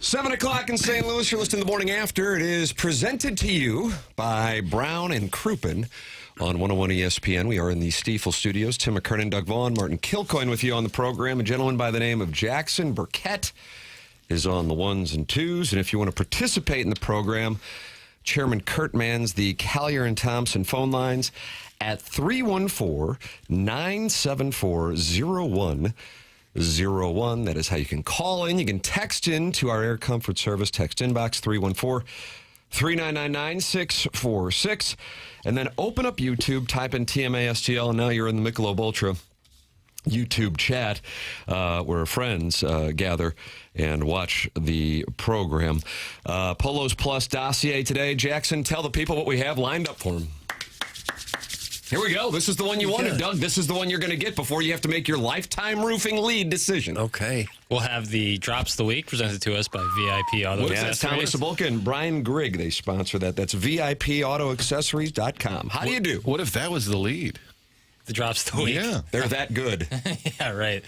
7 o'clock in St. Louis. You're listening to The Morning After. It is presented to you by Brown and Crouppen on 101 ESPN. We are in the Stiefel studios. Tim McKernan, Doug Vaughn, Martin Kilcoyne with you on the program. A gentleman by the name of Jackson Burkett is on the ones and twos. And if you want to participate in the program, Chairman Kurt mans the Collier and Thompson phone lines at 314-974-0101. That is how you can call in. You can text in to our Air Comfort Service text inbox 314-399-9646, and then open up YouTube, type in TMA STL, and now you're in the Michelob Ultra YouTube chat where friends gather and watch the program. Polos Plus dossier today. Jackson, tell the people what we have lined up for them. Here we go. This is the one you wanted, Doug. This is the one you're going to get before you have to make your lifetime roofing lead decision. Okay. We'll have the Drops of the Week presented to us by VIP Auto Accessories. Tommy Cebulka and Brian Grigg, they sponsor that. That's VIPAutoAccessories.com. How do you do? What if that was the lead? The Drops of the Week. Yeah. They're that good. Yeah, right.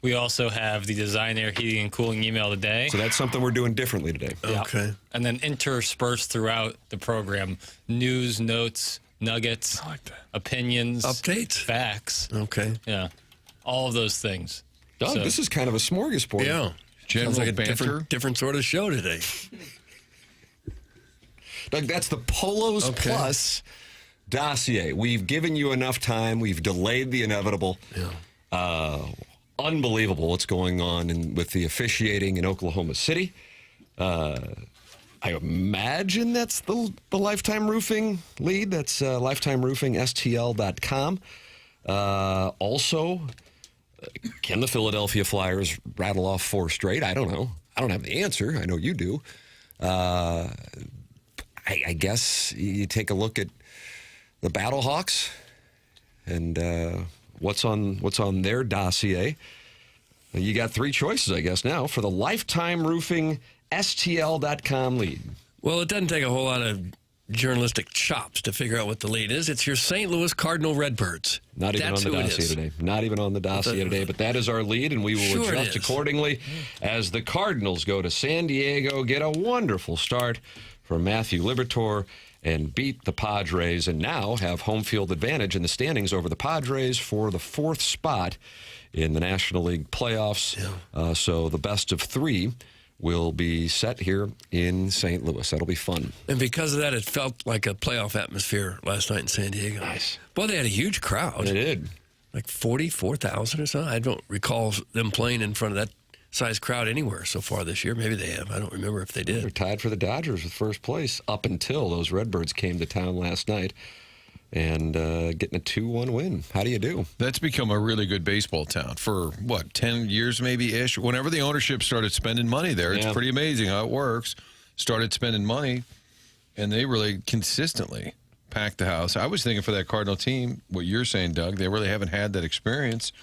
We also have the Design Air Heating and Cooling email today. So that's something we're doing differently today. Yeah. Okay. And then interspersed throughout the program, news, notes, nuggets, I like that. opinions, Updates. facts. Okay. Yeah. All of those things. Doug, So- this is kind of a smorgasbord. Yeah. General Sounds like a banter. different sort of show today. Doug, that's the Polos Okay. Plus dossier. We've given you enough time. We've delayed the inevitable. Yeah. Unbelievable what's going on with the officiating in Oklahoma City. I imagine that's the Lifetime Roofing lead. That's lifetimeroofingstl.com. Also, can the Philadelphia Flyers rattle off 4 straight? I don't know. I don't have the answer. I know you do. I guess you take a look at the Battlehawks and what's on their dossier. You got 3 choices, I guess, now for the Lifetime Roofing STL.com lead. Well, it doesn't take a whole lot of journalistic chops to figure out what the lead is. It's your St. Louis Cardinal Redbirds. Not even That's on the who it dossier is. today. Not even on the dossier today, but that is our lead, and we will Sure it adjust is. accordingly as the Cardinals go to San Diego, get a wonderful start from Matthew Liberatore, and beat the Padres, and now have home field advantage in the standings over the Padres for the 4th spot in the National League playoffs. Yeah. So the best of 3 will be set here in St. Louis. That'll be fun. And because of that, it felt like a playoff atmosphere last night in San Diego. Nice. Boy, they had a huge crowd. They did. Like 44,000 or something. I don't recall them playing in front of that size crowd anywhere so far this year. Maybe they have. I don't remember if they They're did. tied for the Dodgers with first place up until those Redbirds came to town last night and getting a 2-1 win. How do you do? That's become a really good baseball town for, 10 years maybe-ish? Whenever the ownership started spending money there, it's Yeah. pretty amazing how it works. Started spending money, and they really consistently packed the house. I was thinking for that Cardinal team, what you're saying, Doug, they really haven't had that experience.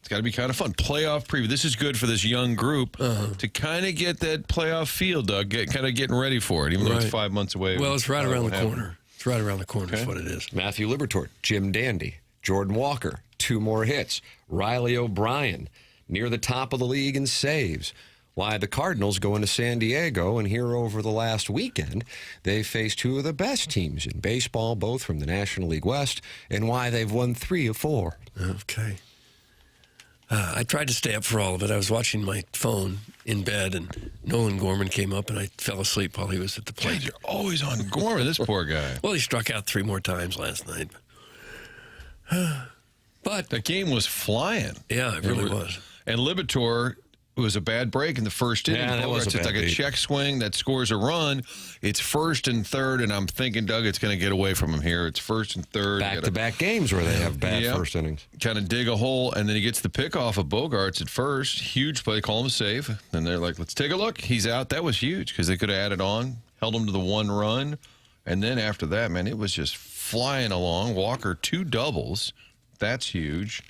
It's got to be kind of fun. Playoff preview. This is good for this young group to kind of get that playoff feel, Doug, kind of getting ready for it, even though it's Right. 5 months away. Well, it's right around the What happened. corner. It's right around the corner is what it is. Matthew Liberatore, Jim Dandy, Jordan Walker, 2 more hits. Riley O'Brien, near the top of the league in saves. Why the Cardinals go into San Diego, and here over the last weekend, they faced 2 of the best teams in baseball, both from the National League West, and why they've won 3 of 4. Okay. I tried to stay up for all of it. I was watching my phone in bed, and Nolan Gorman came up, and I fell asleep while he was at the plate. You're always on Gorman, this poor guy. Well, he struck out 3 more times last night. But, The game was flying. yeah, it really was. And Liberatore, it was a bad break in the first inning. Yeah, that was a It's bad like a beat. check swing that scores a run. It's 1st and 3rd, and I'm thinking, Doug, it's going to get away from him here. It's 1st and 3rd. Back-to-back games where they have bad Yeah. first innings. Kind of dig a hole, and then he gets the pick off of Bogarts at first. Huge play, call him a save. And they're like, let's take a look. He's out. That was huge because they could have added on, held him to the 1 run. And then after that, man, it was just flying along. Walker, 2 doubles. That's huge.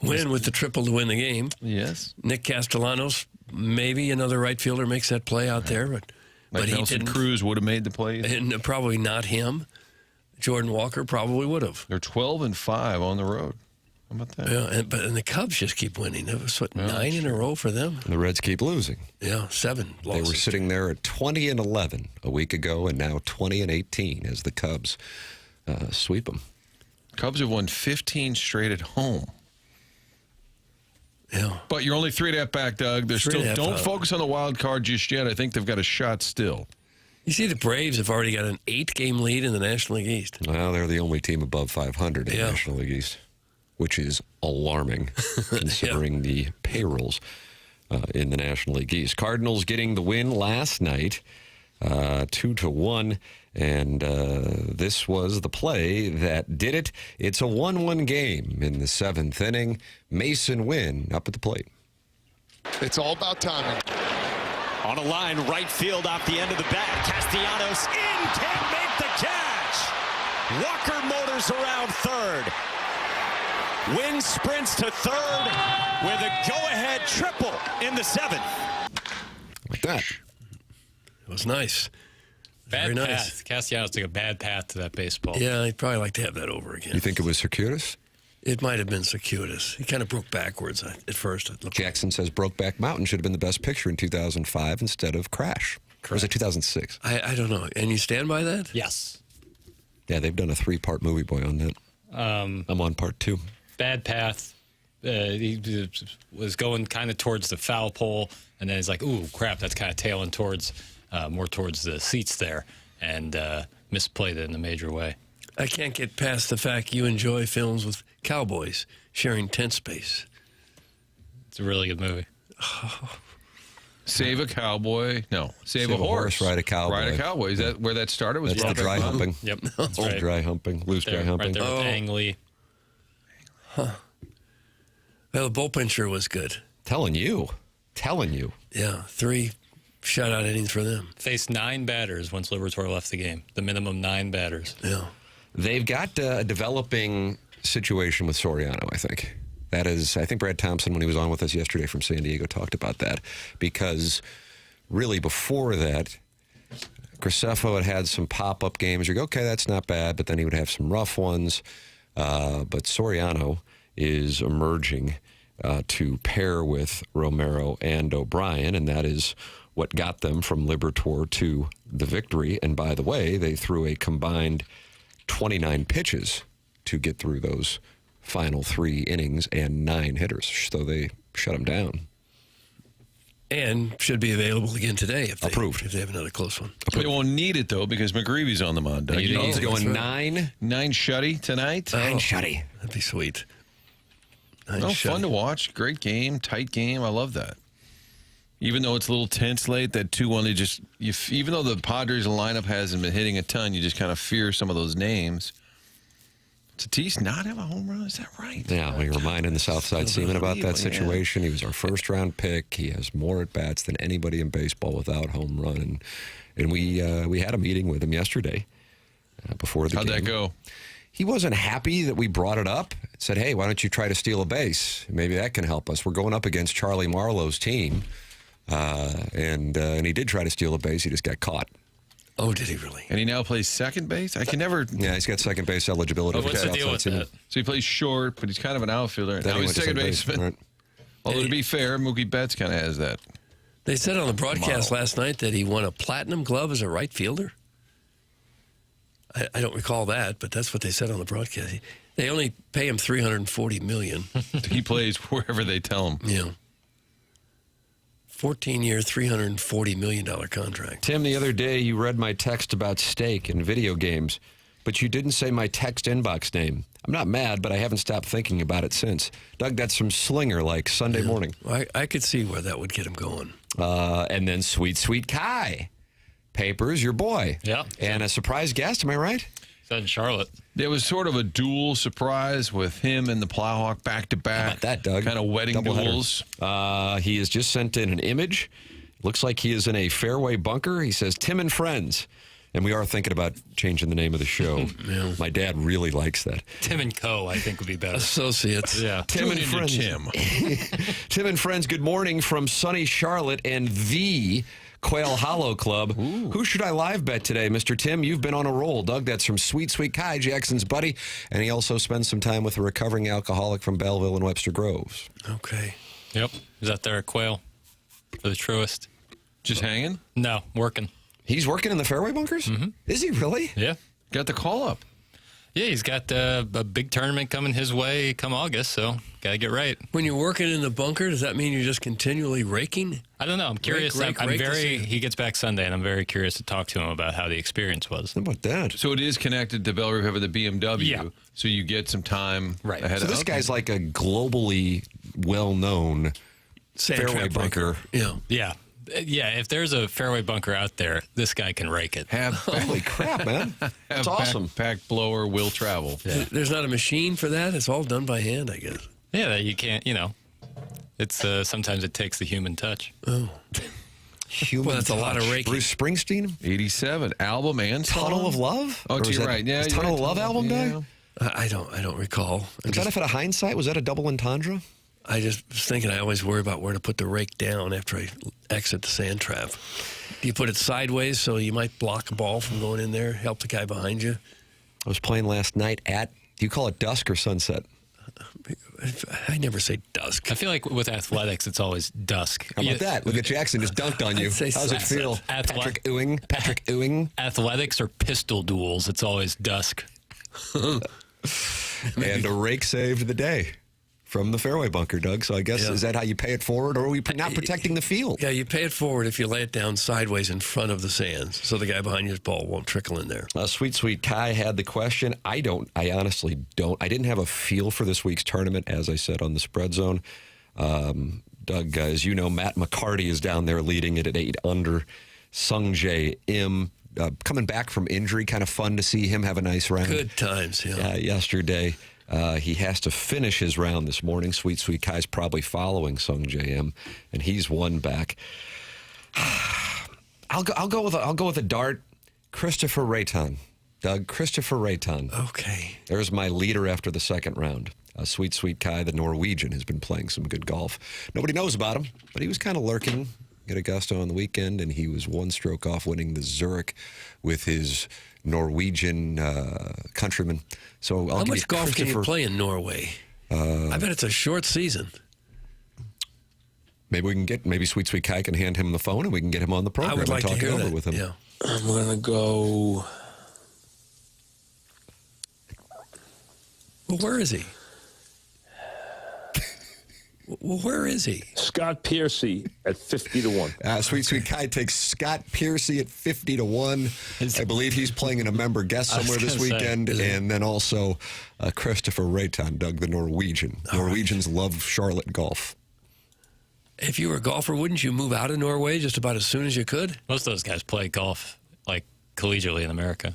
Win with the triple to win the game. Yes. Nick Castellanos, maybe another right fielder makes that play out there, but he Nelson didn't. Cruz would have made the play. And probably not him. Jordan Walker probably would have. They're 12-5 on the road. How about that? Yeah, and the Cubs just keep winning. That was, 9 in a row for them? And the Reds keep losing. Yeah, 7 losses. They were sitting there at 20-11 a week ago, and now 20-18 as the Cubs sweep them. Cubs have won 15 straight at home. Yeah. But you're only 3.5 back, Doug. They're still. Don't focus on the wild card just yet. I think they've got a shot still. You see, the Braves have already got an 8-game lead in the National League East. Well, they're the only team above 500 in the National League East, which is alarming considering the payrolls in the National League East. Cardinals getting the win last night, 2-1, and this was the play that did it. It's a 1-1 game in the 7th inning. Mason Wynn up at the plate. It's all about timing. On a line, right field off the end of the bat. Castellanos in, can't make the catch. Walker motors around third. Wynn sprints to third with a go-ahead triple in the 7th. Like that. It was nice. Bad Very path. nice. Castellanos took a bad path to that baseball. Yeah, I'd probably like to have that over again. You think it was circuitous? It might have been circuitous. He kind of broke backwards at first. It looked Jackson says Brokeback Mountain should have been the best picture in 2005 instead of Crash. Or was it 2006? I don't know. And you stand by that? Yes. Yeah, they've done a 3-part movie boy on that. I'm on part 2. Bad path. He was going kind of towards the foul pole, and then he's like, ooh, crap, that's kind of tailing towards, more towards the seats there, and misplayed it in a major way. I can't get past the fact you enjoy films with cowboys sharing tent space. It's a really good movie. Save a cowboy. No, save a horse. Ride a cowboy. Ride a cowboy. Is that where that started? Was That's the Brokeback dry Mountain? humping. Yep. That's Old right. dry humping. Loose dry There, humping. right there with Ang Lee. Well, the bullpen sure was good. Telling you. Yeah, 3 shutout innings for them. Faced 9 batters once Liberatore left the game. The minimum 9 batters. Yeah. They've got a developing situation with Soriano, I think. That is, I think Brad Thompson, when he was on with us yesterday from San Diego, talked about that. Because really before that, Graceffo had some pop-up games. You go, okay, that's not bad, but then he would have some rough ones. But Soriano is emerging to pair with Romero and O'Brien, and that is what got them from Liberatore to the victory. And by the way, they threw a combined 29 pitches to get through those final 3 innings and 9 hitters. So they shut them down. And should be available again today if they, Approved. if they have another close one. They won't need it, though, because McGreevy's on the mound. Doug. You know, he's going right. 9 shutty tonight. shutty. That'd be sweet. Fun to watch. Great game. Tight game. I love that. Even though it's a little tense late, that 2-1, even though the Padres lineup hasn't been hitting a ton, you just kind of fear some of those names. Tatis not have a home run? Is that right? Yeah, we reminded the Southside Seaman about that situation. He was our first-round pick. He has more at-bats than anybody in baseball without home run. And we had a meeting with him yesterday before the game. How'd that go? He wasn't happy that we brought it up. Said, hey, why don't you try to steal a base? Maybe that can help us. We're going up against Charlie Marlowe's team. And he did try to steal a base. He just got caught. Oh, did he really? And he now plays second base? I can never... Yeah, he's got second base eligibility. What's the deal with that? So he plays short, but he's kind of an outfielder. Then Now he he's went to second base, baseman. right. Although, to be fair, Mookie Betts kind of has that. They said on the broadcast last night that he won a platinum glove as a right fielder. I don't recall that, but that's what they said on the broadcast. They only pay him $340 million. He plays wherever they tell him. Yeah. 14-year, $340 million contract. Tim, the other day you read my text about steak and video games, but you didn't say my text inbox name. I'm not mad, but I haven't stopped thinking about it since. Doug, that's from Slinger, like Sunday morning. I could see where that would get him going. And then Sweet Sweet Kai. Papers, your boy. Yeah. And a surprise guest, am I right? Said in Charlotte. There was sort of a dual surprise with him and the Plowhawk back-to-back. How about that, Doug? Kind of wedding Doubleheader. duels. He has just sent in an image. Looks like he is in a fairway bunker. He says, Tim and Friends. And we are thinking about changing the name of the show. My dad really likes that. Tim and Co., I think, would be better. Associates. Yeah. Tim and Friends. Tim. Tim and Friends, good morning from sunny Charlotte and the Quail Hollow Club. Who should I live bet today, Mr. Tim? You've been on a roll. Doug, that's from Sweet Sweet Kai, Jackson's buddy. And he also spends some time with a recovering alcoholic from Belleville and Webster Groves. Okay. Yep. Is that there at Quail for the truest? Just hanging? No, working. He's working in the fairway bunkers? Mm-hmm. Is he really? Yeah. Got the call up. Yeah, he's got a big tournament coming his way come August, so got to get right. When you're working in the bunker, does that mean you're just continually raking? I don't know. I'm curious. Rake He gets back Sunday, and I'm very curious to talk to him about how the experience was. How about that? So it is connected to Bell River, the BMW. Yeah. So you get some time Right. ahead So of this guy's like a globally well-known Sand fairway trap bunker. Yeah. Yeah. Yeah, if there's a fairway bunker out there, this guy can rake it. Holy crap, man. That's awesome. Backpack blower will travel. Yeah. There's not a machine for that? It's all done by hand, I guess. Yeah, that you can't, it's sometimes it takes the human touch. Human Well, that's a lot of touch. raking. Bruce Springsteen? 87 album and song? Tunnel of Love? Oh, Or is you're that- right. Yeah, is you're Tunnel right. of Love album Yeah. day? I don't recall. Is that a bit of hindsight? Was that a double entendre? I just was thinking I always worry about where to put the rake down after I exit the sand trap. Do you put it sideways so you might block a ball from going in there, help the guy behind you? I was playing last night at, do you call it dusk or sunset? I never say dusk. I feel like with athletics, it's always dusk. How about that? Look at Jackson just dunked on you. I'd say How's it sunset. feel? Patrick Ewing. Athletics or pistol duels, it's always dusk. And a rake saved the day from the fairway bunker, Doug. So I guess, Yeah. is that how you pay it forward, or are we not protecting the field? Yeah, you pay it forward if you lay it down sideways in front of the sands so the guy behind you's ball won't trickle in there. Sweet Sweet Kai had the question. I honestly don't. I didn't have a feel for this week's tournament, as I said on the Spread Zone. Doug, as you know, Matt McCarty is down there leading it at 8 under. Sung Jae Im coming back from injury. Kind of fun to see him have a nice round. Good times, yeah. Yesterday. He has to finish his round this morning. Sweet Sweet Kai's probably following Sung J.M., and he's one back. I'll go with a dart. Christopher Rayton. Doug, Christopher Rayton. Okay. There's my leader after the second round. Sweet Sweet Kai, the Norwegian, has been playing some good golf. Nobody knows about him, but he was kind of lurking at Augusta on the weekend, and he was one stroke off winning the Zurich with his Norwegian countryman. So I'll How give much you golf can you Christopher- play in Norway? I bet it's a short season. Maybe Sweet Sweet Kai can hand him the phone and we can get him on the program I would like and to talk hear it over that. with him. Yeah. I'm going to go. Well, where is he? Well, where is he? Scott Piercy at 50 to 1. Sweet Sweet Kai takes Scott Piercy at 50 to 1. I believe he's playing in a member guest I was somewhere this gonna say, weekend. And then also Christopher Rayton, Doug, the Norwegian. Norwegians love Charlotte golf. If you were a golfer, wouldn't you move out of Norway just about as soon as you could? Most of those guys play golf like collegiately in America.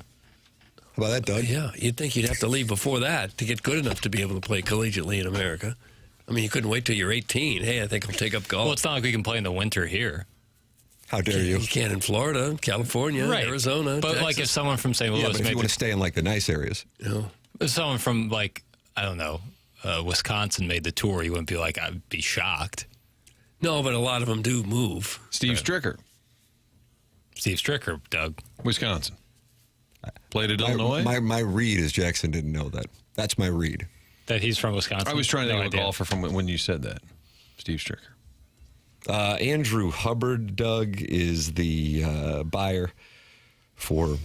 How about that, Doug? Yeah, you'd think you'd have to leave before that to get good enough to be able to play collegiately in America. I mean, you couldn't wait till you're 18. Hey, I think I'll take up golf. Well, it's not like we can play in the winter here. How dare you? You can in Florida, California, Arizona, But Texas. like if someone from St. Louis, Yeah, but if you maybe want to stay in like the nice areas. You know, if someone from like, I don't know, Wisconsin made the tour, you wouldn't be like, I'd be shocked. no, but a lot of them do move. Steve Stricker, Steve Stricker, Doug. Wisconsin. Played at Illinois. My read is Jackson didn't know that. That's my read. That he's from Wisconsin. I was trying to No think of a idea. golfer from when you said that. Steve Stricker. Andrew Hubbard, Doug, is the buyer for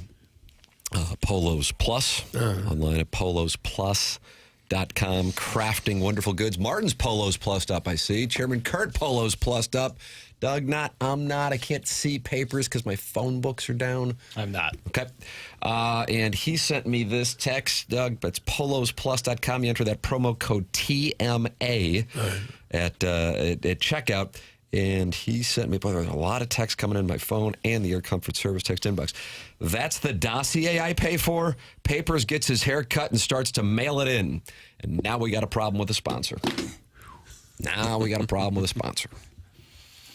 Polos Plus, online at polosplus.com, crafting wonderful goods. Martin's Polos Plussed up, I see. Chairman Kurt Polos Plussed up. Doug, I'm not. I can't see papers because my phone books are down. I'm not. Okay. And he sent me this text, Doug. That's polosplus.com. You enter that promo code TMA at checkout. And he sent me, boy, there's a lot of text coming in my phone and the Air Comfort Service text inbox. That's the dossier I pay for. Papers gets his hair cut and starts to mail it in. And now we got a problem with a sponsor.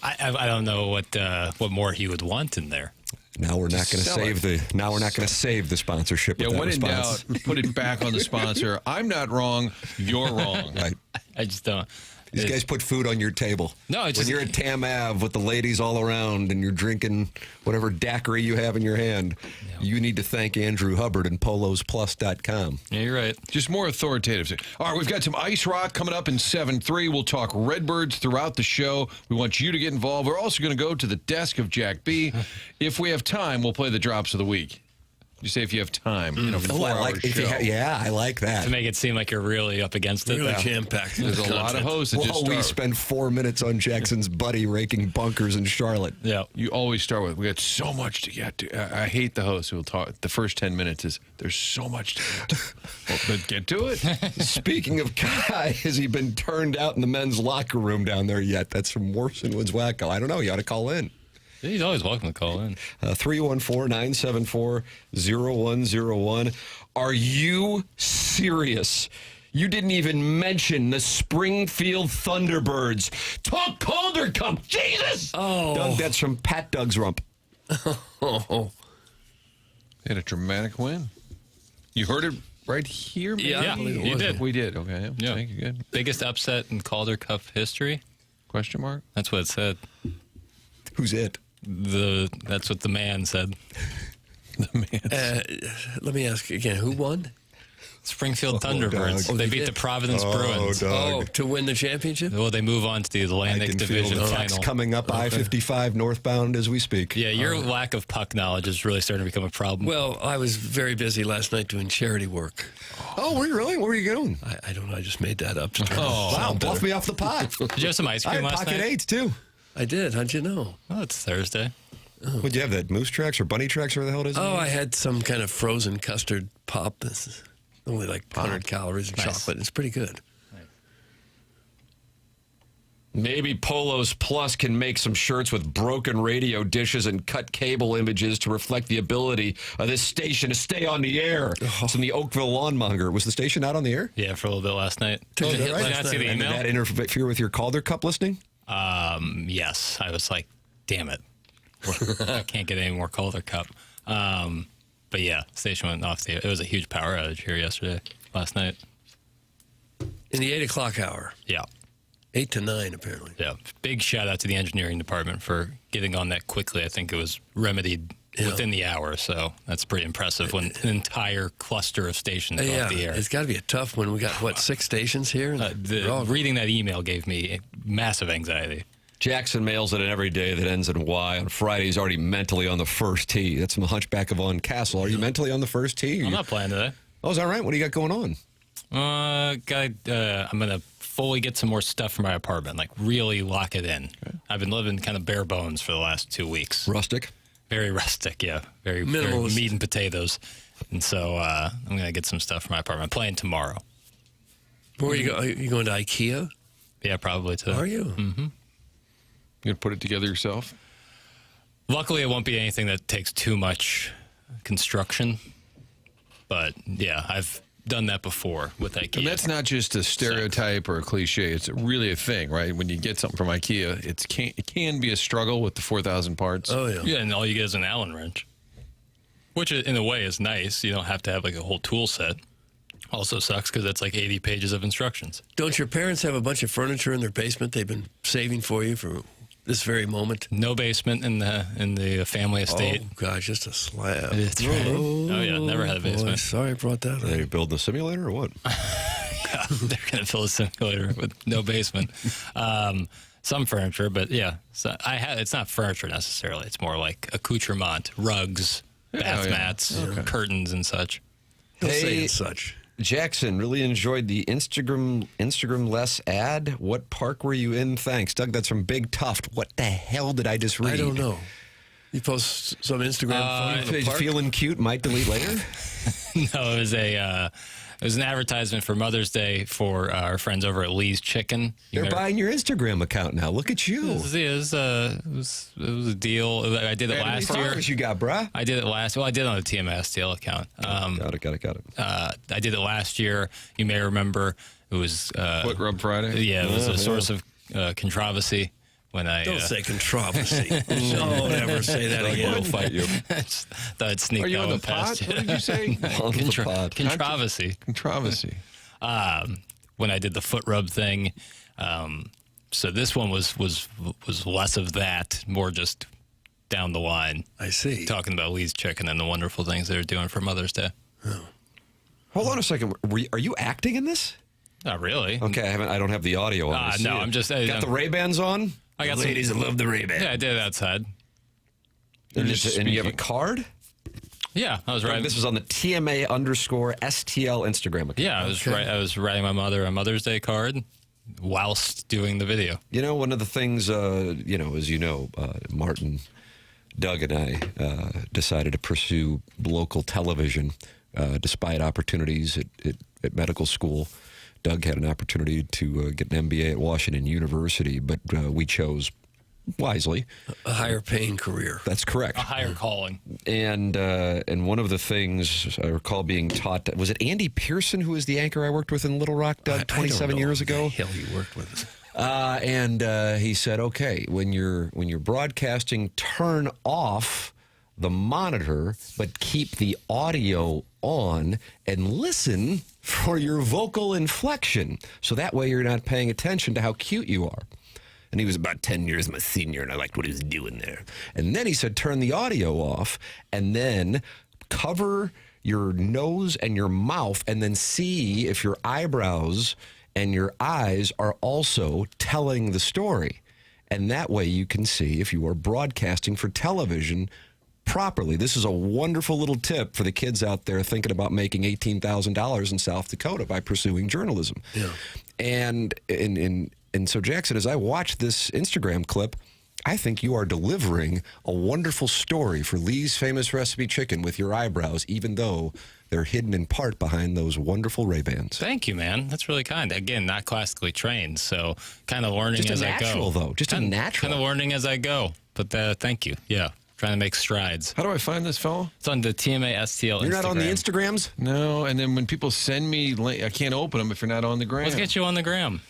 I don't know what more he would want in there. Now we're not going to Sell save it. Now we're not going to save the sponsorship. Yeah, with that when in response. doubt, put it back on the sponsor. I'm not wrong. You're wrong. Right. I just don't. These guys put food on your table. No, it's when just- you're at Tam Ave with the ladies all around and you're drinking whatever daiquiri you have in your hand, you need to thank Andrew Hubbard and polosplus.com. Yeah, you're right. Just more authoritative. All right, we've got some ice rock coming up in 7-3. We'll talk Redbirds throughout the show. We want you to get involved. We're also going to go to the desk of Jack B. If we have time, we'll play the drops of the week. You say if you have time. You know, 4-hour show. I like that. To make it seem like you're really up against it. Really jam-packed. There's a lot of hosts that just While start. we spend 4 minutes on Jackson's buddy raking bunkers in Charlotte. Yeah. You always start with, we got so much to get to. I hate the host who will talk. The first 10 minutes is, there's so much to get to. Well, but get to it. Speaking of Kai, has he been turned out in the men's locker room down there yet? That's from Morrison Woods Wacko. I don't know. You ought to call in. He's always welcome to call in. 314-974-0101. Are you serious? You didn't even mention the Springfield Thunderbirds. Talk Calder Cup. Jesus! Oh. Doug, that's from Pat Doug's Rump. Oh. They had a dramatic win. You heard it right here, maybe? Yeah, you did. We did. Okay. Yeah. Thank you. Good. Biggest upset in Calder Cup history? Question mark? That's what it said. Who's it? That's what the man said. Let me ask again, who won? Springfield Thunderbirds. Doug. They beat the Providence Bruins. Doug. Oh, to win the championship? Well, they move on to the Atlantic Division It's final. coming up I-55 northbound as we speak. Yeah, your lack of puck knowledge is really starting to become a problem. Well, I was very busy last night doing charity work. Oh, were you really? What were you doing? I don't know. I just made that up. To try to Wow, sound bluff better. me off the pot. Did you have some ice I cream had last pocket night? eights, too. I did. How'd you know? Oh, it's Thursday. What'd you have, that moose tracks or bunny tracks or whatever the hell it is? Oh, I had some kind of frozen custard pop. This is only like 100 calories and Nice. chocolate. It's pretty good. Maybe Polos Plus can make some shirts with broken radio dishes and cut cable images to reflect the ability of this station to stay on the air. It's in the Oakville Lawnmonger. Was the station out on the air? Yeah, for a little bit last night. Took a Did hit you last not see night. the And did email? that interfere with your Calder Cup listening? Yes. I was like, damn it. I can't get any more Calder Cup. But yeah, station went off the air. It was a huge power outage here last night. In the 8 o'clock hour, Yeah. 8 to 9 apparently. Yeah. Big shout out to the engineering department for getting on that quickly. I think it was remedied within the hour. So that's pretty impressive when an entire cluster of stations Yeah, off the air. it's got to be a tough one. We got, 6 stations here? They're all- Reading that email gave me massive anxiety. Jackson mails it in every day that ends in Y. On Friday, he's already mentally on the first tee. That's from the Hunchback of On Castle. Are you mentally on the first tee? I'm not playing today. Oh, is that right? What do you got going on? I'm going to fully get some more stuff for my apartment, like really lock it in. Okay. I've been living kind of bare bones for the last 2 weeks. Rustic? Very rustic, yeah. Very Minimalist. meat and potatoes. And so I'm going to get some stuff for my apartment. I'm playing tomorrow. Where are you, are you going to IKEA? Yeah, probably too. Are you? Mm-hmm. You going to put it together yourself? Luckily, it won't be anything that takes too much construction. But yeah, I've done that before with IKEA. And that's not just a stereotype or a cliche. It's really a thing, right? When you get something from IKEA, it can be a struggle with the 4,000 parts. Oh, yeah. Yeah, and all you get is an Allen wrench, which in a way is nice. You don't have to have like a whole tool set. Also sucks because it's like 80 pages of instructions. Don't your parents have a bunch of furniture in their basement they've been saving for you for this very moment? No basement in the family estate. Oh, gosh, just a slab. That's right. Oh, yeah, never had a Boy, basement. sorry I brought that Are up. you building a simulator or what? They're going to build a simulator with no basement. Some furniture, but yeah. So it's not furniture necessarily. It's more like accoutrement, rugs, bath mats, curtains, and such. Don't say Hey, and such. Jackson, really enjoyed the Instagram less ad. What park were you in? Thanks. Doug, that's from Big Tuft. What the hell did I just read? I don't know. You post some Instagram photo of the park? Feeling cute, might delete later? No, it was an advertisement for Mother's Day for our friends over at Lee's Chicken. They're buying your Instagram account now. Look at you. It was a deal. I did it last year. What you got, bruh? I did it last. Well, I did it on the TMS deal account. Got it. I did it last year. You may remember it was. What, Rub Friday? Yeah, it was a source of controversy when I. Don't say controversy. Don't ever say that again. We'll fight you. Thought I'd sneak Are you that on one the pot? past What did you say? On the pod. Controversy. Controversy. When I did the foot rub thing, So this one was less of that, more just down the line. I see. Talking about Lee's Chicken and the wonderful things they're doing for Mother's Day. Hold on a second. Are you acting in this? Not really. Okay, I don't have the audio on. No, I'm just got the Ray-Bans on. I got ladies that love the Ray-Bans. Yeah, I did it outside. And you have a card? Yeah, I was right. This was on the TMA_STL Instagram account. Yeah, I was writing my mother a Mother's Day card whilst doing the video. You know, one of the things, as you know, Martin, Doug, and I decided to pursue local television despite opportunities at medical school. Doug had an opportunity to get an MBA at Washington University, but we chose wisely. A higher paying career. That's correct. A higher calling. And one of the things I recall being taught, was it Andy Pearson who was the anchor I worked with in Little Rock, Doug, 27 years ago? Hell, you worked with. And he said, okay, when you're broadcasting, turn off the monitor, but keep the audio on and listen for your vocal inflection. So that way you're not paying attention to how cute you are. And he was about 10 years my senior, and I liked what he was doing there. And then he said, turn the audio off, and then cover your nose and your mouth, and then see if your eyebrows and your eyes are also telling the story. And that way you can see if you are broadcasting for television properly. This is a wonderful little tip for the kids out there thinking about making $18,000 in South Dakota by pursuing journalism. Yeah. And so, Jackson, as I watch this Instagram clip, I think you are delivering a wonderful story for Lee's Famous Recipe Chicken with your eyebrows, even though they're hidden in part behind those wonderful Ray-Bans. Thank you, man. That's really kind. Again, not classically trained, so kind of learning as I go. Just a natural, though. Just a natural. Kind of learning as I go. But thank you. Yeah. Trying to make strides. How do I find this fellow? It's on the TMA STL Instagram. You're not on the Instagrams? No, and then when people send me, I can't open them if you're not on the gram. Let's get you on the gram.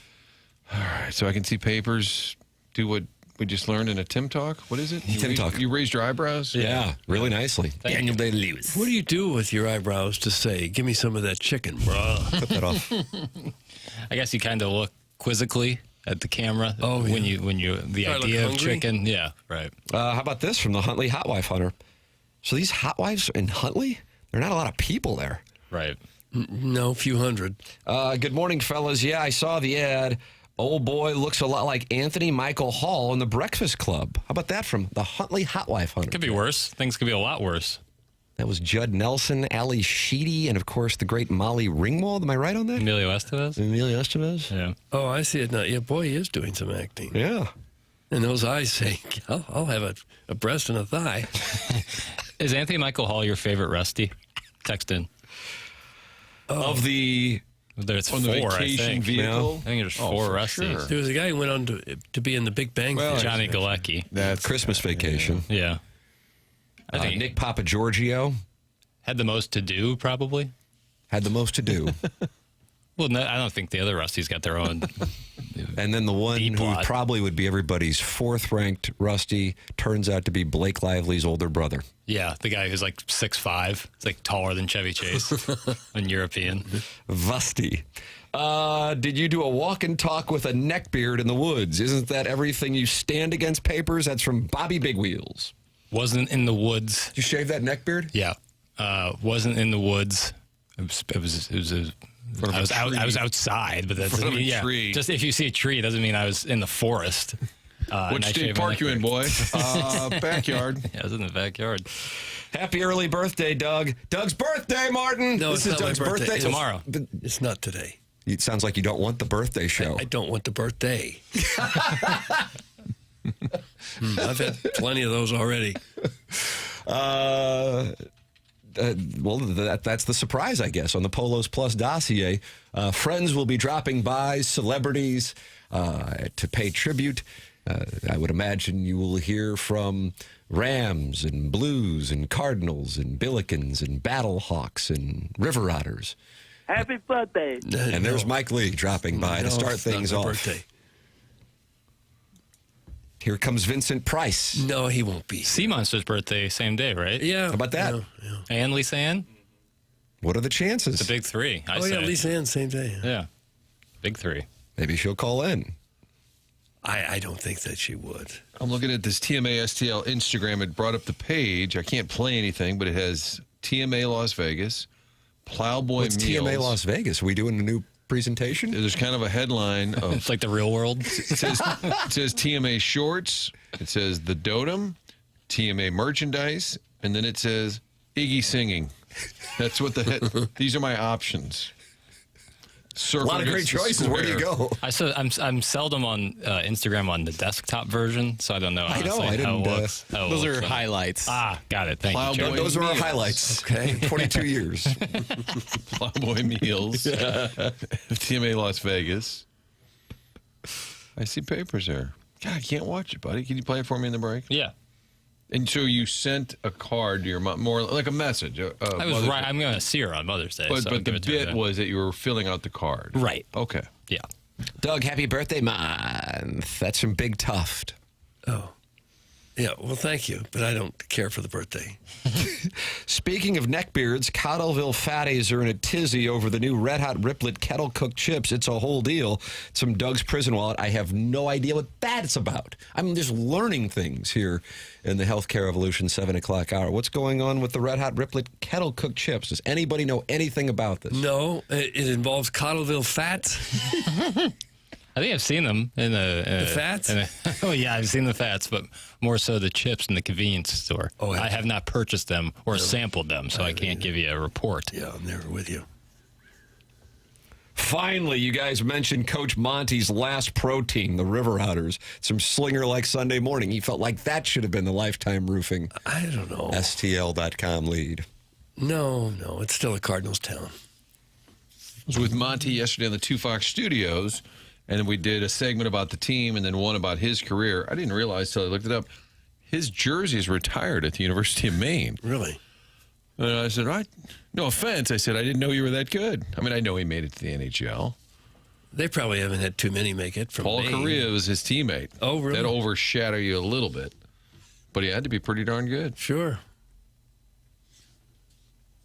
All right, so I can see papers, do what we just learned in a Tim Talk. What is it? Tim Talk. You raised your eyebrows? Yeah, really nicely. Daniel Day-Lewis. What do you do with your eyebrows to say, give me some of that chicken, bro? Cut that off. I guess you kind of look quizzically at the camera when you the I look idea of hungry? chicken. Yeah, right. How about this from the Huntley Hot Wife Hunter? So these hot wives in Huntley, there are not a lot of people there. Right. No, few hundred. Good morning, fellas. Yeah, I saw the ad. Old boy looks a lot like Anthony Michael Hall in The Breakfast Club. How about that from the Huntley Hot Wife Hunter? Could be worse. Things could be a lot worse. That was Judd Nelson, Ali Sheedy, and of course the great Molly Ringwald. Am I right on that? Emilio Estevez? Emilio Estevez? Yeah. Oh, I see it now. Yeah, boy, he is doing some acting. Yeah. And those eyes say, I'll have a breast and a thigh. Is Anthony Michael Hall your favorite Rusty? Text in. Of the... There's On the four, vacation I think. vehicle? I think there's Oh, four for Rusties. sure. There was a guy who went on to be in The Big Bang Theory. Johnny Galecki. That's Christmas Vacation. Yeah. I think Nick Papagiorgio had the most to do, probably. had the most to do. Well, no, I don't think the other Rusties got their own. And then the one who B-plot. probably would be everybody's fourth-ranked Rusty turns out to be Blake Lively's older brother. Yeah, the guy who's like 6'5". It's like taller than Chevy Chase and European. Vusty. Did you do a walk and talk with a neckbeard in the woods? Isn't that everything you stand against papers? That's from Bobby Big Wheels. Wasn't in the woods. Did you shave that neckbeard? Yeah. Wasn't in the woods. I was outside, but that doesn't mean, yeah. Tree. Just if you see a tree, it doesn't mean I was in the forest. Which state park you in, boy? Backyard. Yeah, I was in the backyard. Happy early birthday, Doug. Doug's birthday, Martin. No, this it's is not my Doug's birthday. Tomorrow. It's not today. It sounds like you don't want the birthday show. I don't want the birthday. I've had plenty of those already. Well, that's the surprise, I guess, on the Polos Plus dossier. Friends will be dropping by, celebrities, to pay tribute. I would imagine you will hear from Rams and Blues and Cardinals and Billikens and Battlehawks and River Otters. Happy birthday. And there's Mike Lee dropping by to start it's not things my off. Birthday. Here comes Vincent Price. No, he won't be. Sea Monster's birthday, same day, right? Yeah. How about that? Yeah. And Lisa Ann? What are the chances? The big three, I Oh, say. yeah, Lisa Ann, same day. Yeah. Big three. Maybe she'll call in. I don't think that she would. I'm looking at this TMA STL Instagram. It brought up the page. I can't play anything, but it has TMA Las Vegas, Plowboy What's Meals. TMA Las Vegas? Are we doing a new presentation? There's kind of a headline of It's like the real world. it says TMA Shorts. It says the Dotem, TMA Merchandise, and then it says Iggy Singing. That's what these are my options. A lot of great choices. Where do you go? I'm seldom on Instagram on the desktop version, so I don't know. I know. Honestly, I didn't. how it looks. Those are highlights. Got it. Thank you. Plowboy Joe. Those are our Meals. highlights. Okay, 22 years. Plowboy Meals. TMA Las Vegas. I see papers there. God, I can't watch it, buddy. Can you play it for me in the break? Yeah. And so you sent a card to your mom, more like a message. I was right. I'm going to see her on Mother's Day. But, so I'll but give the it to her bit then. was that you were filling out the card. Right. Okay. Yeah. Doug, happy birthday month. That's from Big Tuft. Oh. Yeah, well, thank you, but I don't care for the birthday. Speaking of neckbeards, Cottleville fatties are in a tizzy over the new Red Hot Riplet kettle cooked chips. It's a whole deal. It's from Doug's Prison Wallet. I have no idea what that's about. I'm just learning things here in the Healthcare Revolution 7 o'clock hour. What's going on with the Red Hot Riplet kettle cooked chips? Does anybody know anything about this? No, it involves Cottleville fats. I think I've seen them in the fats? Oh, yeah, I've seen the fats, but more so the chips in the convenience store. Oh, I have not purchased them or sampled them, so I can't give you a report. Yeah, I'm never with you. Finally, you guys mentioned Coach Monty's last pro team, the River Hunters. Some slinger like Sunday morning. He felt like that should have been the Lifetime Roofing I don't know. STL.com lead. No, it's still a Cardinals town. I was with Monty yesterday on the 2 Fox Studios, and we did a segment about the team and then one about his career. I didn't realize till I looked it up. His jersey is retired at the University of Maine. Really? And I said, no offense. I said, I didn't know you were that good. I mean, I know he made it to the NHL. They probably haven't had too many make it from Paul Maine. Correa was his teammate. Oh, really? That overshadow you a little bit. But he had to be pretty darn good. Sure.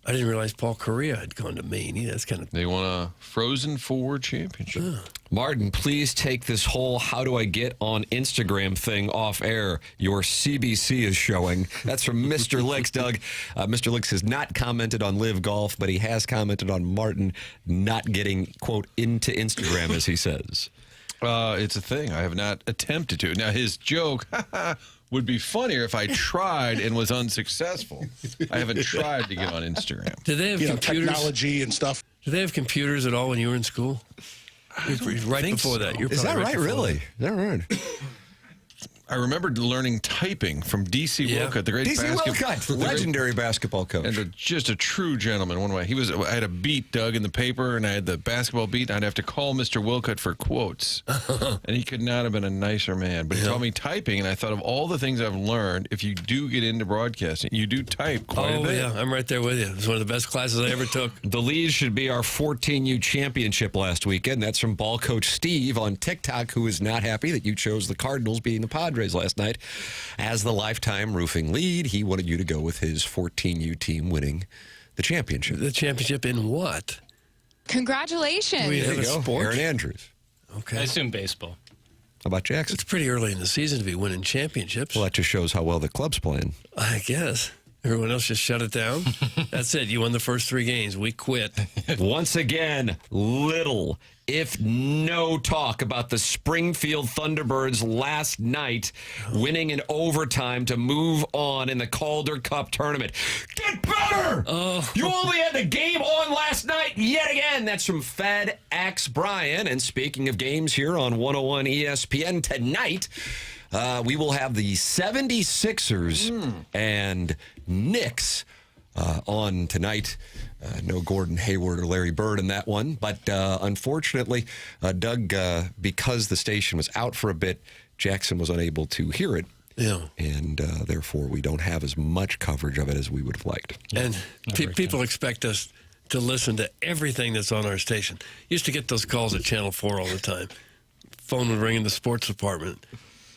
I didn't realize Paul Correa had gone to Maine. That's kind of... They won a Frozen Four championship. Martin, please take this whole how do I get on Instagram thing off air. Your CBC is showing. That's from Mr. Licks, Doug. Mr. Licks has not commented on Live Golf, but he has commented on Martin not getting, quote, into Instagram, as he says. It's a thing. I have not attempted to. Now, his joke would be funnier if I tried and was unsuccessful. I haven't tried to get on Instagram. Did they have computers? technology and stuff. Did they have computers at all when you were in school? Right before that. You're Is that probably right, before really? that. Is that right? I remember learning typing from D.C. Yeah. Wilcutt, the great DC Wilcutt, legendary basketball coach. and just a true gentleman. One way, I had a beat, Doug, in the paper, and I had the basketball beat. And I'd have to call Mr. Wilcutt for quotes, and he could not have been a nicer man. But he taught me typing, and I thought of all the things I've learned. If you do get into broadcasting, you do type quite a Oh, bit. yeah. I'm right there with you. It was one of the best classes I ever took. The lead should be our 14U championship last weekend. That's from ball coach Steve on TikTok, who is not happy that you chose the Cardinals beating the Padres last night as the Lifetime Roofing lead. He wanted you to go with his 14U team winning the championship. The championship in what? Congratulations. We There have you a go, sport? Aaron Andrews. I Okay. assume baseball. How about Jackson? It's pretty early in the season to be winning championships. Well, that just shows how well the club's playing. I guess. Everyone else just shut it down. That's it. You won the first 3 games. We quit. Once again, little, if no talk about the Springfield Thunderbirds last night winning in overtime to move on in the Calder Cup tournament. Get better! You only had the game on last night yet again. That's from Fed X Brian. And speaking of games here on 101 ESPN tonight, we will have the 76ers and Knicks on tonight. No Gordon Hayward or Larry Bird in that one. But unfortunately, Doug, because the station was out for a bit, Jackson was unable to hear it. Yeah. And therefore, we don't have as much coverage of it as we would have liked. And people expect us to listen to everything that's on our station. Used to get those calls at Channel 4 all the time. Phone would ring in the sports department,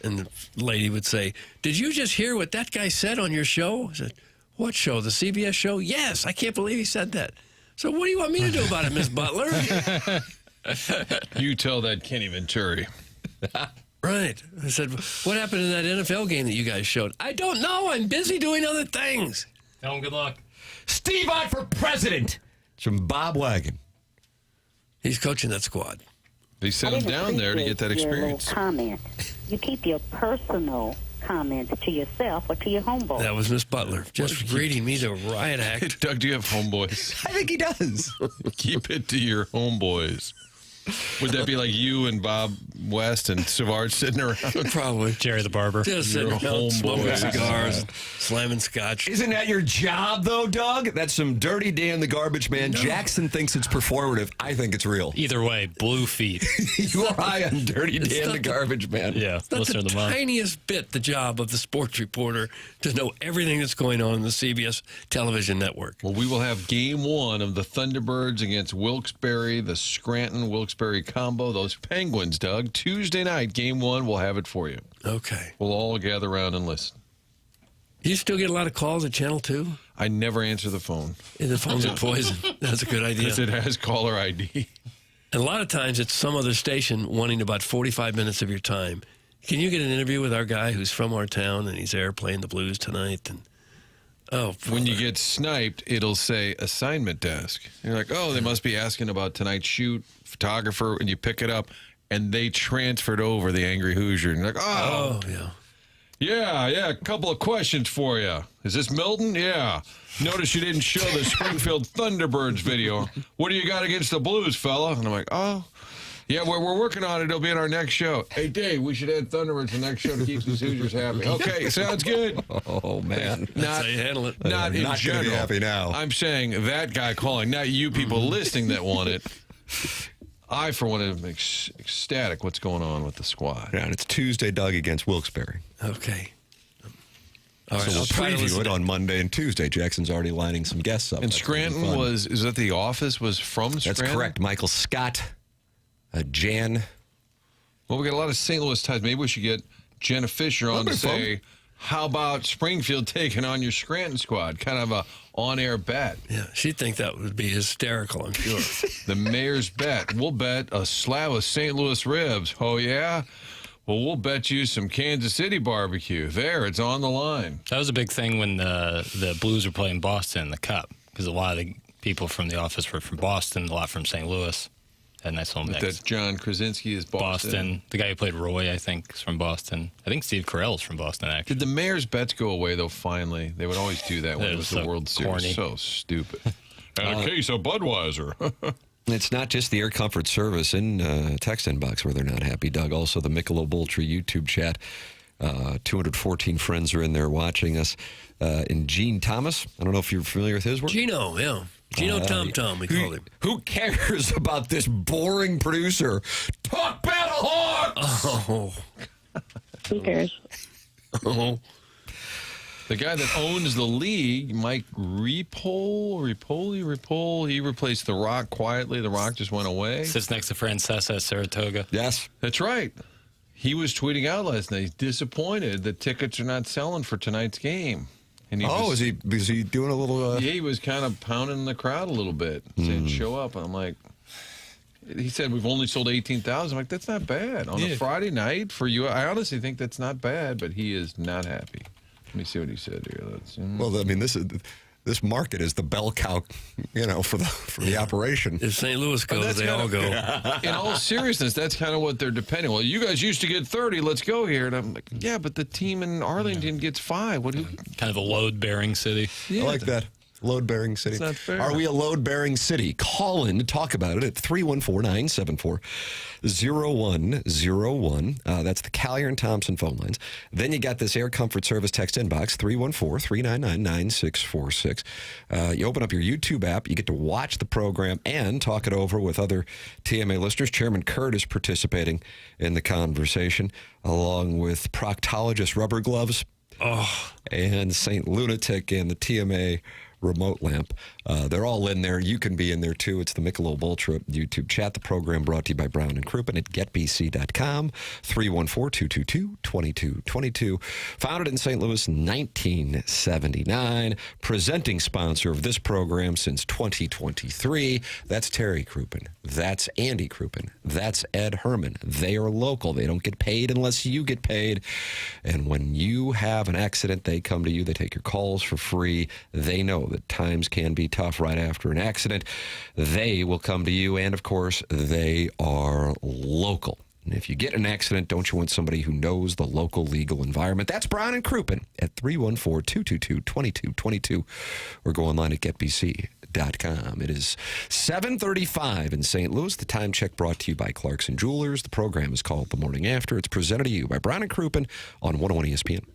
and the lady would say, "Did you just hear what that guy said on your show?" I said, "What show? The CBS show?" "Yes, I can't believe he said that." "So what do you want me to do about it, Miss Butler?" You tell that Kenny Venturi. Right. I said, what happened in that NFL game that you guys showed? I don't know. I'm busy doing other things. Tell him good luck. Steve Ott for president. It's from Bob Wagon. He's coaching that squad. They sent him down there to get that Your experience. little comment. You keep your personal comments to yourself or to your homeboy. That was Miss Butler, just reading me the riot act. Doug, do you have homeboys? I think he does. Keep it to your homeboys. Would that be like you and Bob West and Savard sitting around? Probably. Jerry the Barber. Just sitting Your around smoking homeboys. cigars, slamming scotch. Isn't that your job, though, Doug? That's some Dirty Dan the Garbage Man. Jackson thinks it's performative. I think it's real. Either way, blue feet. You are high on Dirty Dan the Garbage Man. Yeah, That's the listener of the month. tiniest bit the job of the sports reporter to know everything that's going on in the CBS television network. Well, we will have game one of the Thunderbirds against Wilkes-Barre, the Scranton-Wilkes-Barre combo. Those Penguins, Doug. Tuesday night, game one, we'll have it for you. Okay. We'll all gather around and listen. You still get a lot of calls at Channel 2? I never answer the phone The phones are poison. That's a good idea. because it has caller ID. And a lot of times it's some other station wanting about 45 minutes of your time. Can you get an interview with our guy who's from our town and he's there playing the blues tonight? And When you get sniped, it'll say assignment desk. You're like, oh, they must be asking about tonight's shoot, photographer, and you pick it up, and they transferred over the Angry Hoosier. And you're like, oh, yeah. yeah, a couple of questions for you. Is this Milton? Yeah. Notice you didn't show the Springfield Thunderbirds video. What do you got against the Blues, fella? And I'm like, oh, yeah, we're working on it. It'll be in our next show. Hey, Dave, we should add Thunderbirds to the next show to keep these Hoosiers happy. Okay, sounds good. Oh, man. That's how you handle it. Not in Not gonna general. be happy now. I'm saying that guy calling, not you people listening that want it. I, for one, am ecstatic what's going on with the squad. Yeah, and it's Tuesday, Doug, against Wilkes-Barre. Okay. All right, So we'll I'll try to preview listen it to- on Monday and Tuesday. Jackson's already lining some guests up. And That's gonna be Scranton fun. is that the office was from Scranton? That's correct. Michael Scott, Jan. Well, we got a lot of St. Louis ties. Maybe we should get Jenna Fisher on to That'd be fun. say, how about Springfield taking on your Scranton squad? Kind of a on-air bet. Yeah, she'd think that would be hysterical, I'm sure. The mayor's bet. We'll bet a slab of St. Louis ribs. Oh, yeah? Well, we'll bet you some Kansas City barbecue. There, it's on the line. That was a big thing when the Blues were playing Boston in the Cup, because a lot of the people from the office were from Boston, a lot from St. Louis. Had a nice little mix. That John Krasinski is Boston. The guy who played Roy, I think, is from Boston. I think Steve Carell's from Boston, actually. Did the mayor's bets go away, though, finally? They would always do that when That it was was the so World Series. corny. So stupid. And a case of Budweiser. It's not just the Air Comfort Service in text inbox where they're not happy, Doug. Also, the Michelob Ultra YouTube chat. 214 friends are in there watching us. And Gene Thomas, I don't know if you're familiar with his work. Gino, yeah. Gino Tom Tom, we called him. Who cares about this boring producer? Talk Battle Hawks! Oh. Who cares? Oh. The guy that owns the league, Mike Repole, he replaced The Rock quietly. The Rock just went away. Sits next to Francesa at Saratoga. Yes. That's right. He was tweeting out last night, he's disappointed that tickets are not selling for tonight's game. And Is he doing a little... Yeah, he was kind of pounding the crowd a little bit, saying, show up. And I'm like, he said, we've only sold 18,000. I'm like, that's not bad. On a Friday night for you, I honestly think that's not bad, but he is not happy. Let me see what he said here. Well, I mean, this market is the bell cow, for the operation. If St. Louis goes, they all go. In all seriousness, that's kind of what they're depending. Well, you guys used to get 30. Let's go here. And I'm like, yeah, but the team in Arlington gets 5. What do you... Kind of a load-bearing city. I like that. Load-bearing city. It's not fair. Are we a load-bearing city? Call in to talk about it at 314-974-0101. That's the Callier and Thompson phone lines. Then you got this Air Comfort Service text inbox, 314-399-9646. You open up your YouTube app. You get to watch the program and talk it over with other TMA listeners. Chairman Kurt is participating in the conversation, along with proctologist Rubber Gloves and St. Lunatic and the TMA remote lamp. They're all in there. You can be in there, too. It's the Michelob Ultra YouTube chat. The program brought to you by Brown and Crouppen at getbc.com, 314-222-2222. Founded in St. Louis, 1979. Presenting sponsor of this program since 2023. That's Terry Crouppen. That's Andy Crouppen. That's Ed Herman. They are local. They don't get paid unless you get paid. And when you have an accident, they come to you. They take your calls for free. They know that times can be tough right after an accident. They will come to you. And, of course, they are local. And if you get in an accident, don't you want somebody who knows the local legal environment? That's Brown and Crouppen at 314-222-2222 or go online at getbc.com. It is 7:35 in St. Louis. The time check brought to you by Clarkson Jewelers. The program is called The Morning After. It's presented to you by Brown and Crouppen on 101 ESPN.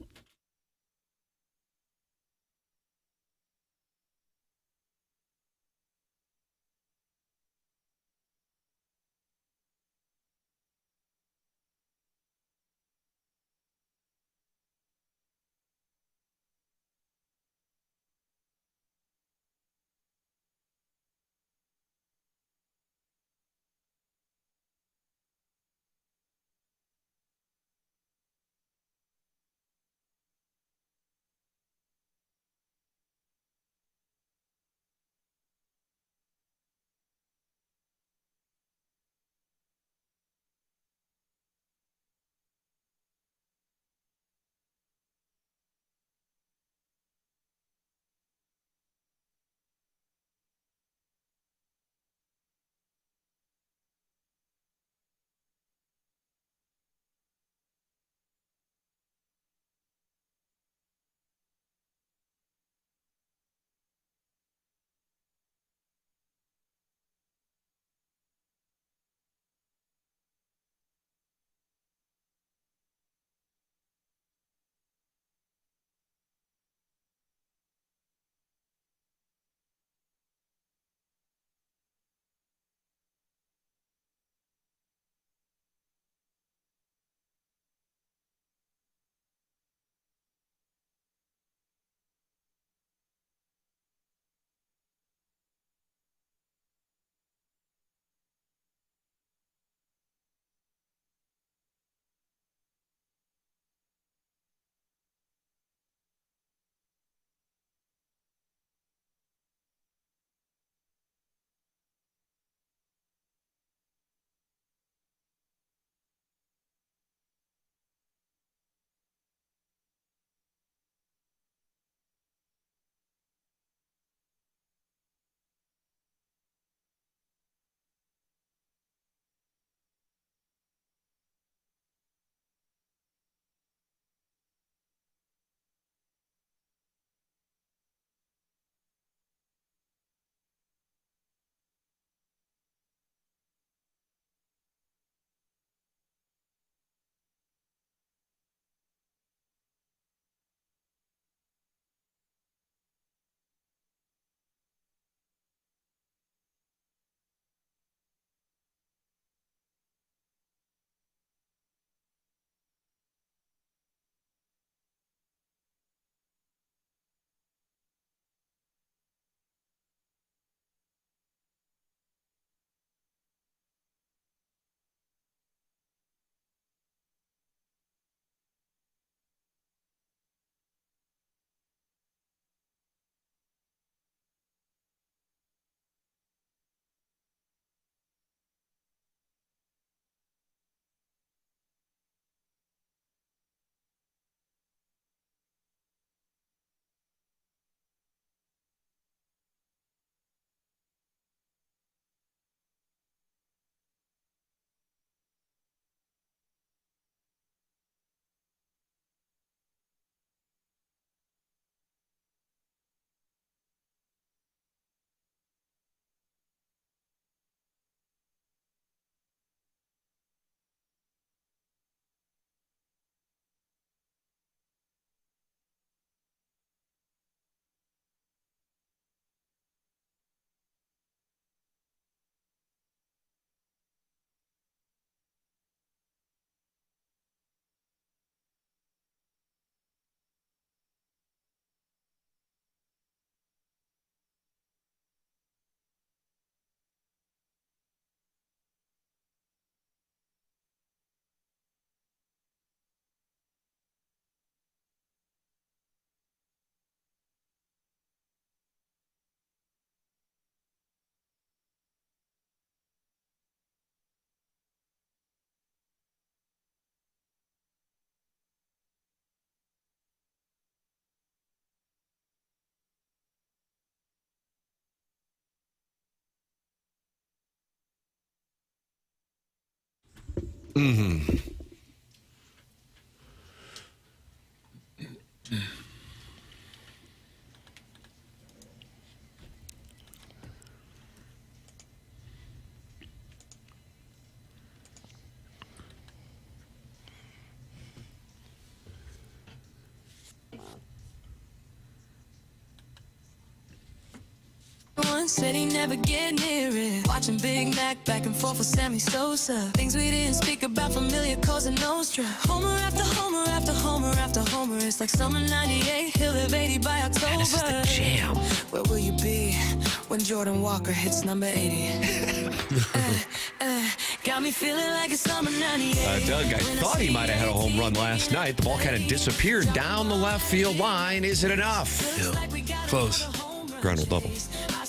Mm-hmm. Said he never get near it. Watching Big Mac back and forth with Sammy Sosa. Things we didn't speak about, familiar Cosa Nostra. Homer after Homer after Homer after Homer. It's like summer 98, he'll live 80 by October. Man, this is the jam. Where will you be when Jordan Walker hits number 80? Got me feeling like it's summer 98. Doug, I thought he might have had a home run last night. The ball kind of disappeared down the left field line. Is it enough? Yeah. Close. Ground double.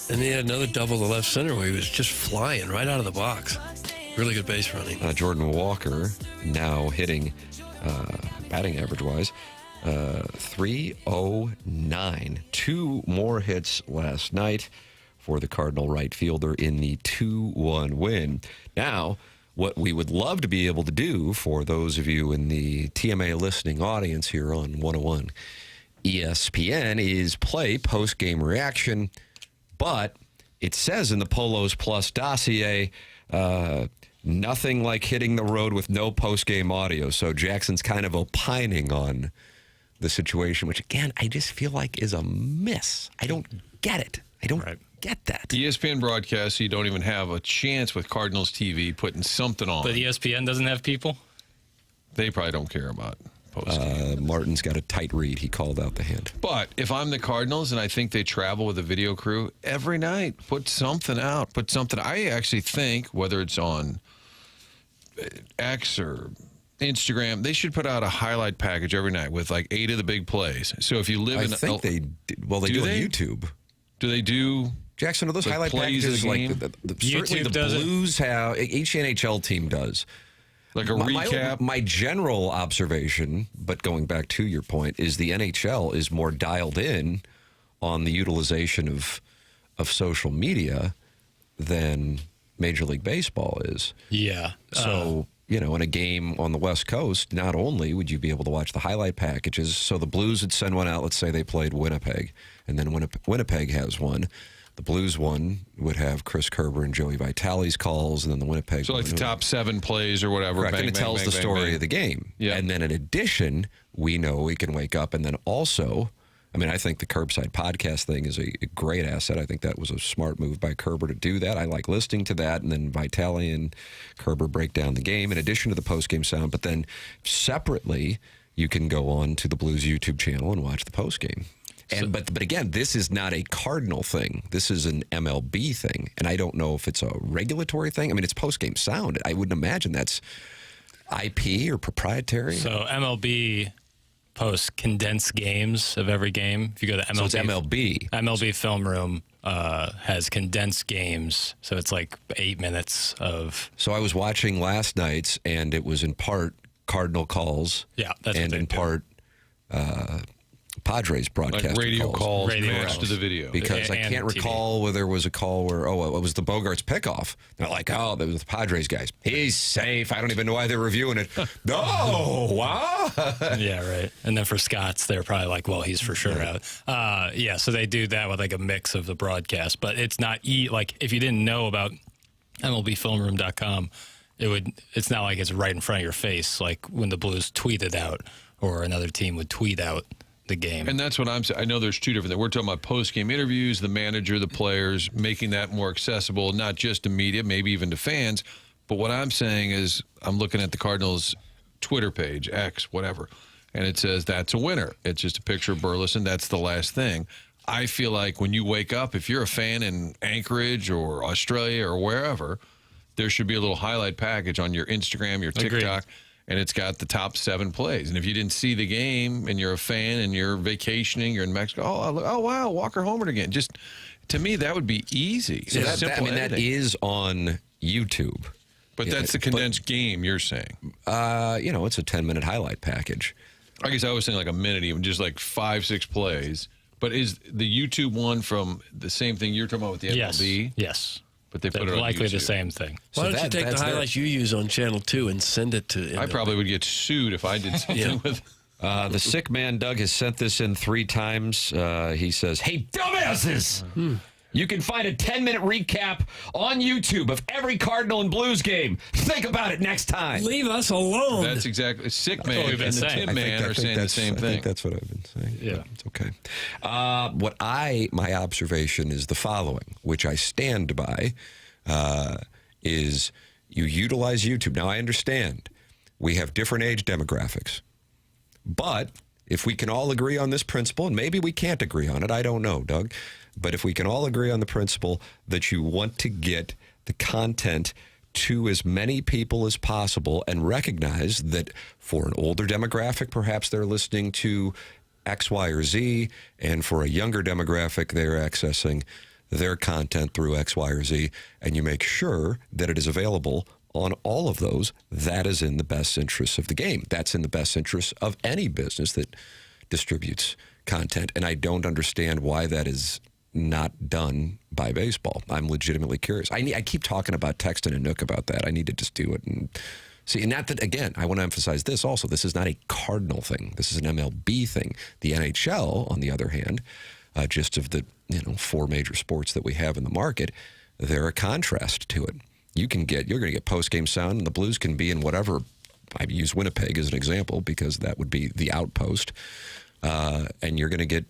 And he had another double to left center where he was just flying right out of the box. Really good base running. Jordan Walker now hitting, batting average-wise, 309. 2 more hits last night for the Cardinal right fielder in the 2-1 win. Now, what we would love to be able to do for those of you in the TMA listening audience here on 101 ESPN is play post-game reaction. But it says in the Polos Plus dossier, nothing like hitting the road with no post-game audio. So Jackson's kind of opining on the situation, which, again, I just feel like is a miss. I don't get it. I don't get that. ESPN broadcast, so you don't even have a chance with Cardinals TV putting something on. But ESPN doesn't have people? They probably don't care about post-game. Martin's got a tight read. He called out the hint. But if I'm the Cardinals and I think they travel with a video crew, every night, put something out. Put something. I actually think, whether it's on X or Instagram, they should put out a highlight package every night with like 8 of the big plays. So if you live in... I think they do on YouTube. Do they do... Jackson, are those highlight packages like certainly the Blues have, each NHL team does. Like a recap? My general observation, but going back to your point, is the NHL is more dialed in on the utilization of social media than Major League Baseball is. Yeah. So, in a game on the West Coast, not only would you be able to watch the highlight packages, so the Blues would send one out, let's say they played Winnipeg, and then Winnipeg has one. The Blues one would have Chris Kerber and Joey Vitale's calls, and then the Winnipeg So like the top 7 plays or whatever. Correct, and it tells the story of the game. Yeah. And then in addition, we know we can wake up and then also, I think the Curbside podcast thing is a great asset. I think that was a smart move by Kerber to do that. I like listening to that, and then Vitale and Kerber break down the game in addition to the postgame sound. But then separately, you can go on to the Blues YouTube channel and watch the postgame. But again, this is not a Cardinal thing. This is an MLB thing, and I don't know if it's a regulatory thing. It's post-game sound. I wouldn't imagine that's IP or proprietary. So MLB posts condensed games of every game. If you go to MLB, so it's MLB. MLB Film Room has condensed games, so it's like 8 minutes of. So I was watching last night's, and it was in part Cardinal calls. Yeah, that's and what in part. Padres broadcast like radio calls matched to the video. Because I can't recall whether there was a call where, it was the Bogarts pickoff. They're like, that was the Padres guys. He's safe. I don't even know why they're reviewing it. No, wow. Yeah, right. And then for Scott's, they're probably like, well, he's for sure out. So they do that with like a mix of the broadcast. But it's not, like, if you didn't know about MLBFilmRoom.com, it's not like it's right in front of your face, like when the Blues tweeted out or another team would tweet out the game. And that's what I'm saying. I know there's 2 different things. We're talking about post-game interviews, the manager, the players, making that more accessible, not just to media, maybe even to fans. But what I'm saying is I'm looking at the Cardinals' Twitter page, X, whatever, and it says that's a winner. It's just a picture of Burleson. That's the last thing. I feel like when you wake up, if you're a fan in Anchorage or Australia or wherever, there should be a little highlight package on your Instagram, your TikTok. Agreed. And it's got the top 7 plays. And if you didn't see the game and you're a fan and you're vacationing, you're in Mexico, oh wow, Walker homered again. Just, to me, that would be easy. So that is on YouTube. But that's the condensed game you're saying. It's a 10-minute highlight package. I guess I was saying like a minute even, just like 5-6 plays. But is the YouTube one from the same thing you're talking about with the MLB? Yes. but they put They're it on likely YouTube. the same thing. Why don't you take the highlights you use on Channel 2 and send it to MLB? I probably would get sued if I did something with The sick man, Doug, has sent this in 3 times. He says, hey, dumbasses! You can find a 10-minute recap on YouTube of every Cardinal and Blues game. Think about it next time. Leave us alone. That's exactly. Sick man what we've been and the saying. Tim man are saying the same I thing. think that's what I've been saying. Yeah. It's okay. My observation is the following, which I stand by, is you utilize YouTube. Now, I understand we have different age demographics, but if we can all agree on this principle, and maybe we can't agree on it, I don't know, Doug, but if we can all agree on the principle that you want to get the content to as many people as possible and recognize that for an older demographic, perhaps they're listening to X, Y, or Z, and for a younger demographic, they're accessing their content through X, Y, or Z, and you make sure that it is available on all of those, that is in the best interest of the game. That's in the best interest of any business that distributes content, and I don't understand why that is not done by baseball. I'm legitimately curious. I keep talking about texting and Nook about that. I need to just do it and see. And not that, again, I want to emphasize this also. This is not a Cardinal thing. This is an MLB thing. The NHL, on the other hand, just of the 4 major sports that we have in the market, they're a contrast to it. You're going to get post-game sound, and the Blues can be in whatever. I use Winnipeg as an example because that would be the outpost, and you're going to get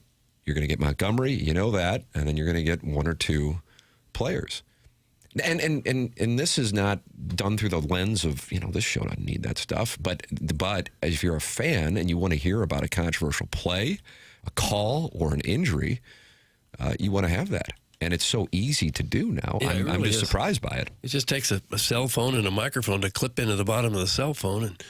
Montgomery, you know that, and then you're going to get 1 or 2 players. And this is not done through the lens of this show doesn't need that stuff, but if you're a fan and you want to hear about a controversial play, a call, or an injury, you want to have that. And it's so easy to do now. Yeah, I'm just surprised by it. It just takes a cell phone and a microphone to clip into the bottom of the cell phone, and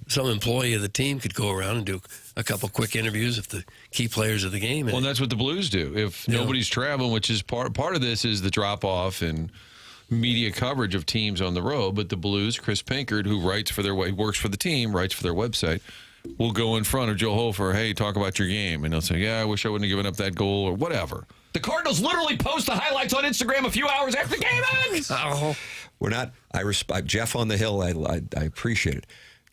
some employee of the team could go around and do a couple quick interviews of the key players of the game. Well, that's what the Blues do. If nobody's traveling, which is part of this is the drop-off and media coverage of teams on the road, but the Blues, Chris Pinkard, who works for the team, writes for their website, will go in front of Joe Hofer, hey, talk about your game. And they'll say, yeah, I wish I wouldn't have given up that goal or whatever. The Cardinals literally post the highlights on Instagram a few hours after the game ends. Oh. We're not. I respect Jeff on the Hill. I appreciate it.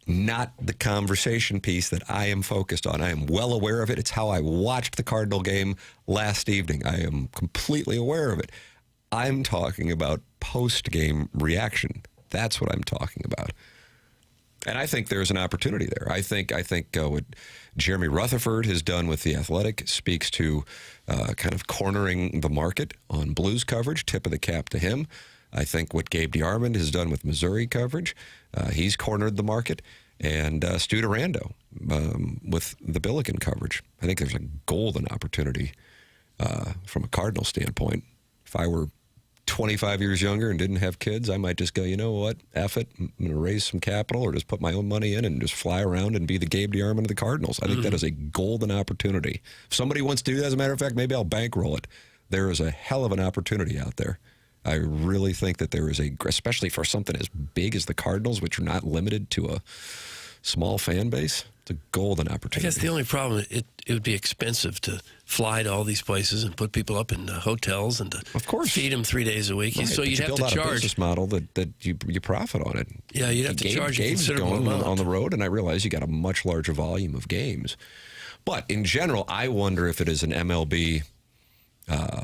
Not the conversation piece that I am focused on. I am well aware of it. It's how I watched the Cardinal game last evening. I am completely aware of it. I'm talking about post-game reaction. That's what I'm talking about. And I think there's an opportunity there. I think what Jeremy Rutherford has done with The Athletic speaks to kind of cornering the market on Blues coverage. Tip of the cap to him. I think what Gabe DeArmond has done with Missouri coverage, he's cornered the market. And Stu Durando with the Billiken coverage. I think there's a golden opportunity from a Cardinal standpoint. If I were 25 years younger and didn't have kids, I might just go, you know what, F it, I'm going to raise some capital or just put my own money in and just fly around and be the Gabe DeArmond of the Cardinals. I think that is a golden opportunity. If somebody wants to do that, as a matter of fact, maybe I'll bankroll it. There is a hell of an opportunity out there. I really think that there is especially for something as big as the Cardinals, which are not limited to a small fan base, it's a golden opportunity. I guess the only problem, it would be expensive to fly to all these places and put people up in hotels and to of course feed them 3 days a week. Right, so you'd have build to out charge a business model that you profit on it. Yeah, you'd have to charge a considerable amount on the road, and I realize you got a much larger volume of games. But in general, I wonder if it is an MLB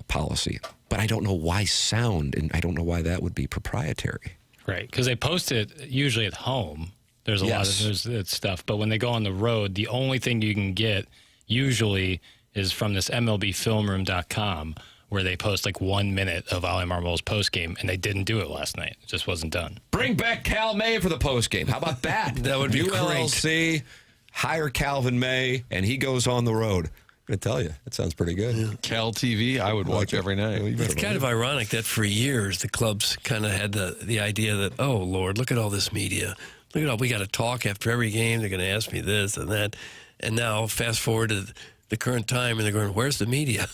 policy. But I don't know why sound, and I don't know why that would be proprietary. Right, because they post it usually at home. There's a lot of that stuff. But when they go on the road, the only thing you can get usually is from this MLBfilmroom.com, where they post like 1 minute of Ollie Marmol's postgame, and they didn't do it last night. It just wasn't done. Bring back Cal May for the postgame. How about that? That would be great. ULC, hire Calvin May, and he goes on the road. I'm going to tell you, that sounds pretty good. Yeah. Cal TV, I would watch every night. It's kind of ironic that for years the clubs kind of had the idea that, oh, Lord, look at all this media. Look at all, we got to talk after every game. They're going to ask me this and that. And now fast forward to the current time, and they're going, where's the media?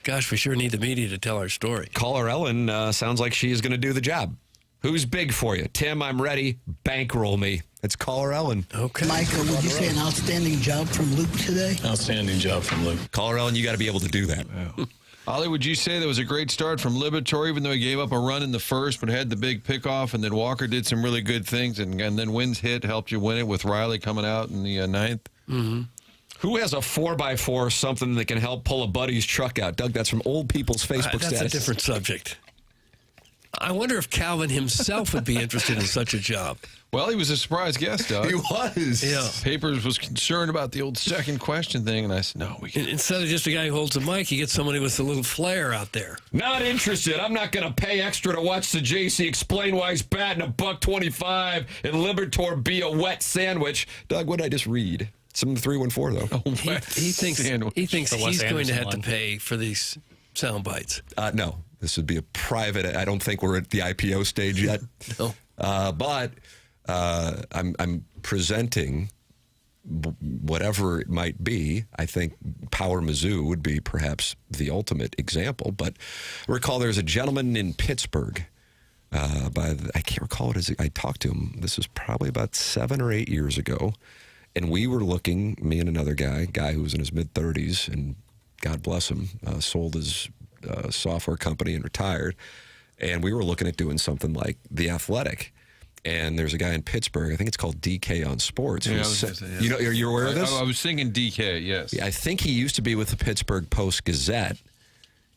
Gosh, we sure need the media to tell our story. Caller Ellen sounds like she is going to do the job. Who's big for you? Tim, I'm ready. Bankroll me. It's Caller Ellen. Okay. Michael, would you say an outstanding job from Luke today? Outstanding job from Luke. Caller Ellen, you got to be able to do that. Ollie, would you say that was a great start from Liberatore, even though he gave up a run in the first, but had the big pickoff, and then Walker did some really good things, and then Wynn's hit helped you win it with Riley coming out in the ninth? Mm-hmm. Who has a 4x4, something that can help pull a buddy's truck out? Doug, that's from Old People's Facebook That's status. a different subject. I wonder if Calvin himself would be interested in such a job. Well, he was a surprise guest, Doug. He was. Yeah. Papers was concerned about the old second question thing, and I said, no, we can't. Instead of just a guy who holds a mic, you get somebody with a little flair out there. Not interested. I'm not going to pay extra to watch the JC explain why he's batting $1.25 and Liberatore be a wet sandwich. Doug, what did I just read? Some 314, though. He thinks he's going to have to one. pay for these sound bites. No, this would be a private. I don't think we're at the IPO stage yet. No. But I'm presenting whatever it might be. I think Power Mizzou would be perhaps the ultimate example. But recall there's a gentleman in Pittsburgh. I can't recall it. I talked to him. This was probably about 7 or 8 years ago. And we were looking, me and another guy who was in his mid-30s, and God bless him, sold his software company and retired. And we were looking at doing something like The Athletic. And there's a guy in Pittsburgh, I think it's called DK on Sports. Yeah, I was gonna say, yes. You know, you're aware of this? I was thinking DK, yes. Yeah, I think he used to be with the Pittsburgh Post-Gazette.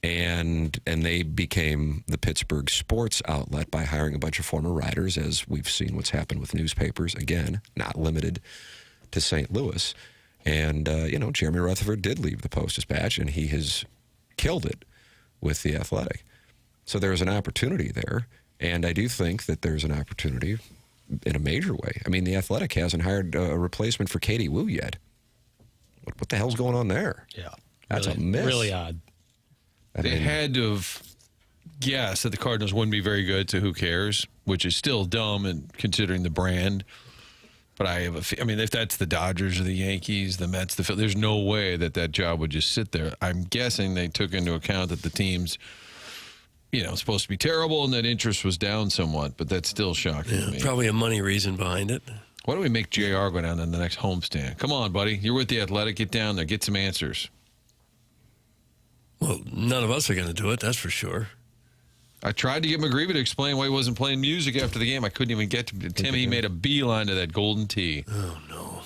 And they became the Pittsburgh sports outlet by hiring a bunch of former writers, as we've seen what's happened with newspapers. Again, not limited to St. Louis. And, Jeremy Rutherford did leave the Post-Dispatch, and he has killed it with The Athletic. So there's an opportunity there, and I do think that there's an opportunity in a major way. I mean, The Athletic hasn't hired a replacement for Katie Wu yet. What the hell's going on there? Yeah. That's really, a miss. Really odd. They had to have guessed that the Cardinals wouldn't be very good, so who cares, which is still dumb and considering the brand. But if that's the Dodgers or the Yankees, the Mets, there's no way that job would just sit there. I'm guessing they took into account that the team's, supposed to be terrible and that interest was down somewhat, but that's still shocking to me. Probably a money reason behind it. Why don't we make JR go down to the next homestand? Come on, buddy. You're with The Athletic. Get down there. Get some answers. Well, none of us are going to do it, that's for sure. I tried to get McGreevy to explain why he wasn't playing music after the game. I couldn't even get to Tim. He made a beeline to that golden tee. Oh, no.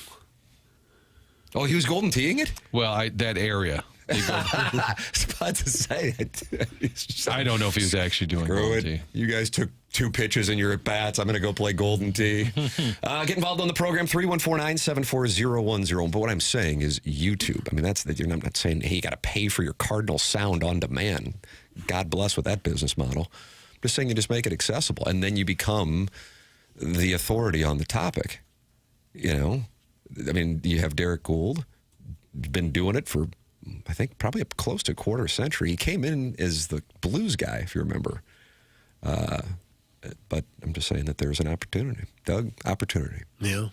Oh, he was golden teeing it? Well, that area. I was about to say. I don't know if he was actually doing golden tee. You guys took 2 pitches and you're at bats. I'm going to go play golden tee. Get involved on the program, 314-974-0101. But what I'm saying is YouTube. I mean, I'm not saying, hey, you got to pay for your Cardinal sound on demand. God bless with that business model. I'm just saying you just make it accessible. And then you become the authority on the topic. You have Derek Gould. Been doing it for, I think, probably close to a quarter century. He came in as the blues guy, if you remember. But I'm just saying that there's an opportunity. Doug, opportunity. Yeah.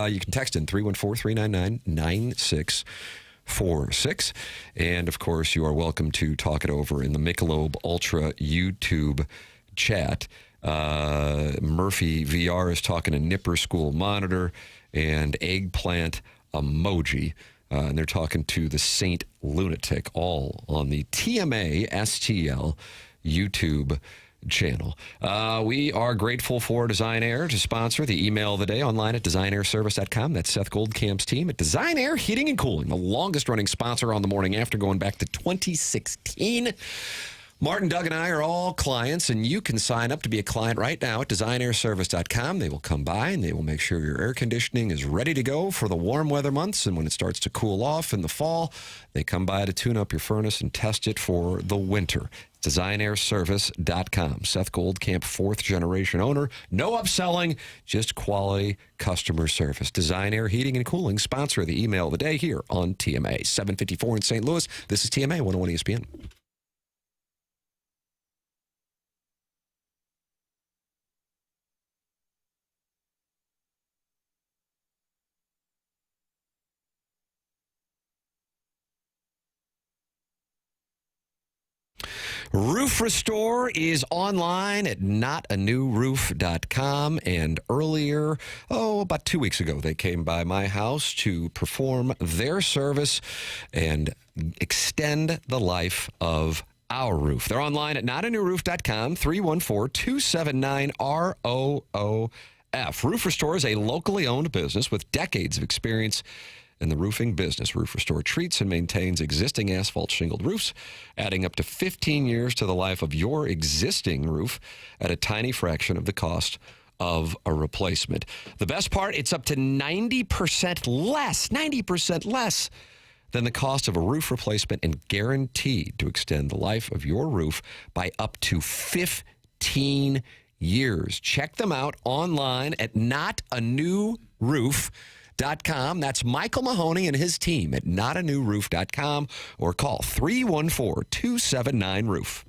You can text in 314-399-9646. And, of course, you are welcome to talk it over in the Michelob Ultra YouTube chat. Murphy VR is talking to Nipper School Monitor and Eggplant Emoji. And they're talking to the Saint Lunatic, all on the TMA STL YouTube channel. We are grateful for Design Air to sponsor the email of the day online at designairservice.com. That's Seth Goldcamp's team at Design Air Heating and Cooling, the longest running sponsor on the morning after, going back to 2016. Martin, Doug, and I are all clients, and you can sign up to be a client right now at designairservice.com. They will come by, and they will make sure your air conditioning is ready to go for the warm weather months. And when it starts to cool off in the fall, they come by to tune up your furnace and test it for the winter. designairservice.com. Seth Goldcamp, 4th-generation owner. No upselling, just quality customer service. Design Air Heating and Cooling, sponsor of the email of the day here on TMA. 754 in St. Louis. This is TMA 101 ESPN. Roof Restore is online at notanewroof.com. And earlier, about 2 weeks ago, they came by my house to perform their service and extend the life of our roof. They're online at notanewroof.com, 314-279-ROOF. Roof Restore is a locally owned business with decades of experience in the roofing business. Roof Restore treats and maintains existing asphalt shingled roofs, adding up to 15 years to the life of your existing roof at a tiny fraction of the cost of a replacement. The best part, it's up to 90% less than the cost of a roof replacement and guaranteed to extend the life of your roof by up to 15 years. Check them out online at notanewroof.com. That's Michael Mahoney and his team at notanewroof.com, or call 314-279-ROOF.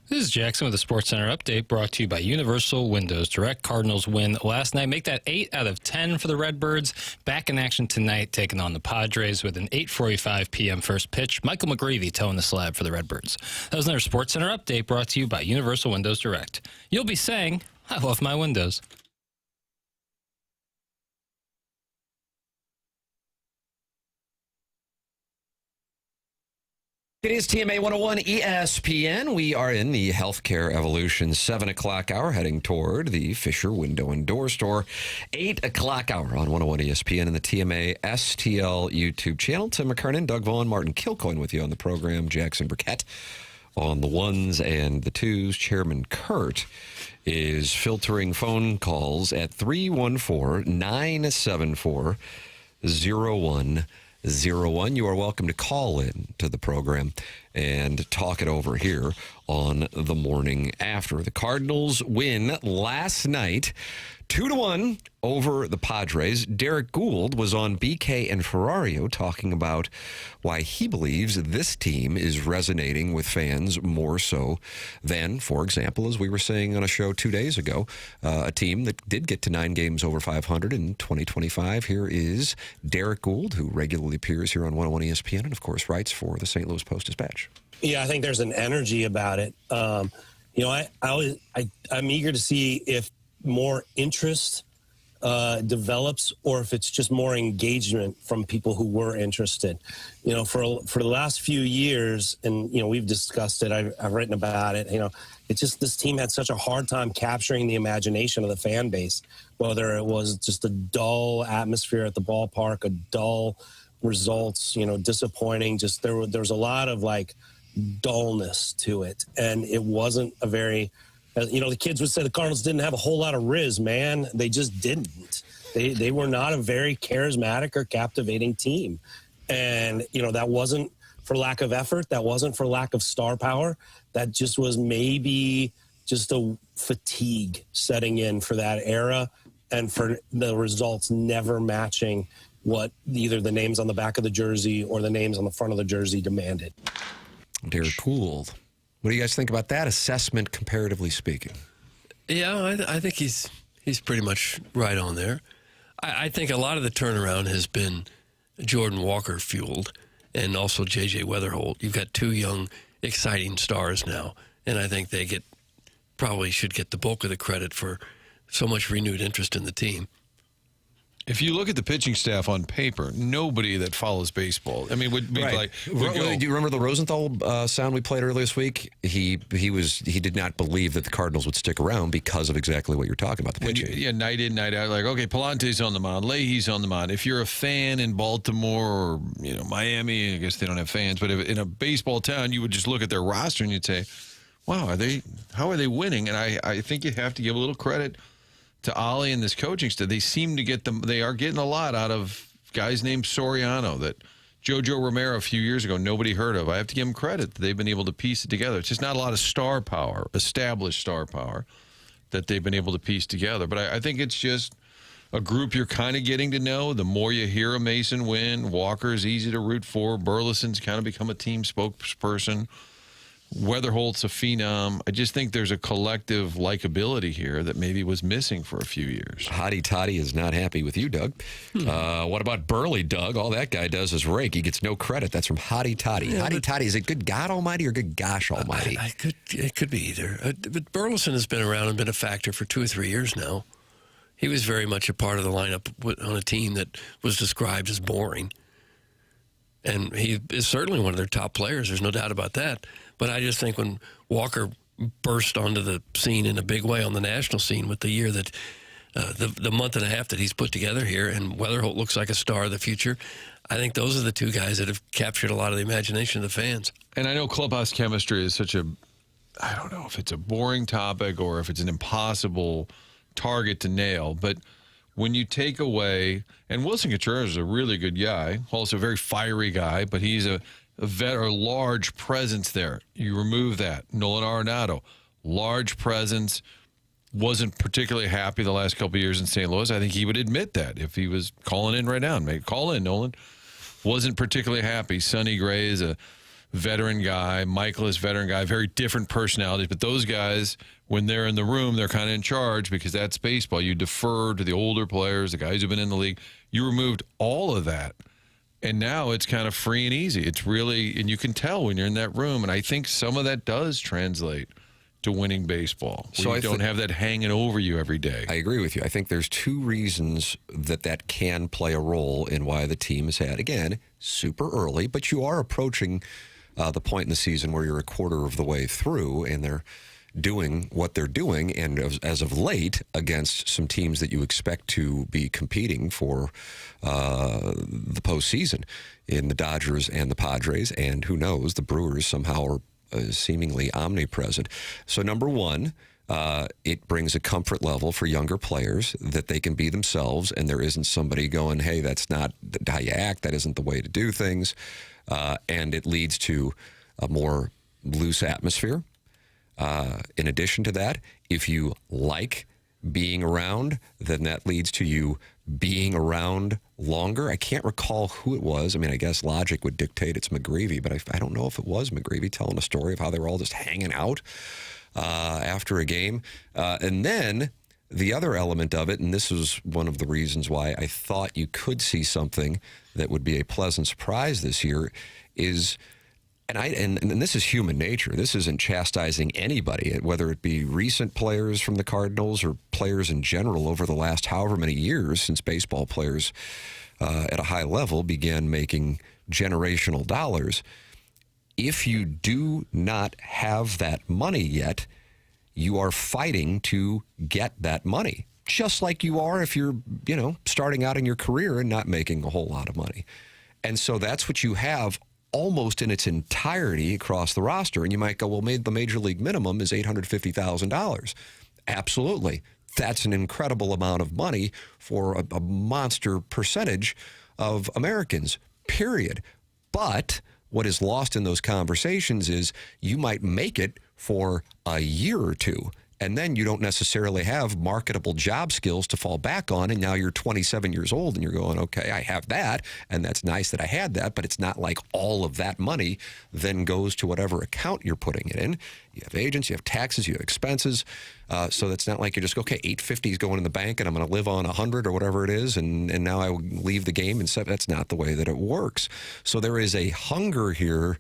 This is Jackson with the Sports Center update brought to you by Universal Windows Direct. Cardinals win last night. Make that 8 out of 10 for the Redbirds. Back in action tonight, taking on the Padres with an 8:45 p.m. first pitch. Michael McGreevy towing the slab for the Redbirds. That was another Sports Center update brought to you by Universal Windows Direct. You'll be saying, I love my windows. It is TMA 101 ESPN. We are in the Healthcare Evolution 7 o'clock hour, heading toward the Fisher Window and Door Store. 8 o'clock hour on 101 ESPN and the TMA STL YouTube channel. Tim McKernan, Doug Vaughn, Martin Kilcoyne with you on the program. Jackson Burkett on the ones and the twos. Chairman Kurt is filtering phone calls at 314-974-0101. You are welcome to call in to the program and talk it over here on the morning after. The Cardinals win last night 2-1 over the Padres. Derek Gould was on BK and Ferrario talking about why he believes this team is resonating with fans more so than, for example, as we were saying on a show 2 days ago, a team that did get to 9 games over 500 in 2025. Here is Derek Gould, who regularly appears here on 101 ESPN and, of course, writes for the St. Louis Post-Dispatch. Yeah, I think there's an energy about it. I'm eager to see if more interest develops or if it's just more engagement from people who were interested. For the last few years, and we've discussed it, I've written about it, it's just this team had such a hard time capturing the imagination of the fan base, whether it was just a dull atmosphere at the ballpark, a dull results, disappointing, just there was a lot of dullness to it, and it wasn't a very the kids would say the Cardinals didn't have a whole lot of riz, man. They just didn't. They were not a very charismatic or captivating team. And, that wasn't for lack of effort. That wasn't for lack of star power. That just was maybe just a fatigue setting in for that era and for the results never matching what either the names on the back of the jersey or the names on the front of the jersey demanded. Derek Gould. What do you guys think about that assessment, comparatively speaking? Yeah, I think he's pretty much right on there. I think a lot of the turnaround has been Jordan Walker fueled and also J.J. Wetherholt. You've got 2 young, exciting stars now, and I think they probably should get the bulk of the credit for so much renewed interest in the team. If you look at the pitching staff on paper, nobody that follows baseball, would be right. Do you remember the Rosenthal sound we played earlier this week? He did not believe that the Cardinals would stick around because of exactly what you're talking about, the pitching. Night in, night out. Okay, Palante's on the mound, Leahy's on the mound. If you're a fan in Baltimore or Miami, I guess they don't have fans, but if in a baseball town, you would just look at their roster and you'd say, wow, how are they winning? And I think you have to give a little credit to Ollie and this coaching staff. They seem to they are getting a lot out of guys named Soriano that Jojo Romero a few years ago nobody heard of. I have to give them credit. They've been able to piece it together. It's just not a lot of star power, established star power, that they've been able to piece together. But I think it's just a group you're kind of getting to know. The more you hear a Mason win, Walker's easy to root for. Burleson's kind of become a team spokesperson. Wetherholt's a phenom. I just think there's a collective likability here that maybe was missing for a few years. Hottie Toddy is not happy with you, Doug. What about Burley, Doug? All that guy does is rake. He gets no credit. That's from Hottie Toddy. Yeah, Hottie Toddy, is it good God Almighty or good gosh Almighty? It could be either. But Burleson has been around and been a factor for 2 or 3 years now. He was very much a part of the lineup on a team that was described as boring. And he is certainly one of their top players. There's no doubt about that. But I just think when Walker burst onto the scene in a big way on the national scene with the year that the month and a half that he's put together here, and Wetherholt looks like a star of the future, I think those are the 2 guys that have captured a lot of the imagination of the fans. And I know clubhouse chemistry is I don't know if it's a boring topic or if it's an impossible target to nail, but when you take away, and Wilson Contreras is a really good guy, also a very fiery guy, but he's a large presence there. You remove that. Nolan Arenado, large presence, wasn't particularly happy the last couple of years in St. Louis. I think he would admit that if he was calling in right now. Call in, Nolan. Wasn't particularly happy. Sonny Gray is a veteran guy. Michaelis, veteran guy, very different personalities. But those guys, when they're in the room, they're kind of in charge because that's baseball. You defer to the older players, the guys who've been in the league. You removed all of that. And now it's kind of free and easy. It's really, and you can tell when you're in that room. And I think some of that does translate to winning baseball. So you don't have that hanging over you every day. I agree with you. I think there's two reasons that can play a role in why the team has had, again, super early, but you are approaching the point in the season where you're a quarter of the way through, and they're doing what they're doing, and as of late, against some teams that you expect to be competing for the postseason in the Dodgers and the Padres, and who knows, the Brewers somehow are seemingly omnipresent. So number one, it brings a comfort level for younger players that they can be themselves, and there isn't somebody going, hey, that's not how you act, that isn't the way to do things, and it leads to a more loose atmosphere. In addition to that, if you like being around, then that leads to you being around longer. I can't recall who it was. I mean, I guess logic would dictate it's McGreevy, but I don't know if it was McGreevy telling a story of how they were all just hanging out after a game. And then the other element of it, and this is one of the reasons why I thought you could see something that would be a pleasant surprise this year, is and this is human nature. This isn't chastising anybody, whether it be recent players from the Cardinals or players in general over the last however many years since baseball players at a high level began making generational dollars. If you do not have that money yet, you are fighting to get that money, just like you are if you're, starting out in your career and not making a whole lot of money. And so that's what you have almost in its entirety across the roster. And you might go, well, the major league minimum is $850,000. Absolutely. That's an incredible amount of money for a monster percentage of Americans, period. But what is lost in those conversations is you might make it for a year or two, and then you don't necessarily have marketable job skills to fall back on, and now you're 27 years old, and you're going, okay, I have that, and that's nice that I had that, but it's not like all of that money then goes to whatever account you're putting it in. You have agents, you have taxes, you have expenses, so that's not like you just go, okay, $850 is going in the bank, and I'm going to live on $100 or whatever it is, and now I leave the game, and that's not the way that it works. So there is a hunger here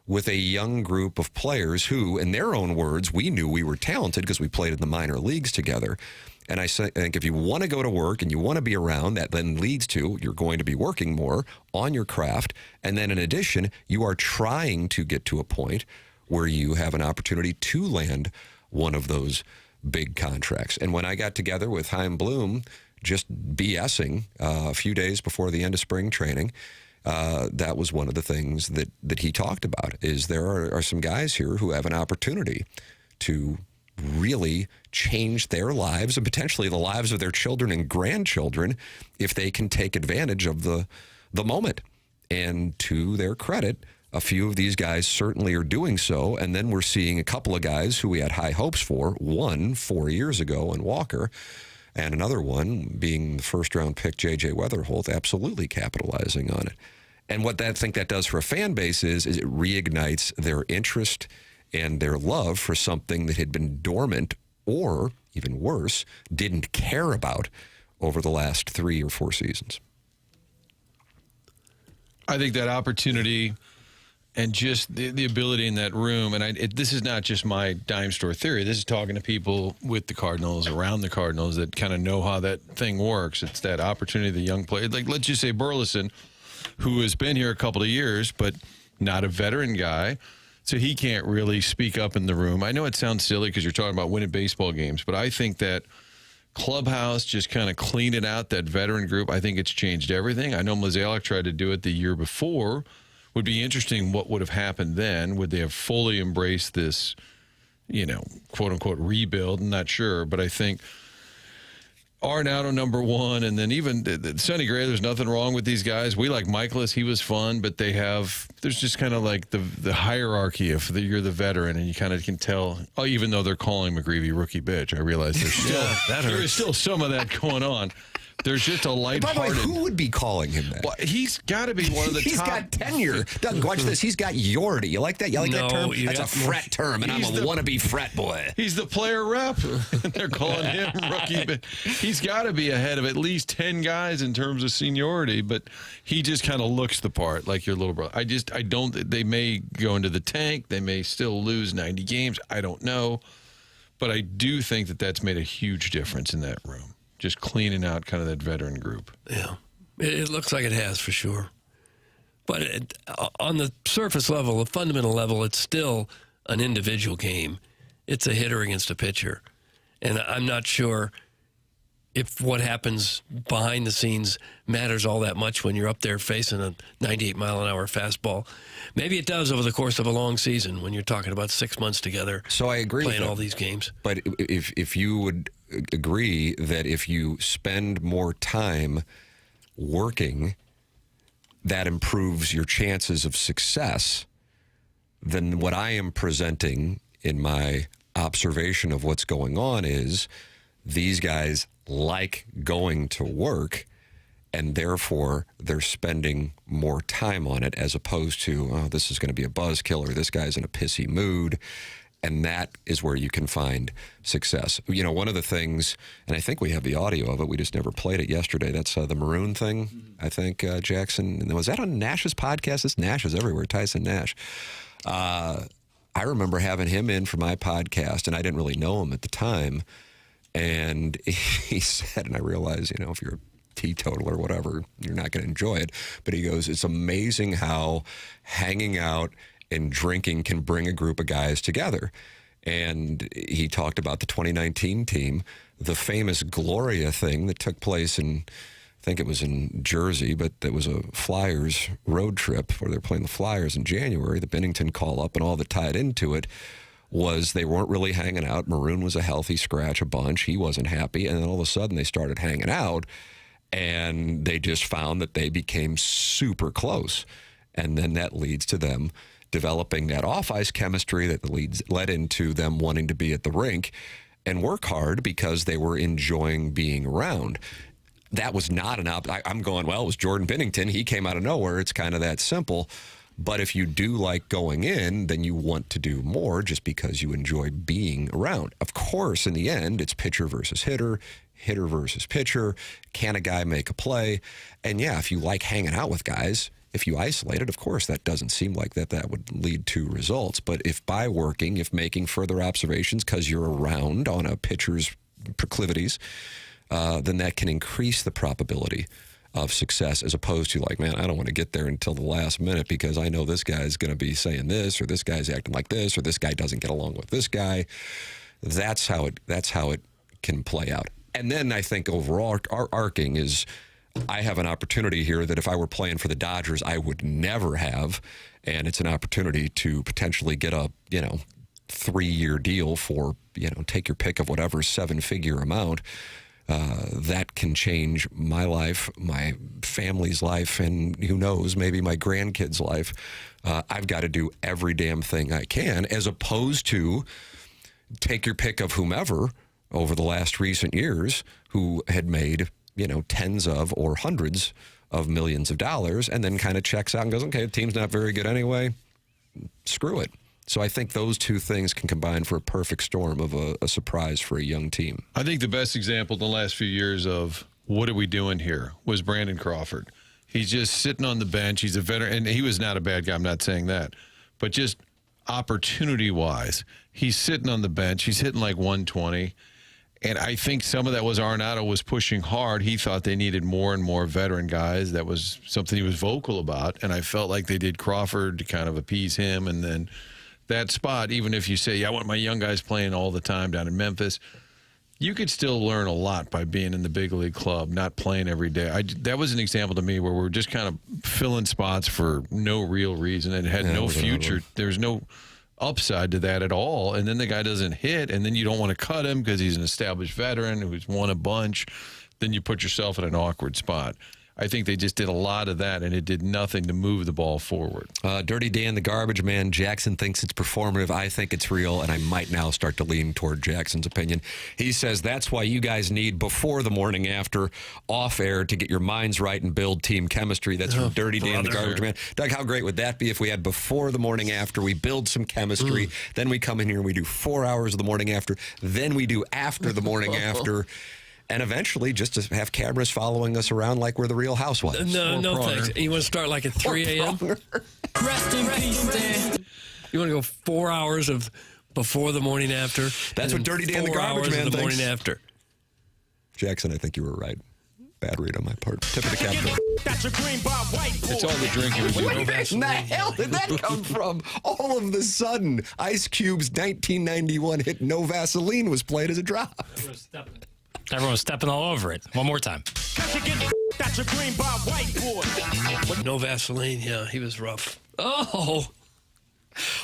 with a young group of players who, in their own words, we knew we were talented because we played in the minor leagues together. And I think if you want to go to work and you want to be around, that then leads to you're going to be working more on your craft. And then in addition, you are trying to get to a point where you have an opportunity to land one of those big contracts. And when I got together with Chaim Bloom, just BSing a few days before the end of spring training, that was one of the things that he talked about, is there are some guys here who have an opportunity to really change their lives and potentially the lives of their children and grandchildren if they can take advantage of the moment. And to their credit, a few of these guys certainly are doing so. And then we're seeing a couple of guys who we had high hopes for, one 4 years ago in Walker, and another one being the first-round pick, J.J. Wetherholt, absolutely capitalizing on it. And what I think that does for a fan base is it reignites their interest and their love for something that had been dormant or, even worse, didn't care about over the last 3 or 4 seasons. I think that opportunity and just the ability in that room, and this is not just my dime store theory. This is talking to people with the Cardinals, around the Cardinals, that kind of know how that thing works. It's that opportunity, the young player. Like, let's just say Burleson, who has been here a couple of years, but not a veteran guy, so he can't really speak up in the room. I know it sounds silly because you're talking about winning baseball games, but I think that clubhouse just kind of cleaned it out, that veteran group. I think it's changed everything. I know Mozeliak tried to do it the year before. Would be interesting what would have happened then. Would they have fully embraced this, quote-unquote rebuild? I'm not sure, but I think Arenado number 1, and then even Sonny Gray, there's nothing wrong with these guys. We like Michaelis. He was fun, but there's just kind of like the hierarchy of you're the veteran, and you kind of can tell, even though they're calling McGreevy rookie bitch, I realize there's still some of that going on. There's just a lighthearted. By the way, who would be calling him that? Well, he's got to be one of the He's top. got tenure. Doug, watch this. He's got yorty. You like that? You like that term? That's a fret term, and I'm a wannabe fret boy. He's the player rep. They're calling him rookie. But he's got to be ahead of at least 10 guys in terms of seniority, but he just kind of looks the part like your little brother. I don't. They may go into the tank. They may still lose 90 games. I don't know. But I do think that that's made a huge difference in that room. Just cleaning out kind of that veteran group. Yeah, it looks like it has for sure. But on the surface level, the fundamental level, it's still an individual game. It's a hitter against a pitcher. And I'm not sure if what happens behind the scenes matters all that much when you're up there facing a 98-mile-an-hour fastball. Maybe it does over the course of a long season when you're talking about 6 months together. So I agree playing with all these games. But if you would agree that if you spend more time working, that improves your chances of success, then what I am presenting in my observation of what's going on is these guys like going to work, and therefore they're spending more time on it as opposed to, oh, this is going to be a buzzkill, or this guy's in a pissy mood. And that is where you can find success. You know, one of the things, and I think we have the audio of it, we just never played it yesterday. That's the Maroon thing, I think, Jackson. Was that on Nash's podcast? This Nash is everywhere, Tyson Nash. I remember having him in for my podcast, and I didn't really know him at the time. And he said, and I realize, you know, if you're a teetotal or whatever, you're not going to enjoy it. But he goes, it's amazing how hanging out and drinking can bring a group of guys together. And he talked about the 2019 team, the famous Gloria thing that took place in, I think it was in Jersey, but it was a Flyers road trip where they're playing the Flyers in January. The Bennington call-up and all that tied into it was they weren't really hanging out. Maroon was a healthy scratch a bunch. He wasn't happy. And then all of a sudden they started hanging out, and they just found that they became super close. And then that leads to them developing that off-ice chemistry that led into them wanting to be at the rink and work hard because they were enjoying being around. That was not I'm going, well, it was Jordan Binnington. He came out of nowhere. It's kind of that simple. But if you do like going in, then you want to do more just because you enjoy being around. Of course, in the end, it's pitcher versus hitter, hitter versus pitcher. Can a guy make a play? And yeah, if you like hanging out with guys, if you isolate it, of course, that doesn't seem like that would lead to results. But if by working, if making further observations because you're around on a pitcher's proclivities, then that can increase the probability of success, as opposed to like, man, I don't want to get there until the last minute because I know this guy's going to be saying this, or this guy's acting like this, or this guy doesn't get along with this guy. That's how it can play out. And then I think overall, arcing is, I have an opportunity here that if I were playing for the Dodgers, I would never have, and it's an opportunity to potentially get a 3-year deal for take your pick of whatever 7-figure amount. That can change my life, my family's life, and who knows, maybe my grandkids' life. I've got to do every damn thing I can, as opposed to take your pick of whomever over the last recent years who had made, tens of or hundreds of millions of dollars and then kind of checks out and goes, okay, the team's not very good anyway. Screw it. So I think those two things can combine for a perfect storm of a surprise for a young team. I think the best example in the last few years of what are we doing here was Brandon Crawford. He's just sitting on the bench. He's a veteran, and he was not a bad guy. I'm not saying that. But just opportunity-wise, he's sitting on the bench. He's hitting like 120. And I think some of that was Arenado was pushing hard. He thought they needed more and more veteran guys. That was something he was vocal about. And I felt like they did Crawford to kind of appease him. And then that spot, even if you say, yeah, I want my young guys playing all the time down in Memphis, you could still learn a lot by being in the big league club, not playing every day. That was an example to me where we're just kind of filling spots for no real reason and had no future. There's no upside to that at all. And then the guy doesn't hit, and then you don't want to cut him because he's an established veteran who's won a bunch. Then you put yourself in an awkward spot. I think they just did a lot of that, and it did nothing to move the ball forward. Dirty Dan, the garbage man. Jackson thinks it's performative. I think it's real, and I might now start to lean toward Jackson's opinion. He says that's why you guys need before the morning after off air to get your minds right and build team chemistry. That's from Dirty Dan, the garbage man. Doug, how great would that be if we had before the morning after, we build some chemistry, then we come in here and we do 4 hours of the morning after, then we do after the morning after. And eventually, just to have cameras following us around like we're the Real Housewives. No, thanks. You want to start like at 3 a.m.? Rest in peace, Dan. You want to go 4 hours of before the morning after? That's what Dirty Dan, the garbage man, the thinks. Morning after. Jackson, I think you were right. Bad read on my part. Tip of the cap. It's all the drinking we do. Where in the hell did that come from? All of the sudden, Ice Cube's 1991 hit No Vaseline was played as a drop. Everyone was stepping all over it. One more time. No Vaseline, yeah, he was rough. Oh,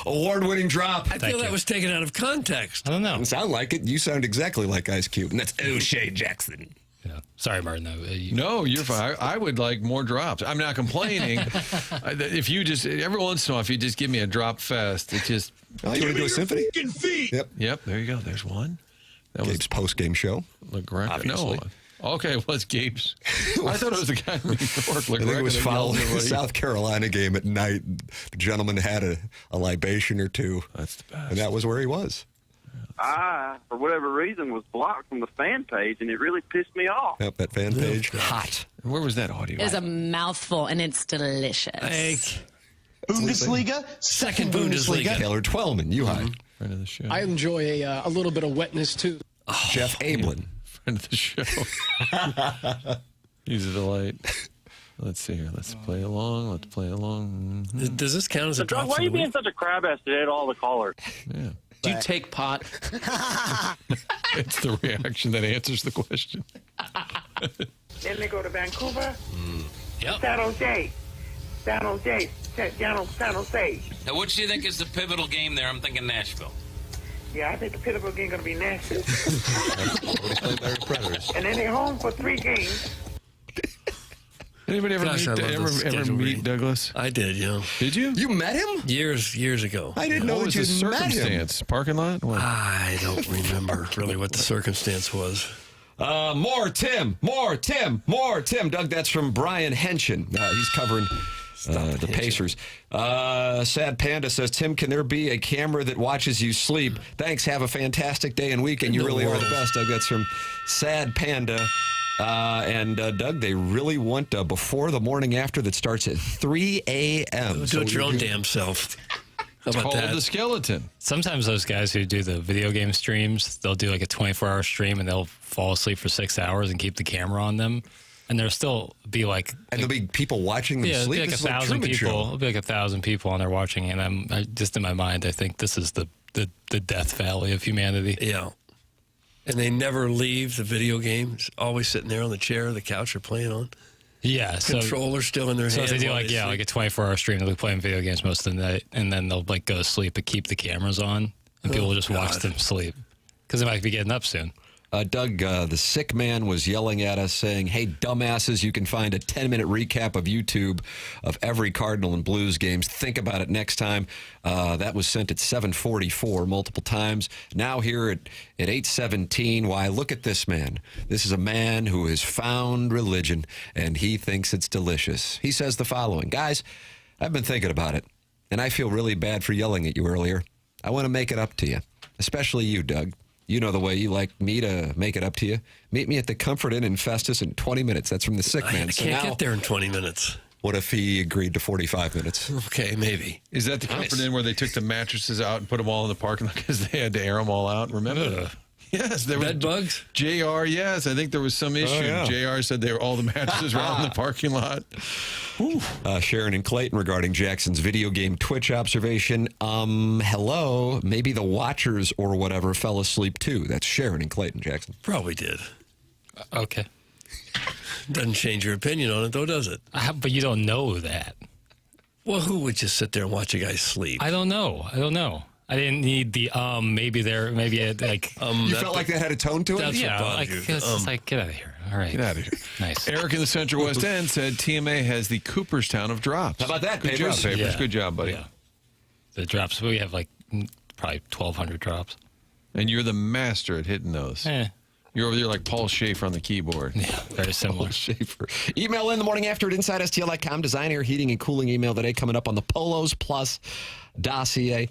award-winning drop. I feel that was taken out of context. I don't know. Doesn't sound like it. You sound exactly like Ice Cube, and that's O'Shea Jackson. Yeah. Sorry, Martin. No, you're fine. I would like more drops. I'm not complaining. If you just, every once in a while, if you just give me a drop fest, it just. Oh, you want to do a symphony? Yep, there you go. There's one. That Gabe's post-game show. Obviously. No. Okay, it was Gabe's. I thought it was the guy in New York. I think it was following the South Carolina game at night. The gentleman had a libation or two. That's the best. And that was where he was. I, for whatever reason, was blocked from the fan page, and it really pissed me off. Yep, that fan page. Hot. Where was that audio? It's a mouthful, and it's delicious. Bundesliga, second Bundesliga. Taylor Twellman, you high. Friend of the show. I enjoy a little bit of wetness, too. Jeff Ablin. Friend of the show. He's a delight. Let's see here. Let's play along. Mm-hmm. Does this count as a drop? Why are you being such a crab ass today to all the callers? Yeah. Do you take pot? It's the reaction that answers the question. Then they go to Vancouver. Yep. San Jose. San Jose. San Jose. Now, which do you think is the pivotal game there? I'm thinking Nashville. Yeah, I think the pivotal game going to be Nashville. Played by the Predators. And then they're home for 3 games. Anybody ever meet Douglas? I did, yeah. Did you? You met him? Years ago. I didn't know what was that the you met him. circumstance? Parking lot? What? I don't remember really what the circumstance was. More Tim. Doug, that's from Brian Henshin. He's covering the Pacers. Sad Panda says, Tim, can there be a camera that watches you sleep? Thanks. Have a fantastic day and weekend. You really are the best, Doug. That's from Sad Panda. And Doug, they really want before the morning after that starts at 3 a.m. Do it your own damn self. How about called that? The skeleton. Sometimes those guys who do the video game streams, they'll do like a 24-hour stream and they'll fall asleep for 6 hours and keep the camera on them. And there'll still be like... And there'll be people watching them sleep. It'll be like 1,000 people. It'll be like 1,000 people on there watching. And I just in my mind, I think this is the death valley of humanity. Yeah. And they never leave the video game. It's always sitting there on the chair or the couch or playing on. Yeah. Controller still in their hand. So they do like a 24-hour stream. They'll be playing video games most of the night. And then they'll like go to sleep but keep the cameras on. And people will just watch them sleep. Because they might be getting up soon. Doug, the sick man was yelling at us saying, hey, dumbasses, you can find a 10-minute recap of YouTube of every Cardinal and Blues games. Think about it next time. That was sent at 7:44 multiple times. Now here at 8:17, why, look at this man. This is a man who has found religion, and he thinks it's delicious. He says the following, guys, I've been thinking about it, and I feel really bad for yelling at you earlier. I want to make it up to you, especially you, Doug. You know the way you like me to make it up to you. Meet me at the Comfort Inn in Festus in 20 minutes. That's from the sick man. I can't get there in 20 minutes. What if he agreed to 45 minutes? Okay, maybe. Is that the Comfort Inn where they took the mattresses out and put them all in the parking lot because they had to air them all out? Remember? Yes. There Bed bugs? JR, yes. I think there was some issue. yeah. JR said all the mattresses were out in the parking lot. Sharon and Clayton regarding Jackson's video game Twitch observation. Hello. Maybe the watchers or whatever fell asleep too. That's Sharon and Clayton, Jackson. Probably did. Okay. Doesn't change your opinion on it, though, does it? But you don't know that. Well, who would just sit there and watch a guy sleep? I don't know. I didn't need the maybe like you felt like that had a tone to it? That's Yeah, like, it's like, get out of here. All right. Get out of here. Nice. Eric in the Central West End said TMA has the Cooperstown of drops. How about that, Good Papers? job, Papers. Yeah. Good job, buddy. Yeah. The drops, we have like probably 1,200 drops. And you're the master at hitting those. You're over there like Paul Schaefer on the keyboard. Yeah, very similar. Paul Schaefer. Email in the morning after at InsideSTL.com. Design, air, heating, and cooling email today coming up on the Polos Plus dossier.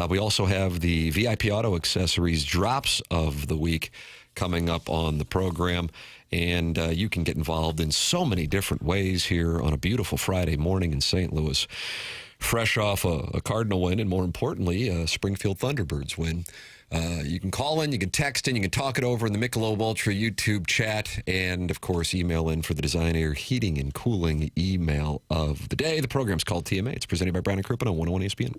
We also have the VIP Auto Accessories drops of the week coming up on the program. And you can get involved in so many different ways here on a beautiful Friday morning in St. Louis. Fresh off a Cardinal win, and more importantly, a Springfield Thunderbirds win. You can call in, you can text in, you can talk it over in the Michelob Ultra YouTube chat, and, of course, email in for the Design, Air, Heating, and Cooling email of the day. The program's called TMA. It's presented by Brown & Crouppen on 101 ESPN.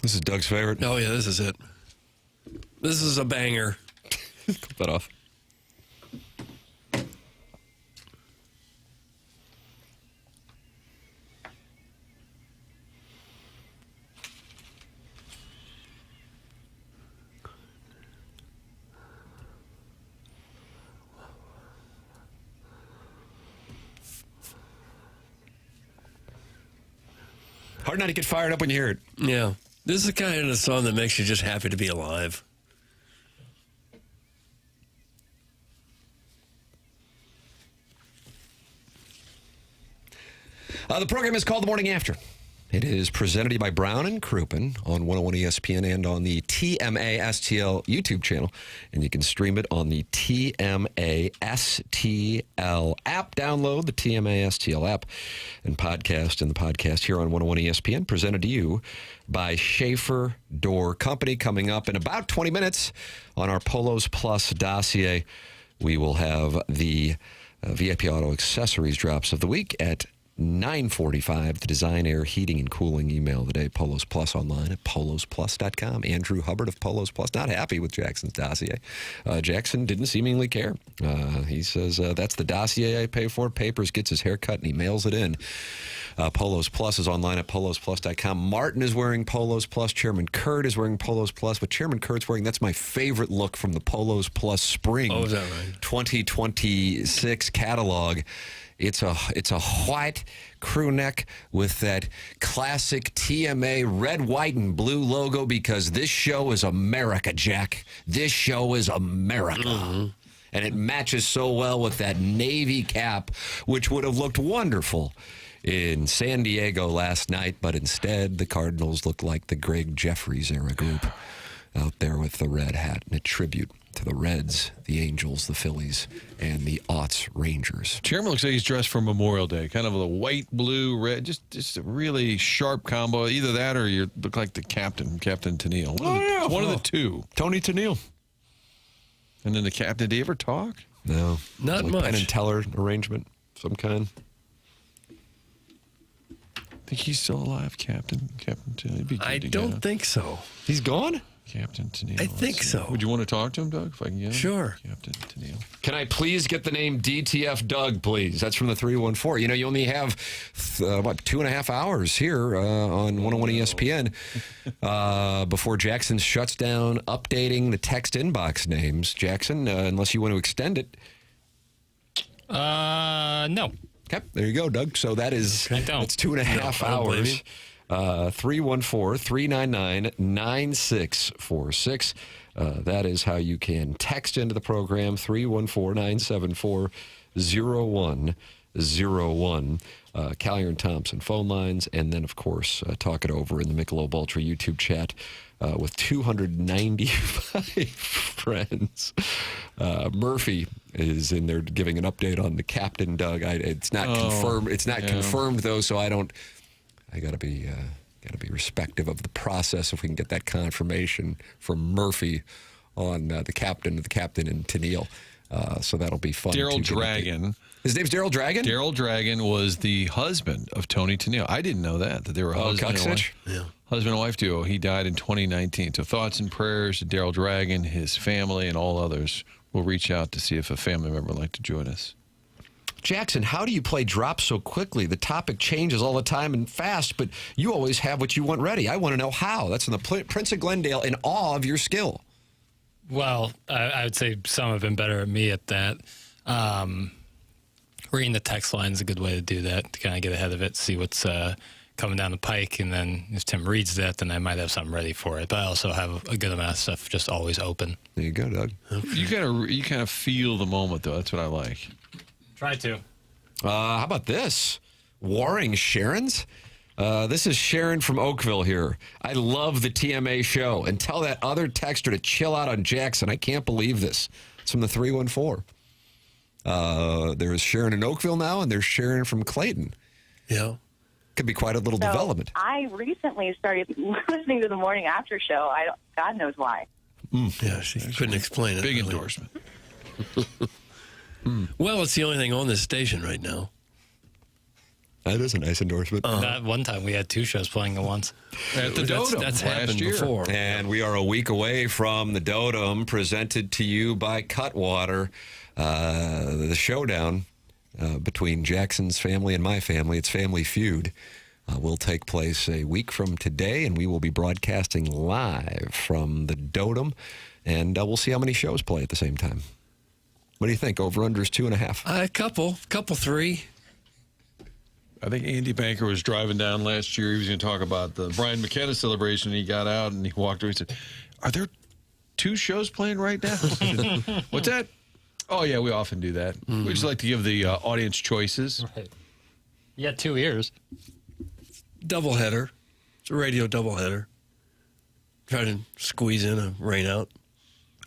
This is Doug's favorite. Oh, yeah, this is it. This is a banger. Cut that off. Hard not to get fired up when you hear it. Yeah. This is the kind of song that makes you just happy to be alive. The program is called The Morning After. It is presented to you by Brown and Crouppen on 101 ESPN and on the TMA STL YouTube channel. And you can stream it on the TMA STL app. Download the TMA STL app and podcast in the podcast here on 101 ESPN. Presented to you by Schaefer Door Company. Coming up in about 20 minutes on our Polos Plus dossier, we will have the VIP Auto Accessories drops of the week at 9:45, the Design, Air, Heating, and Cooling email of the day. Polos Plus online at polosplus.com. Andrew Hubbard of Polos Plus not happy with Jackson's dossier. Jackson didn't seemingly care. He says, that's the dossier I pay for. Papers, gets his hair cut, and he mails it in. Polos Plus is online at polosplus.com. Martin is wearing Polos Plus. Chairman Kurt is wearing Polos Plus. What Chairman Kurt's wearing, that's my favorite look from the Polos Plus Spring 2026 catalog. It's a white crew neck with that classic TMA red, white, and blue logo because this show is America, Jack. This show is America. Mm-hmm. And it matches so well with that navy cap, which would have looked wonderful in San Diego last night, but instead the Cardinals look like the Greg Jeffries era group out there with the red hat, and a tribute to the Reds, the Angels, the Phillies, and the Aughts Rangers. Chairman looks like he's dressed for Memorial Day, kind of a white, blue, red, just a really sharp combo. Either that or you look like the captain, Captain Tennille. One of the two. Tony Tennille. And then the captain, did he ever talk? No. Not like much. Penn and Teller arrangement, some kind. Think he's still alive, Captain Tennille? I don't think so. He's gone? Captain Tennille. I think so. Would you want to talk to him, Doug, if I can get him? Sure. Captain Tennille. Can I please get the name DTF Doug, please? That's from the 314. You know, you only have, 2.5 hours here on 101 ESPN before Jackson shuts down updating the text inbox names. Jackson, unless you want to extend it. No. Okay, there you go, Doug. So that is, that's 2.5 hours. 314-399-9646. That is how you can text into the program, 314-974-0101. Collier and Thompson phone lines, and then, of course, talk it over in the Michelob Ultra YouTube chat with 295 friends. Murphy is in there giving an update on the captain, Doug. It's not confirmed. It's not confirmed, though, so I got to be respective of the process if we can get that confirmation from Murphy on the captain and Tennille. So that'll be fun. Daryl Dragon. His name's Daryl Dragon? Daryl Dragon was the husband of Tony Tennille. I didn't know that they were husband and wife. Yeah. Husband and wife duo. He died in 2019. So thoughts and prayers to Daryl Dragon, his family, and all others. We'll reach out to see if a family member would like to join us. Jackson, how do you play drops so quickly? The topic changes all the time and fast, but you always have what you want ready. I want to know how. That's in the Prince of Glendale, in awe of your skill. Well, I would say some have been better at me at that. Reading the text line is a good way to do that, to kind of get ahead of it, see what's coming down the pike, and then if Tim reads that, then I might have something ready for it. But I also have a good amount of stuff just always open. There you go, Doug. You kind of feel the moment, though. That's what I like. Try to. How about this? Warring Sharons? This is Sharon from Oakville here. I love the TMA show. And tell that other texter to chill out on Jackson. I can't believe this. It's from the 314. There's Sharon in Oakville now, and there's Sharon from Clayton. Yeah. Could be quite a little development. I recently started listening to the morning after show. God knows why. Yeah, she couldn't explain it. Big endorsement. Well, it's the only thing on this station right now. That is a nice endorsement. That one time we had 2 shows playing at once. At the Dotem. That's happened year. before. And we are a week away from the Dotem, presented to you by Cutwater. The showdown between Jackson's family and my family, it's Family Feud, will take place a week from today, and we will be broadcasting live from the Dotem, and we'll see how many shows play at the same time. What do you think? Over-under is 2.5. A couple 3. I think Andy Banker was driving down last year. He was going to talk about the Brian McKernan celebration. And he got out and he walked away and said, "Are there 2 shows playing right now?" What's that? Oh, yeah, we often do that. We just like to give the audience choices. Right. You got 2 ears. Doubleheader. It's a radio doubleheader. Try to squeeze in a rain out.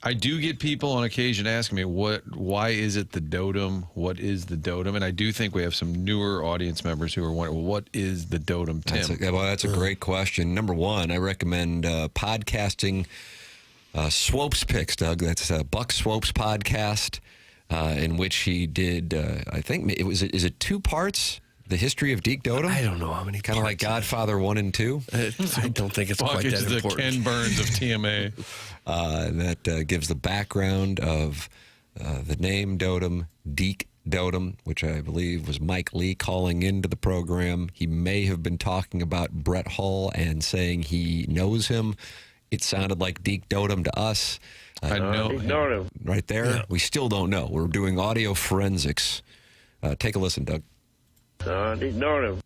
I do get people on occasion asking me, why is it the Dotem? What is the Dotem? And I do think we have some newer audience members who are wondering, what is the Dotem, Tim? That's a great question. Number one, I recommend podcasting Swope's Picks, Doug. That's Buck Swope's podcast, in which he did, I think, is it 2 parts? The history of Deke Dotem? I don't know how many. Kind of like Godfather 1 and 2? I don't think it's quite that the important. Ken Burns of TMA. And that gives the background of the name Dotem, Deke Dotem, which I believe was Mike Lee calling into the program. He may have been talking about Brett Hull and saying he knows him. It sounded like Deke Dotem to us. I know him. Right there. Yeah. We still don't know. We're doing audio forensics. Take a listen, Doug. Dotem.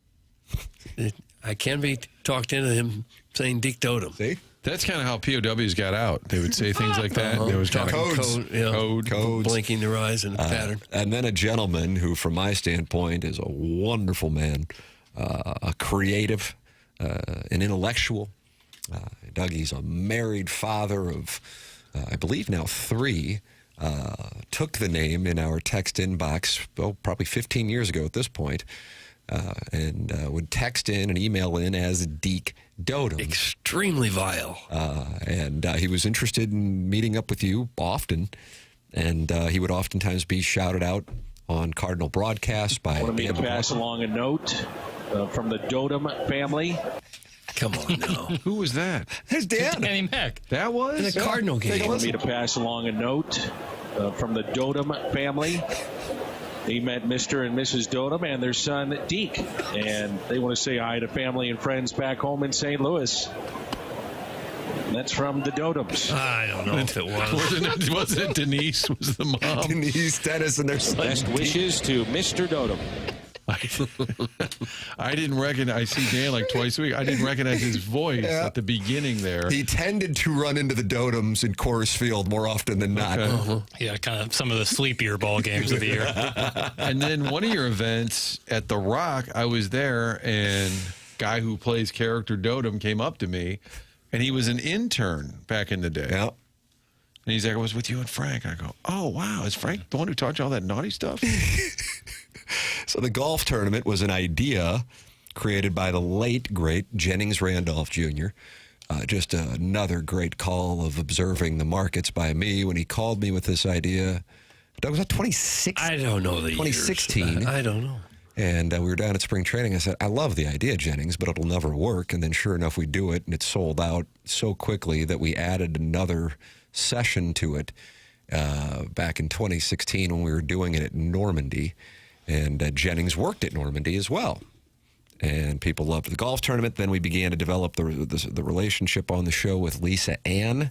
I can be talked into him saying Deke Dotem. See? That's kind of how POWs got out. They would say things like that. There was codes. Codes. Blinking their eyes in a pattern. And then a gentleman who, from my standpoint, is a wonderful man, a creative, an intellectual. Dougie's a married father of, I believe now 3. Took the name in our text inbox, probably 15 years ago at this point, and would text in and email in as Deke Dotem. Extremely vile. And he was interested in meeting up with you often, and he would oftentimes be shouted out on Cardinal broadcasts by... I want me to pass along a note from the Dotem family. Come on now. Who was that? There's Dan. Danny Mack. That was? In the Cardinal game. I want me to pass along a note from the Dotem family. They met Mr. and Mrs. Dotem and their son, Deke. And they want to say hi to family and friends back home in St. Louis. And that's from the Dotems. I don't know if it was. Wasn't it Denise was the mom? Denise, Dennis, and their son. Best wishes to Mr. Dotem. I didn't recognize. I see Dan like twice a week. I didn't recognize his voice at the beginning there. He tended to run into the Dotems in Coors Field more often than not. Yeah, kind of some of the sleepier ball games of the year. And then one of your events at The Rock, I was there, and guy who plays character Dotem came up to me, and he was an intern back in the day. Yeah. And he's like, I was with you and Frank. I go, oh, wow. Is Frank the one who taught you all that naughty stuff? So the golf tournament was an idea created by the late, great Jennings Randolph Jr. Just another great call of observing the markets by me when he called me with this idea. Doug, was that 2016? I don't know the 2016. Years. I don't know. And we were down at spring training. I said, I love the idea, Jennings, but it'll never work. And then sure enough, we do it, and it sold out so quickly that we added another session to it back in 2016 when we were doing it at Normandy. And Jennings worked at Normandy as well. And people loved the golf tournament. Then we began to develop the relationship on the show with Lisa Ann.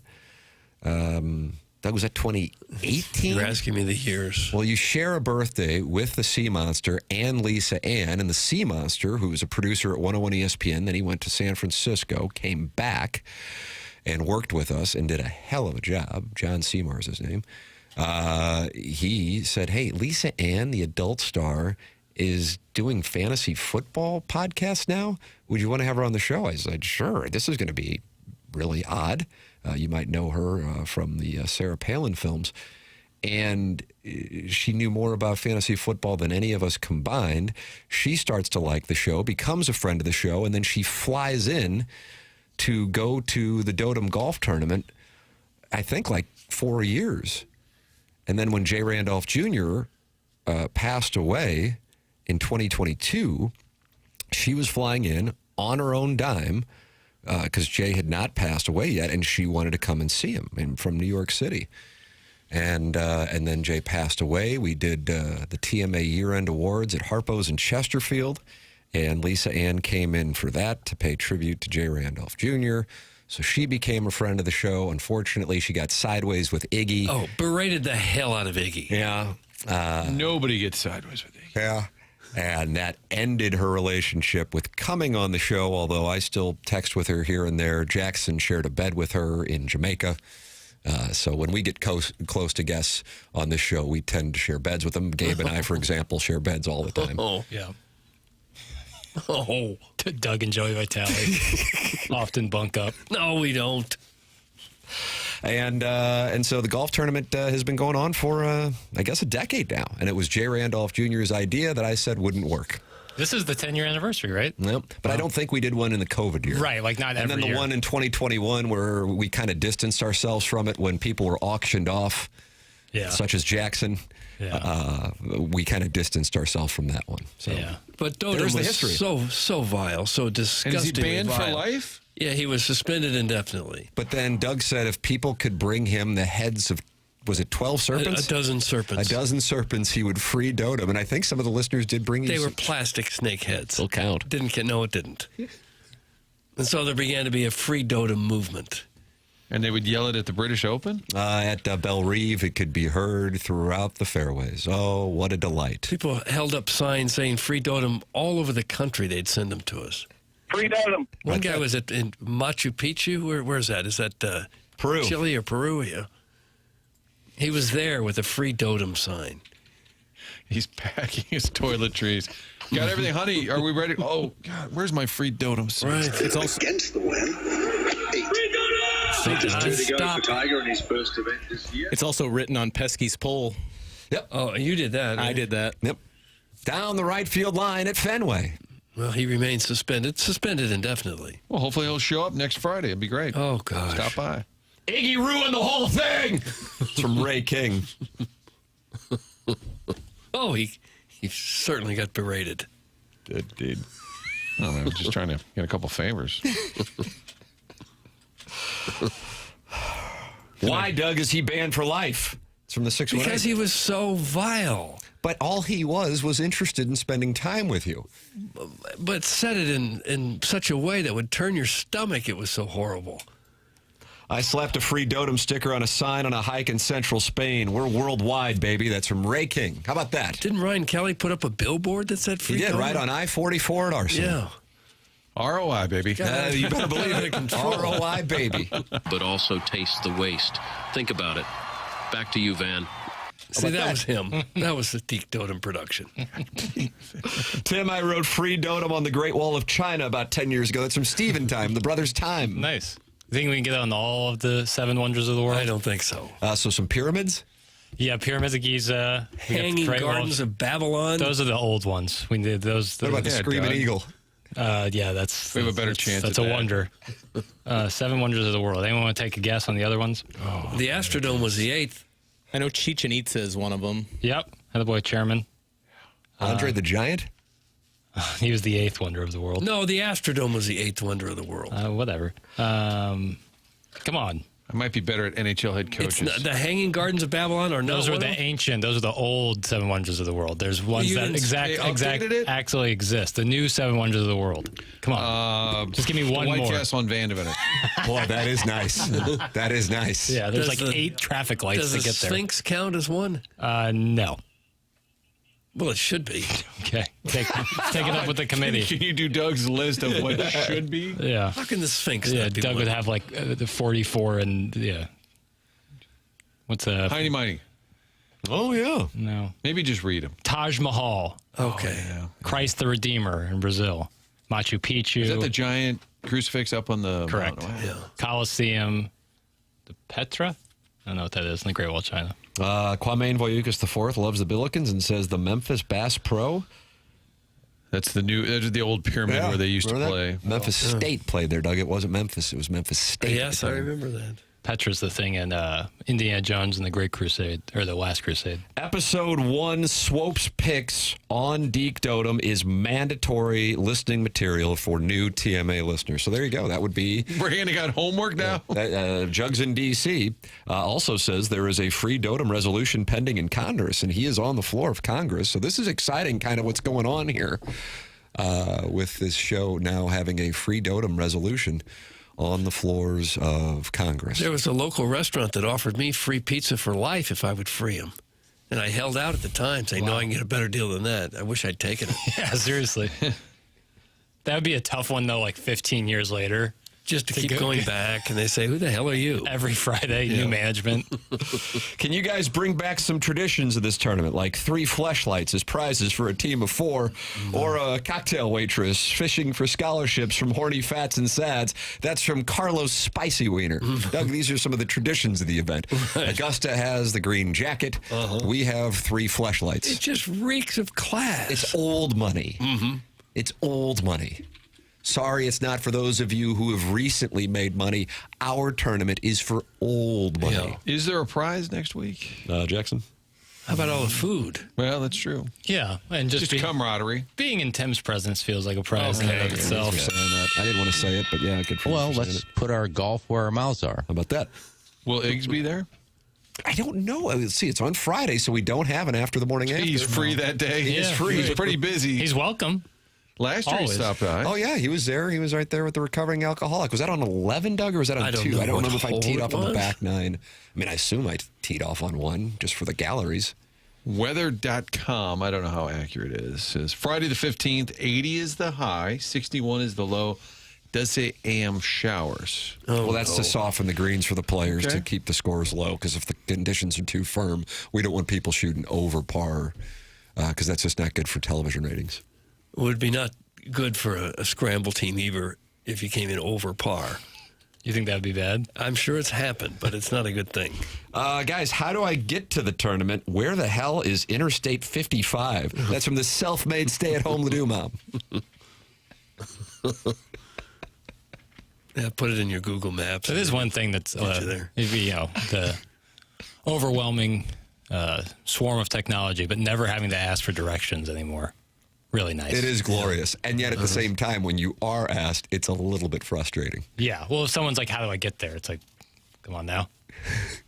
That was at 2018? You're asking me the years. Well, you share a birthday with the Sea Monster and Lisa Ann. And the Sea Monster, who was a producer at 101 ESPN, then he went to San Francisco, came back and worked with us and did a hell of a job. John Seymour is his name. He said, hey, Lisa Ann, the adult star, is doing fantasy football podcasts now. Would you want to have her on the show? I said, sure. This is going to be really odd. You might know her from the Sarah Palin films. And she knew more about fantasy football than any of us combined. She starts to like the show, becomes a friend of the show, and then she flies in to go to the Dotem golf tournament, I think like 4 years. And then when Jay Randolph Jr. Passed away in 2022, She was flying in on her own dime because Jay had not passed away yet, and she wanted to come and see him from New York City. And then Jay passed away. We did the TMA year-end awards at Harpo's in Chesterfield, and Lisa Ann came in for that to pay tribute to Jay Randolph Jr., so she became a friend of the show. Unfortunately, she got sideways with Iggy. Oh, berated the hell out of Iggy. Yeah. Nobody gets sideways with Iggy. Yeah. And that ended her relationship with coming on the show, although I still text with her here and there. Jackson shared a bed with her in Jamaica. So when we get close to guests on this show, we tend to share beds with them. Gabe and I, for example, share beds all the time. Oh, yeah. Oh, Doug and Joey Vitale often bunk up. No, we don't. And so the golf tournament has been going on for, I guess, a decade now. And it was Jay Randolph Jr.'s idea that I said wouldn't work. This is the 10-year anniversary, right? Yep. But I don't think we did one in the COVID year. Right, like not every year. And then the one in 2021 where we kind of distanced ourselves from it when people were auctioned off, such as Jackson. Yeah. We kind of distanced ourselves from that one. So. Yeah. But Dotem was so vile, so disgusting. And is he banned for life? Yeah, he was suspended indefinitely. But then Doug said if people could bring him the heads of, was it 12 serpents? A dozen serpents. A dozen serpents, he would free Dotem. And I think some of the listeners did bring you They were plastic snake heads. They'll count. No, it didn't. And so there began to be a free Dotem movement. And they would yell it at the British Open? At Belle Reve, it could be heard throughout the fairways. Oh, what a delight. People held up signs saying free Dotem all over the country. They'd send them to us. Free Dotem. One guy was in Machu Picchu. Where's that? Is that Peru? Chile or Peru? Yeah. He was there with a free Dotem sign. He's packing his toiletries. Got everything, honey. Are we ready? Oh, God, where's my free Dotem sign? Right. It's also against the wind. Stop. Tiger in his first event this year. It's also written on Pesky's pole. Yep. Oh, you did that. Right? I did that. Yep. Down the right field line at Fenway. Well, he remains suspended indefinitely. Well, hopefully he'll show up next Friday. It'd be great. Oh, gosh. Stop by. Iggy ruined the whole thing. It's from Ray King. Oh, he certainly got berated. Did. Oh, I was just trying to get a couple favors. Why, Doug, is he banned for life? It's from the 618. Because he was so vile. But all he was interested in spending time with you. But said it in such a way that would turn your stomach. It was so horrible. I slapped a free Dotem sticker on a sign on a hike in central Spain. We're worldwide, baby. That's from Ray King. How about that? Didn't Ryan Kelly put up a billboard that said free He did, Dotem? right on I-44 at Arsenal. Yeah. ROI, baby. You better believe it. ROI, baby. But also taste the waste. Think about it. Back to you, Van. See, that was him. That was the Deke Dotem production. Tim, I wrote free Dotem on the Great Wall of China about 10 years ago. That's from Stephen Time, the brothers' time. Nice. You think we can get on all of the 7 wonders of the world? I don't think so. So some pyramids? Yeah, pyramids of Giza. Hanging Gardens of Babylon. Those are the old ones. We did those. What about the Screaming Eagle? Yeah, that's. We have a better chance. That's at a that. wonder. 7 wonders of the world. Anyone want to take a guess on the other ones? Oh. The Astrodome was the 8th. I know Chichen Itza is one of them. Yep. Attaboy Chairman. Andre the Giant? He was the 8th wonder of the world. No, the Astrodome was the 8th wonder of the world. Whatever. Come on. I might be better at NHL head coaches. It's the Hanging Gardens of Babylon are not Those are one the of them? ancient. Those are the old 7 wonders of the world. There's ones that actually exist. The new 7 wonders of the world. Come on. Just give me one White more. Castle on Vanderbilt. Boy, that is nice. That is nice. Yeah, there's like 8 traffic lights to get there. Does the Sphinx count as one? No. Well, it should be. Okay. Take it up with the committee. Can you do Doug's list of what it should be? Yeah. How can the Sphinx Yeah, not be Doug one? would have like the 44 and, yeah. What's a... Heiny Mighty. Oh, yeah. No. Maybe just read them. Taj Mahal. Okay. Christ the Redeemer in Brazil. Machu Picchu. Is that the giant crucifix up on the Correct. mountain? Yeah. Colosseum. The Petra? I don't know what that is in the Great Wall of China. Kwame Voyukas IV loves the Billikens and says the Memphis Bass Pro. That's the old pyramid where they used to play. Memphis State played there, Doug. It wasn't Memphis. It was Memphis State. Yes, I remember that. Petra's the thing in Indiana Jones and the Great Crusade, or the Last Crusade. Episode 1, Swope's Picks on Deke Dotem is mandatory listening material for new TMA listeners. So there you go. That would be... Brandon got homework now? Jugs in D.C. Also says there is a free Dotem resolution pending in Congress, and he is on the floor of Congress. So this is exciting, kind of what's going on here with this show now having a free Dotem resolution on the floors of Congress. There was a local restaurant that offered me free pizza for life if I would free them. And I held out at the time, saying, no, I can get a better deal than that. I wish I'd taken it. Yeah, seriously. That would be a tough one, though, like 15 years later. Just to keep going back, and they say, who the hell are you? Every Friday, new management. Can you guys bring back some traditions of this tournament, like 3 fleshlights as prizes for a team of 4, or a cocktail waitress fishing for scholarships from Horny Fats and Sads? That's from Carlos Spicy Wiener. Doug, these are some of the traditions of the event. Right. Augusta has the green jacket. We have 3 fleshlights. It just reeks of class. It's old money. It's old money. Sorry, it's not for those of you who have recently made money. Our tournament is for old money. Yeah. Is there a prize next week? Jackson? How about all the food? Well, that's true. Yeah, and just camaraderie. Being in Tim's presence feels like a prize in and of itself. I didn't want to say it, but yeah, good for you. Well, let's put our golf where our mouths are. How about that? Will Iggs be there? I don't know. Let's see. It's on Friday, so we don't have an after the morning after. He's free that day. He's free. He's pretty busy. He's welcome. Last year he stopped by. Oh, yeah, he was there. He was right there with the recovering alcoholic. Was that on 11, Doug, or was that on 2? I don't remember if I teed off on the back 9. I mean, I assume I teed off on 1 just for the galleries. Weather.com, I don't know how accurate it is, says Friday the 15th, 80 is the high, 61 is the low. Does say AM showers. Well, that's to soften the greens for the players to keep the scores low, because if the conditions are too firm, we don't want people shooting over par, because that's just not good for television ratings. Would be not good for a scramble team either if you came in over par. You think that would be bad? I'm sure it's happened, but it's not a good thing. Guys, how do I get to the tournament? Where the hell is Interstate 55? That's from the self-made stay-at-home Ladue mom. Yeah, put it in your Google Maps. That is one thing that's there. The overwhelming swarm of technology, but never having to ask for directions anymore. Really nice. It is glorious. And yet at the same time, when you are asked, it's a little bit frustrating. Yeah. Well, if someone's like, how do I get there? It's like, come on now.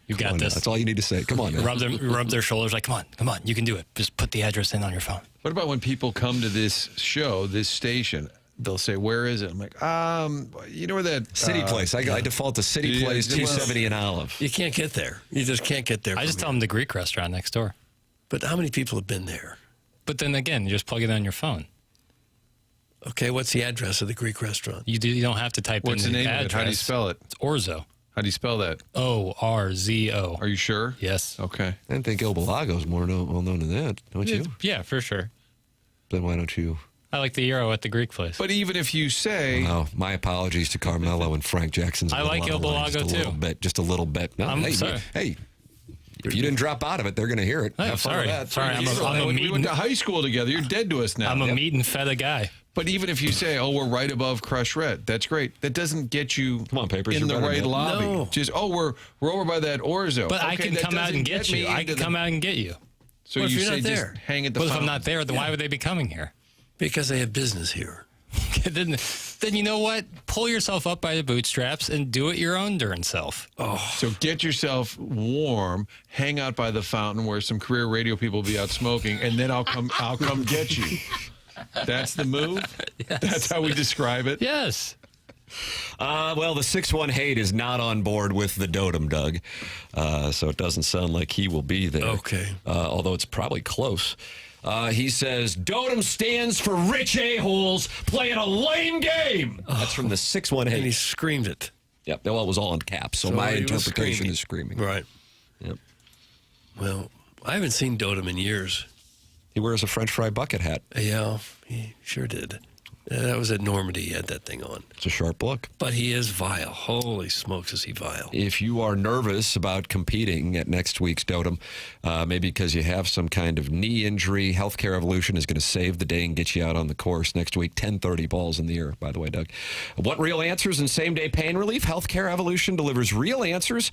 You got this. That's all you need to say. Come on now. Rub their shoulders like, come on. You can do it. Just put the address in on your phone. What about when people come to this show, this station? They'll say, where is it? I'm like, you know where that... City Place. I default to City Place, 270 and Olive. You can't get there. You just can't get there. I just tell them the Greek restaurant next door. But how many people have been there? But then again, you just plug it on your phone. Okay, what's the address of the Greek restaurant? You don't have to type What's in the name address. of it? How do you spell it? It's Orzo. How do you spell that? O-R-Z-O. Are you sure? Yes. Okay. I didn't think El Balago's more well known than that, don't you? Yeah, for sure. Then why don't you... I like the Euro at the Greek place. But even if you say... Oh, my apologies to Carmelo and Frank Jackson's. I like El Balago, too. Just a little bit. No, I'm sorry. Hey, if you didn't drop out of it, they're going to hear it. I'm sorry. Sorry, we went to high school together. You're dead to us now. I'm a meat and feta guy. But even if you say, we're right above Crush Red, that's great. That doesn't get you in the right lobby. No. Just, we're over by that Orzo. But I can come out and get you. I can come out and get you. So you say just hang at the But if I'm not there, then why would they be coming here? Because they have business here. Then you know what? Pull yourself up by the bootstraps and do it your own darn self. So get yourself warm, hang out by the fountain where some career radio people will be out smoking, and then I'll come get you. That's the move? Yes. That's how we describe it? Yes. Well, the 6-1 hate is not on board with the Dotem, Doug. So it doesn't sound like he will be there. Okay. Although it's probably close. He says, Dotem stands for rich a-holes playing a lame game. That's from the 6-1 hate. And he screamed it. Yep. Well, it was all in caps, so my interpretation is screaming. Right. Yep. Well, I haven't seen Dotem in years. He wears a French fry bucket hat. Yeah, he sure did. That was at Normandy. He had that thing on. It's a sharp look. But he is vile. Holy smokes, is he vile. If you are nervous about competing at next week's Dotem, maybe because you have some kind of knee injury, Healthcare Evolution is going to save the day and get you out on the course next week. 10:30 balls in the air, by the way, Doug. Want real answers and same-day pain relief? Healthcare Evolution delivers real answers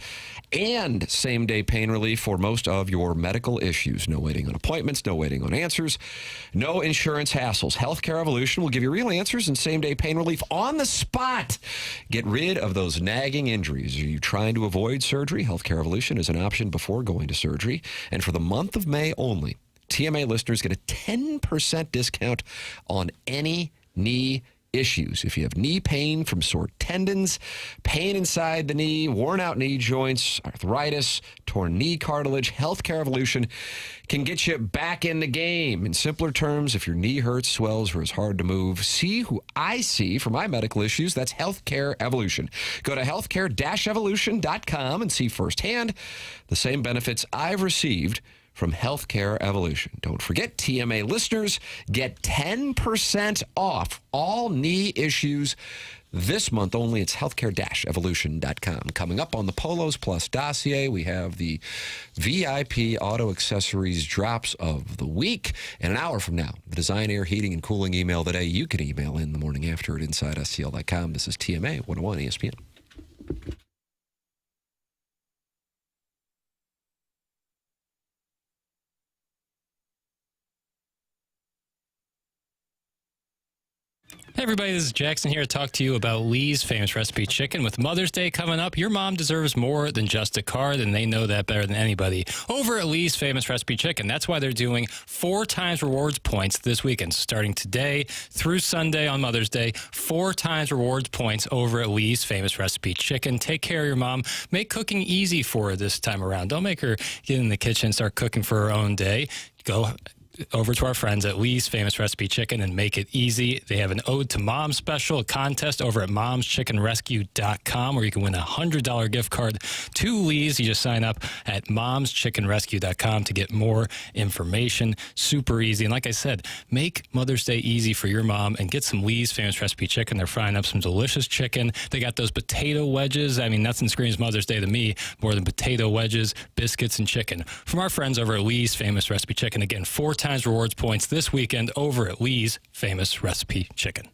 and same-day pain relief for most of your medical issues. No waiting on appointments, no waiting on answers, no insurance hassles. Healthcare Evolution will give you real answers and same-day pain relief on the spot. Get rid of those nagging injuries. Are you trying to avoid surgery? Healthcare Evolution is an option before going to surgery. And for the month of May only, TMA listeners get a 10% discount on any knee issues. If you have knee pain from sore tendons, pain inside the knee, worn out knee joints, arthritis, torn knee cartilage, Healthcare Evolution can get you back in the game. In simpler terms, if your knee hurts, swells, or is hard to move, see who I see for my medical issues. That's Healthcare Evolution. Go to healthcare-evolution.com and see firsthand the same benefits I've received from Healthcare Evolution. Don't forget, TMA listeners get 10% off all knee issues this month only. It's healthcare-evolution.com. Coming up on the Polos Plus dossier, we have the VIP auto accessories drops of the week. And an hour from now, the Design, Air, Heating, and Cooling email that you can email in the morning after at InsideSTL.com. This is TMA 101 ESPN. Hey everybody, this is Jackson here to talk to you about Lee's Famous Recipe Chicken. With Mother's Day coming up, your mom deserves more than just a card, and they know that better than anybody. Over at Lee's Famous Recipe Chicken, that's why they're doing 4 times rewards points this weekend. Starting today through Sunday on Mother's Day, 4 times rewards points over at Lee's Famous Recipe Chicken. Take care of your mom. Make cooking easy for her this time around. Don't make her get in the kitchen and start cooking for her own day. Go over to our friends at Lee's Famous Recipe Chicken and make it easy. They have an Ode to Mom special, a contest over at momschickenrescue.com where you can win a $100 gift card to Lee's. You just sign up at momschickenrescue.com to get more information. Super easy. And like I said, make Mother's Day easy for your mom and get some Lee's Famous Recipe Chicken. They're frying up some delicious chicken. They got those potato wedges. I mean, nothing screams Mother's Day to me more than potato wedges, biscuits, and chicken. From our friends over at Lee's Famous Recipe Chicken, again, 4 times rewards points this weekend over at Lee's Famous Recipe Chicken.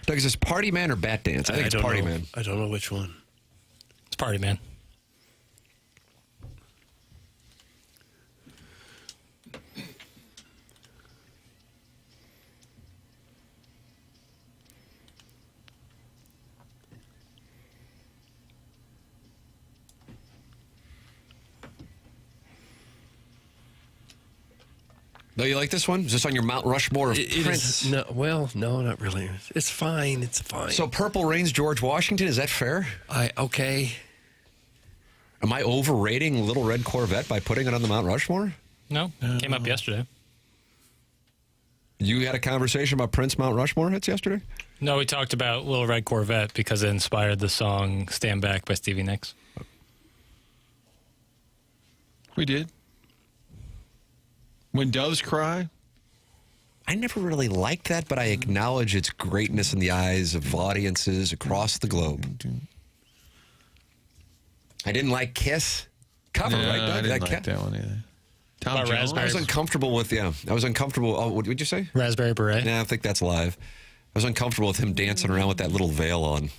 Doug, is this Party Man or Bat Dance? I think it's don't Party know. Man. I don't know which one. It's Party Man. No, you like this one? Is this on your Mount Rushmore of Prince? No, not really. It's fine. It's fine. So Purple Rain's George Washington, is that fair? Okay. Am I overrating Little Red Corvette by putting it on the Mount Rushmore? No, came up yesterday. You had a conversation about Prince Mount Rushmore hits yesterday? No, we talked about Little Red Corvette because it inspired the song Stand Back by Stevie Nicks. We did. When Doves Cry? I never really liked that, but I acknowledge its greatness in the eyes of audiences across the globe. I didn't like Kiss. Cover, right, Doug? I didn't like that one either. Tom Jones? I was uncomfortable with, I was uncomfortable. Oh, what did you say? Raspberry Beret. Nah, I think that's live. I was uncomfortable with him dancing around with that little veil on.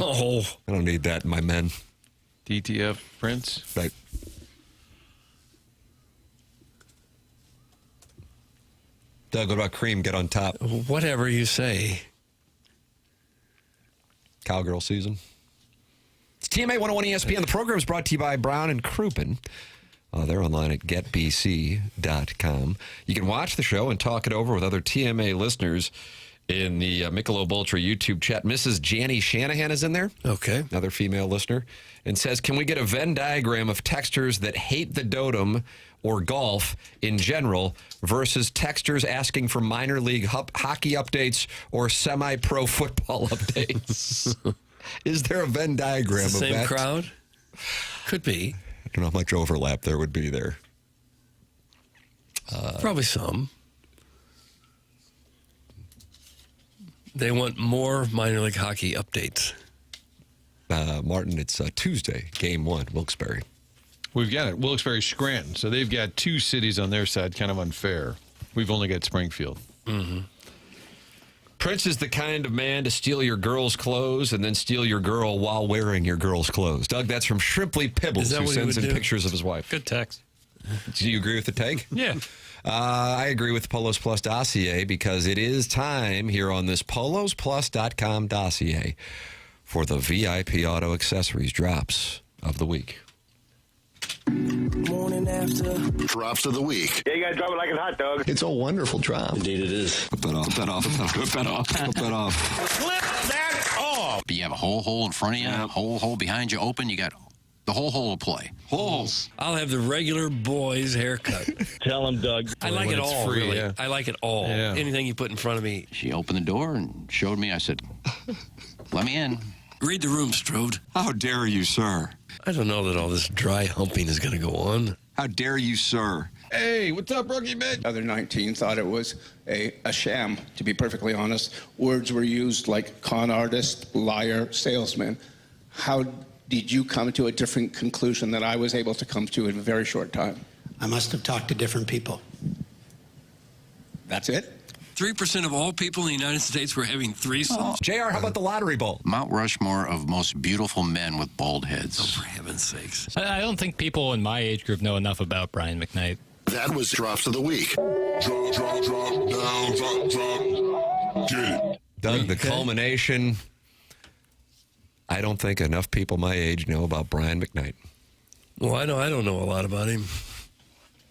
Oh. I don't need that in my men. DTF Prince? Right. Doug, what about Cream? Get on top. Whatever you say. Cowgirl season. It's TMA 101 ESPN. The program is brought to you by Brown and Crouppen. They're online at getbc.com. You can watch the show and talk it over with other TMA listeners in the Michelob Ultra YouTube chat. Mrs. Janny Shanahan is in there. Okay. Another female listener. And says, can we get a Venn diagram of texters that hate the Dotem or golf in general versus texters asking for minor league hockey updates or semi-pro football updates? Is there a Venn diagram of that? Same crowd? Could be. I don't know how much overlap there would be there. Probably some. They want more minor league hockey updates. Martin, it's Tuesday, game 1, Wilkes-Barre. We've got it. Wilkes-Barre, Scranton. So they've got 2 cities on their side, kind of unfair. We've only got Springfield. Mm-hmm. Prince is the kind of man to steal your girl's clothes and then steal your girl while wearing your girl's clothes. Doug, that's from Shrimply Pibbles, who sends in pictures of his wife. Good text. Do you agree with the take? Yeah. I agree with Polos Plus dossier because it is time here on this polosplus.com dossier for the VIP Auto Accessories drops of the week. Morning after. Drops of the week. Yeah, you gotta drop it like a hot dog. It's a wonderful drop. Indeed it is. Flip that off. Flip that off. Flip that off. Flip that off. Flip that off. You have a whole hole in front of you, whole hole behind you open. You got the whole hole to play. Holes. I'll have the regular boy's haircut. Tell him, Doug. I like it all, free, really. yeah. I like it all. Yeah. Anything you put in front of me. She opened the door and showed me. I said, let me in. Read the room, Strode. How dare you, sir? I don't know that all this dry humping is going to go on. How dare you, sir? Hey, what's up, Rookie Mitch? Other 19 thought it was a sham, to be perfectly honest. Words were used like con artist, liar, salesman. How did you come to a different conclusion that I was able to come to in a very short time? I must have talked to different people. That's it? 3% of all people in the United States were having threesomes. JR, how about the lottery bowl? Mount Rushmore of most beautiful men with bald heads. Oh, for heaven's sakes. I don't think people in my age group know enough about Brian McKnight. That was drops of the week. Drop, drop, drop, down, drop, drop. Get it. Doug, the culmination. I don't think enough people my age know about Brian McKnight. Well, I don't know a lot about him.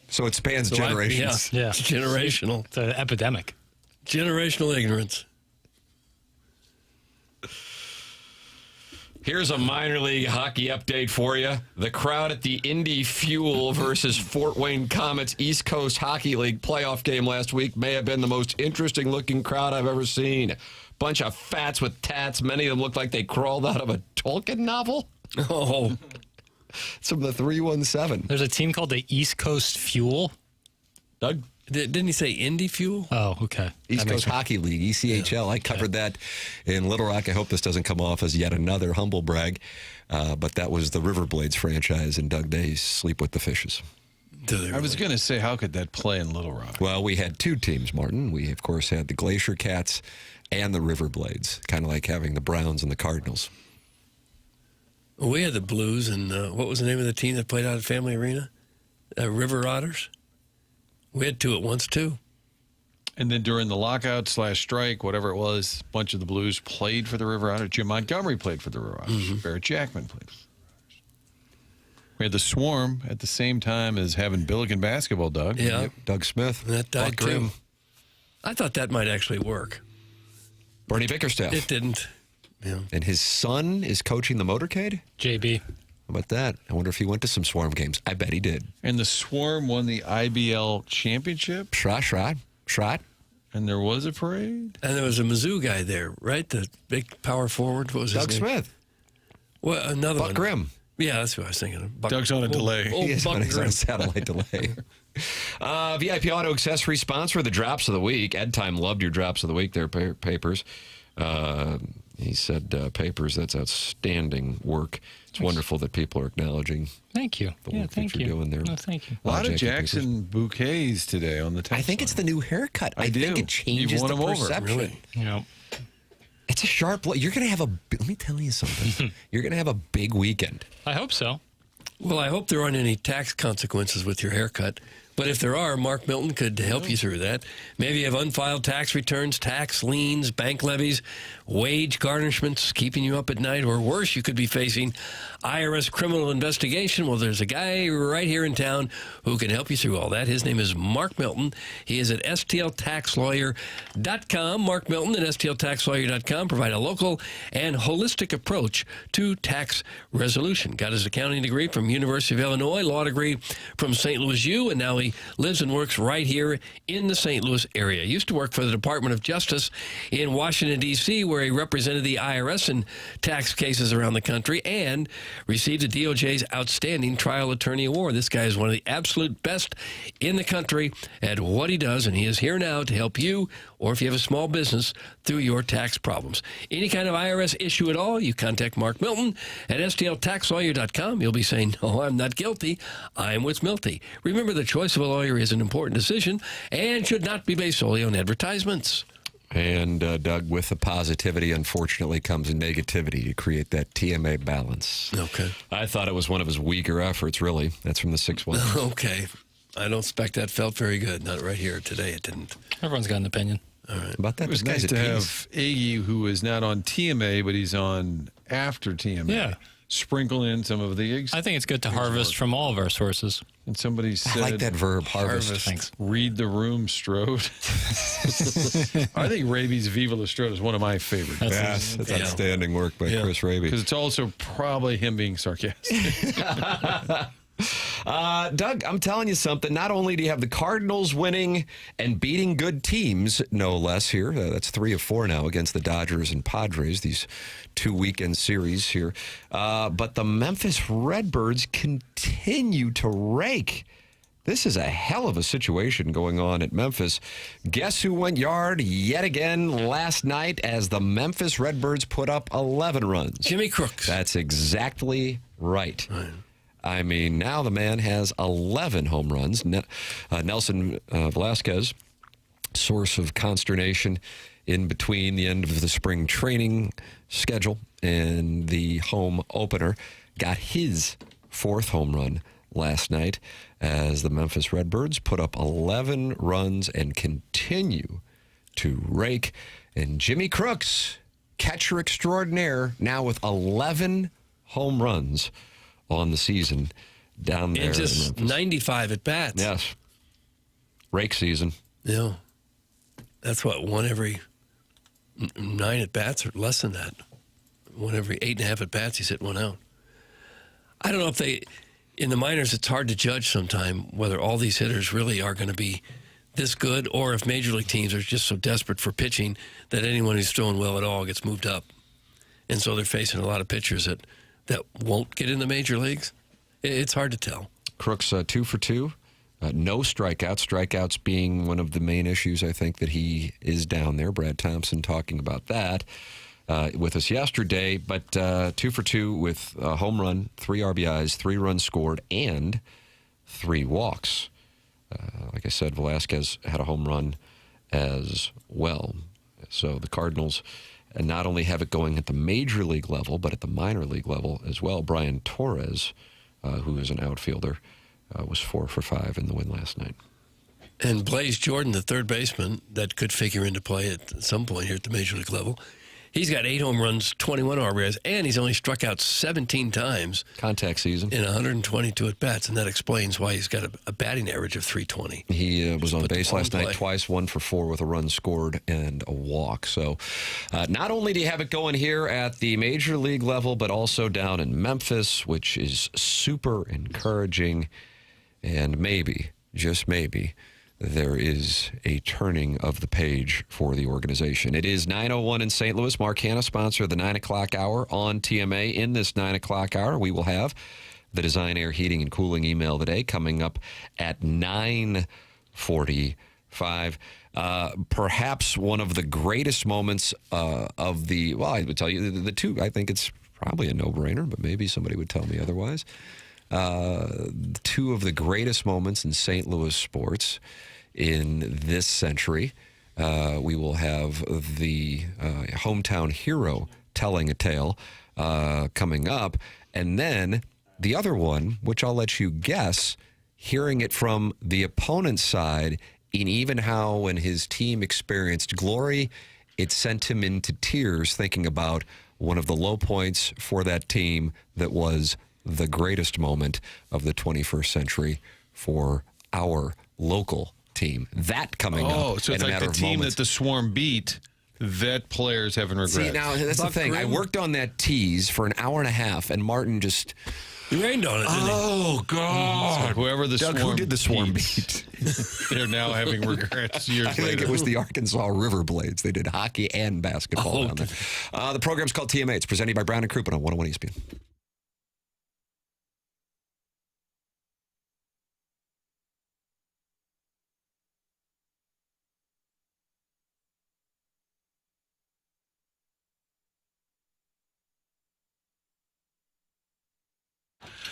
So it spans generations. Yeah. It's generational. It's an epidemic. Generational ignorance. Here's a minor league hockey update for you. The crowd at the Indy Fuel versus Fort Wayne Comets East Coast Hockey League playoff game last week may have been the most interesting looking crowd I've ever seen. Bunch of fats with tats. Many of them looked like they crawled out of a Tolkien novel. Oh. It's from the 317. There's a team called the East Coast Fuel. Doug? Didn't he say Indy Fuel? Oh, okay. East Coast Hockey League, ECHL. Yeah. I covered that in Little Rock. I hope this doesn't come off as yet another humble brag. But that was the Riverblades franchise in Doug Day's Sleep with the Fishes. I was going to say, how could that play in Little Rock? Well, we had 2 teams, Martin. We, of course, had the Glacier Cats and the River Blades, kind of like having the Browns and the Cardinals. We had the Blues, and what was the name of the team that played out at Family Arena? River Otters. We had two at once, too. And then during the lockout/strike, whatever it was, a bunch of the Blues played for the River Otters. Jim Montgomery played for the River Otters. Barrett Jackman played for the River Otters. We had the Swarm at the same time as having Billiken basketball, Doug. Yeah. Yep. Doug Smith. And that died, Buck Grimm. too. I thought that might actually work. Bernie Bickerstaff. It didn't. Yeah. And his son is coaching the motorcade? JB. How about that? I wonder if he went to some Swarm games. I bet he did. And the Swarm won the IBL championship. Shot. And there was a parade. And there was a Mizzou guy there, right? The big power forward. What was his Doug name? Smith. Well, another Buck one. Grimm. Yeah, that's what I was thinking of. Doug's on a delay. He is Buck on Grimm. a satellite delay. VIP Auto Accessory sponsor of the Drops of the Week. Ed Time loved your Drops of the Week there, Papers. He said, Papers, that's outstanding work. It's wonderful that people are acknowledging Thank you. the work that you're doing there. No, thank you. A lot of Jackie Jackson bouquets today on the text I think it's the new haircut. I think it changes won the him over. perception. Really? Yeah. It's a sharp look. You're going to have let me tell you something. You're going to have a big weekend. I hope so. Well, I hope there aren't any tax consequences with your haircut. But if there are, Mark Milton could help you through that. Maybe you have unfiled tax returns, tax liens, bank levies, wage garnishments keeping you up at night, or worse, you could be facing IRS criminal investigation. Well, there's a guy right here in town who can help you through all that. His name is Mark Milton. He is at stltaxlawyer.com. Mark Milton at stltaxlawyer.com provide a local and holistic approach to tax resolution. Got his accounting degree from University of Illinois, law degree from St. Louis U, and now he lives and works right here in the St. Louis area. He used to work for the Department of Justice in Washington, D.C., where he represented the IRS in tax cases around the country and received the DOJ's Outstanding Trial Attorney Award. This guy is one of the absolute best in the country at what he does, and he is here now to help you, or if you have a small business, through your tax problems. Any kind of IRS issue at all, you contact Mark Milton at stltaxlawyer.com. You'll be saying, no, I'm not guilty. I'm with Milty. Remember, the choice of a lawyer is an important decision and should not be based solely on advertisements. And, Doug, with the positivity, unfortunately, comes negativity to create that TMA balance. Okay. I thought it was one of his weaker efforts, really. That's from the 6-1. Okay. I don't expect that felt very good. Not right here today. It didn't. Everyone's got an opinion. All right. About that, It was this guy's nice at to peace. have Aggie, who is not on TMA, but he's on after TMA. Yeah. Sprinkle in some of the I think it's good to harvest from all of our sources. And somebody said, I like that verb, harvest. Thanks. read the room, Strode. I think Raby's Viva La Strode is one of my favorites. That's outstanding work by Chris Raby. Because it's also probably him being sarcastic. Doug, I'm telling you something. Not only do you have the Cardinals winning and beating good teams, no less here. That's 3 of 4 now against the Dodgers and Padres, these 2 weekend series here. But the Memphis Redbirds continue to rake. This is a hell of a situation going on at Memphis. Guess who went yard yet again last night as the Memphis Redbirds put up 11 runs? Jimmy Crooks. That's exactly right. I mean, now the man has 11 home runs. Nelson Velasquez, source of consternation in between the end of the spring training schedule and the home opener, got his 4th home run last night as the Memphis Redbirds put up 11 runs and continue to rake. And Jimmy Crooks, catcher extraordinaire, now with 11 home runs on the season down there. And just in Memphis. 95 at bats. Yes. Rake season. Yeah. That's what, one every 9 at bats or less than that. One every 8.5 at bats, he's hit one out. I don't know if in the minors, it's hard to judge sometime whether all these hitters really are going to be this good or if major league teams are just so desperate for pitching that anyone who's throwing well at all gets moved up. And so they're facing a lot of pitchers that won't get in the major leagues. It's hard to tell. Crooks 2 for 2. No strikeouts. Strikeouts being one of the main issues, I think, that he is down there. Brad Thompson talking about that with us yesterday. But 2 for 2 with a home run, 3 RBIs, 3 runs scored, and 3 walks. Like I said, Velasquez had a home run as well. So the Cardinals not only have it going at the major league level, but at the minor league level as well. Brian Torres, who is an outfielder, was 4 for 5 in the win last night. And Blaze Jordan, the third baseman, that could figure into play at some point here at the major league level. He's got 8 home runs, 21 RBIs, and he's only struck out 17 times. Contact season. In 122 at-bats, and that explains why he's got a batting average of 320. He was on base last night twice, 1 for 4 with a run scored and a walk. So not only do you have it going here at the major league level, but also down in Memphis, which is super encouraging. And maybe, just maybe, there is a turning of the page for the organization. It is 9:01 in St. Louis. Mark Hanna, sponsor of the 9 o'clock hour on TMA. In this 9 o'clock hour, we will have the Design Air Heating and Cooling email of the day coming up at 9:45. Perhaps one of the greatest moments of the, well, I would tell you the two, I think it's probably a no-brainer, but maybe somebody would tell me otherwise. Two of the greatest moments in St. Louis sports in this century. We will have the hometown hero telling a tale coming up. And then the other one, which I'll let you guess, hearing it from the opponent's side, and even how when his team experienced glory, it sent him into tears thinking about one of the low points for that team that was the greatest moment of the 21st century for our local team. That coming up. Oh, so in it's a like matter the of team moments. that the Swarm beat, that players haven't regretted. See, now, that's the thing. I worked on that tease for an hour and a half, and Martin just... He rained on it, didn't he? Oh, God. So whoever the Doug, Swarm who did the Swarm beat? They're now having regrets years later. I think it was the Arkansas Riverblades. They did hockey and basketball down there. The program's called TMA. It's presented by Brown & Crouppen on 101 ESPN.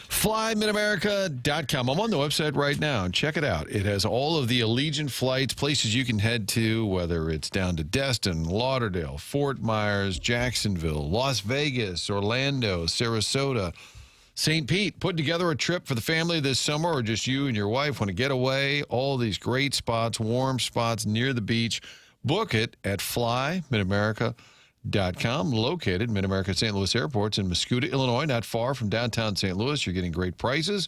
FlyMidAmerica.com. I'm on the website right now. Check it out. It has all of the Allegiant flights, places you can head to, whether it's down to Destin, Lauderdale, Fort Myers, Jacksonville, Las Vegas, Orlando, Sarasota, St. Pete. Putting together a trip for the family this summer, or just you and your wife want to get away. All these great spots, warm spots near the beach. Book it at FlyMidAmerica.com. Located Mid-America St. Louis Airports in Mascoutah, Illinois, not far from downtown St. Louis. You're getting great prices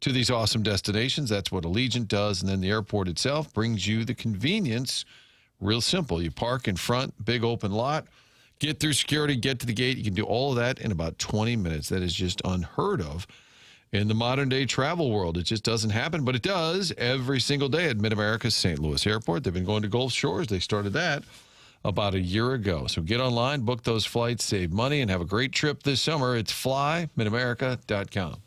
to these awesome destinations. That's what Allegiant does. And then the airport itself brings you the convenience. Real simple. You park in front, big open lot, get through security, get to the gate. You can do all of that in about 20 minutes. That is just unheard of in the modern day travel world. It just doesn't happen, but it does every single day at Mid-America's St. Louis Airport. They've been going to Gulf Shores. They started that about a year ago. So get online, book those flights, save money, and have a great trip this summer. It's FlyMidAmerica.com.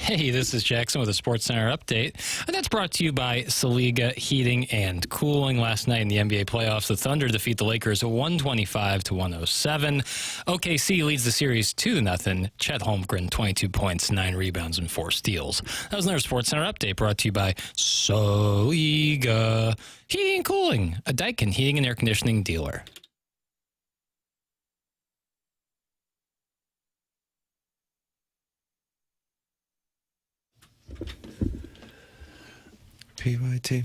Hey, this is Jackson with a Sports Center update, and that's brought to you by Saliga Heating and Cooling. Last night in the NBA playoffs, the Thunder defeat the Lakers 125-107. OKC leads the series 2-0. Chet Holmgren, 22 points, 9 rebounds, and 4 steals. That was another Sports Center update brought to you by Saliga Heating and Cooling, a Daikin heating and air conditioning dealer. PYT.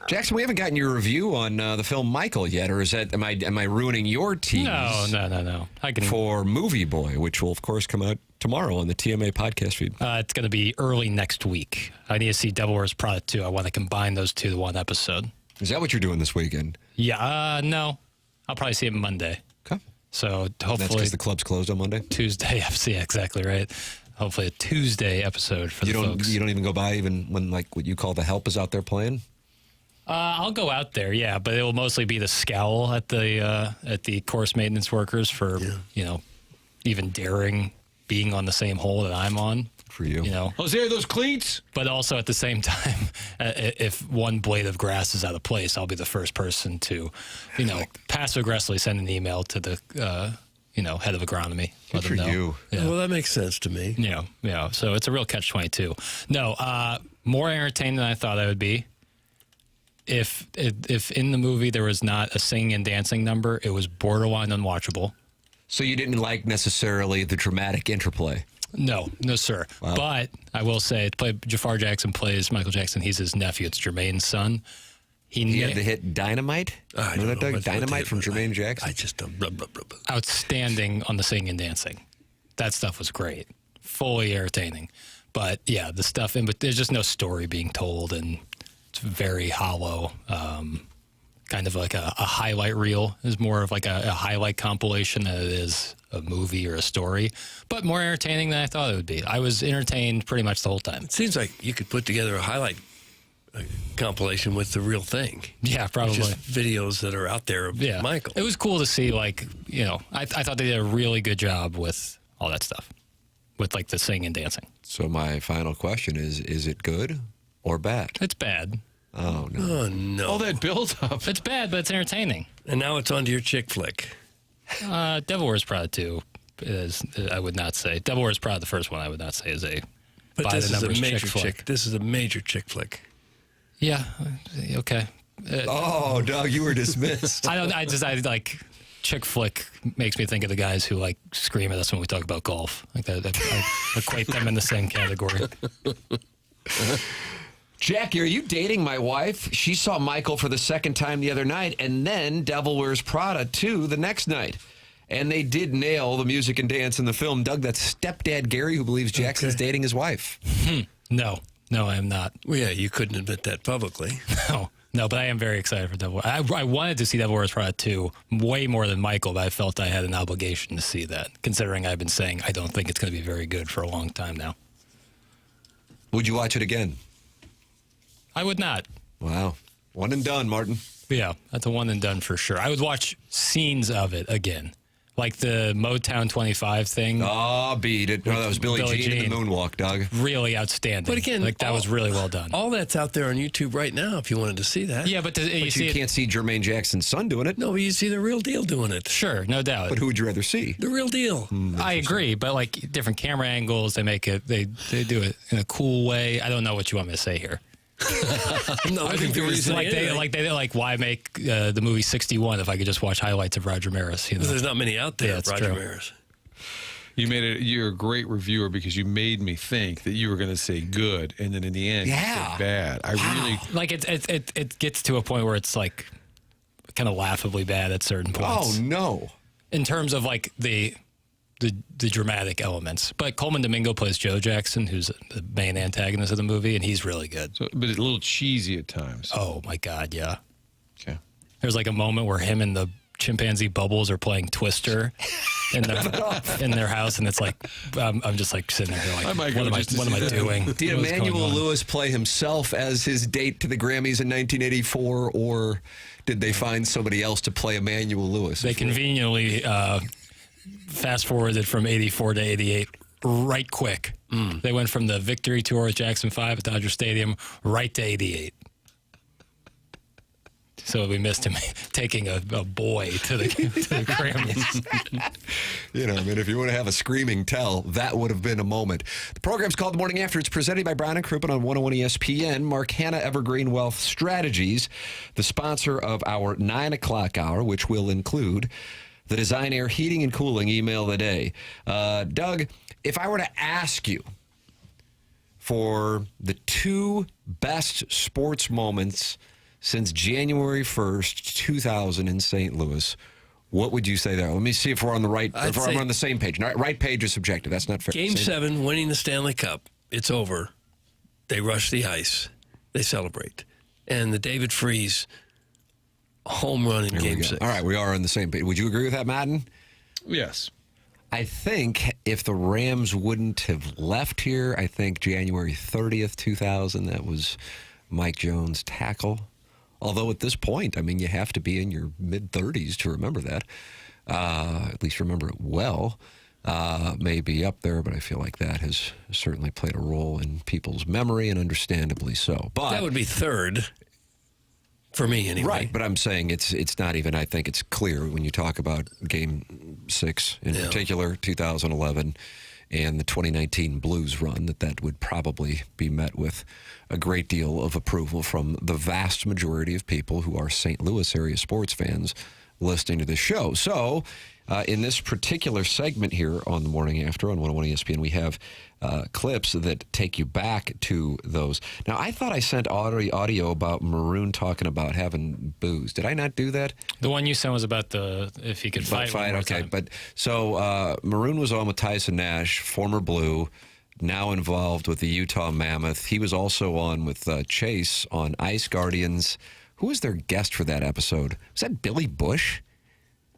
Jackson, we haven't gotten your review on the film Michael yet, or is that am I ruining your tease? No. I can for Movie Boy, which will of course come out tomorrow on the TMA podcast feed. It's going to be early next week. I need to see Devil Wears Prada 2. I want to combine those two to one episode. Is that what you're doing this weekend? Yeah. No. I'll probably see it Monday. Okay. So hopefully that's because the club's closed on Monday. Tuesday. Yeah, exactly right. Hopefully a Tuesday episode for the folks. You don't even go by even when like what you call the help is out there playing? I'll go out there, yeah, but it will mostly be the scowl at the course maintenance workers for even daring being on the same hole that I'm on. For you. Jose, are those cleats? But also at the same time, if one blade of grass is out of place, I'll be the first person to, passive aggressively send an email to the head of agronomy. Good for you. Yeah. Well, that makes sense to me. Yeah. So it's a real catch-22. No, more entertaining than I thought I would be. If in the movie there was not a singing and dancing number, it was borderline unwatchable. So you didn't like necessarily the dramatic interplay? No, sir. Wow. But I will say, Jafar Jackson plays Michael Jackson. He's his nephew. It's Jermaine's son. He had the hit Dynamite? Remember that, Doug? Dynamite from Jermaine Jackson? I just don't... Outstanding on the singing and dancing. That stuff was great. Fully entertaining. But, yeah, the stuff but there's just no story being told, and it's very hollow. Kind of like a highlight reel. Is more of like a highlight compilation than it is a movie or a story. But more entertaining than I thought it would be. I was entertained pretty much the whole time. It seems like you could put together a highlight compilation with the real thing. Yeah, probably. Just videos that are out there of Michael. It was cool to see, I thought they did a really good job with all that stuff, with like the singing and dancing. So my final question is it good or bad? It's bad. Oh, no. Oh, no. All that build-up. It's bad, but it's entertaining. And now it's on to your chick flick. Devil Wears Prada 2 is, I would not say. Devil Wears Prada, the first one, I would not say is a But by this the is a numbers major chick flick. This is a major chick flick. Yeah. Okay. Oh, Doug, you were dismissed. I like chick flick makes me think of the guys who like scream at us when we talk about golf. Like I equate them in the same category. Jackie, are you dating my wife? She saw Michael for the second time the other night, and then Devil Wears Prada 2 the next night. And they did nail the music and dance in the film. Doug, that's stepdad Gary who believes Jackson's dating his wife. No, I am not. Well, yeah, you couldn't admit that publicly. No, but I am very excited for Devil. I wanted to see Devil Wears Prada 2 way more than Michael, but I felt I had an obligation to see that, considering I've been saying I don't think it's going to be very good for a long time now. Would you watch it again? I would not. Wow. One and done, Martin. Yeah, that's a one and done for sure. I would watch scenes of it again. Like the Motown 25 thing. Oh, beat it. No, that was Billie Jean in the moonwalk, Doug. Really outstanding. But again, that was really well done. All that's out there on YouTube right now if you wanted to see that. Yeah, but you can't see Jermaine Jackson's son doing it. No, but you see the real deal doing it. Sure, no doubt. But who would you rather see? The real deal. I agree, but like different camera angles, they make it. They do it in a cool way. I don't know what you want me to say here. No, I think the reason why make the movie 61 if I could just watch highlights of Roger Maris? There's not many out there. Roger Maris. You're a great reviewer because you made me think that you were going to say good, and then in the end, you said bad. I really like it gets to a point where it's like kind of laughably bad at certain points. Oh no! In terms of like the dramatic elements. But Coleman Domingo plays Joe Jackson, who's the main antagonist of the movie, and he's really good. But it's a little cheesy at times. Oh, my God, yeah. Okay. There's like a moment where him and the chimpanzee Bubbles are playing Twister in their house, and it's like, I'm just like sitting there like, what am I doing? Did Emmanuel Lewis play himself as his date to the Grammys in 1984, or did they find somebody else to play Emmanuel Lewis? They conveniently... fast forwarded from 84 to 88 right quick. They went from the victory tour at Jackson 5 at Dodger Stadium right to 88. So we missed him taking a boy to the Grammys. You know, I mean, if you want to have a screaming tell, that would have been a moment. The program's called The Morning After. It's presented by Brown & Crouppen on 101 ESPN. Mark Hanna, Evergreen Wealth Strategies, the sponsor of our 9 o'clock hour, which will include the Design Air Heating and Cooling email of the day. Doug, if I were to ask you for the 2 best sports moments since January 1st, 2000 in St. Louis, what would you say there? Let me see if we're on the right, if we're on the same page. Right page is subjective. That's not fair. Game 7, winning the Stanley Cup. It's over. They rush the ice. They celebrate. And the David Freese home run in Game 6. All right, we are on the same page. Would you agree with that, Madden? Yes. I think if the Rams wouldn't have left here, I think January 30th, 2000, that was Mike Jones' tackle. Although at this point, I mean, you have to be in your mid-30s to remember that. At least remember it well. May be up there, but I feel like that has certainly played a role in people's memory, and understandably so. But that would be third for me, anyway. Right, but I'm saying it's not even, I think it's clear when you talk about Game 6, in particular, 2011, and the 2019 Blues run, that would probably be met with a great deal of approval from the vast majority of people who are St. Louis area sports fans listening to this show. So, in this particular segment here on The Morning After on 101 ESPN, we have clips that take you back to those. Now, I thought I sent audio about Maroon talking about having booze. Did I not do that? The one you sent was about if he could fight. Okay, but so Maroon was on with Tyson Nash, former Blue, now involved with the Utah Mammoth. He was also on with Chase on Ice Guardians. Who was their guest for that episode? Was that Billy Bush?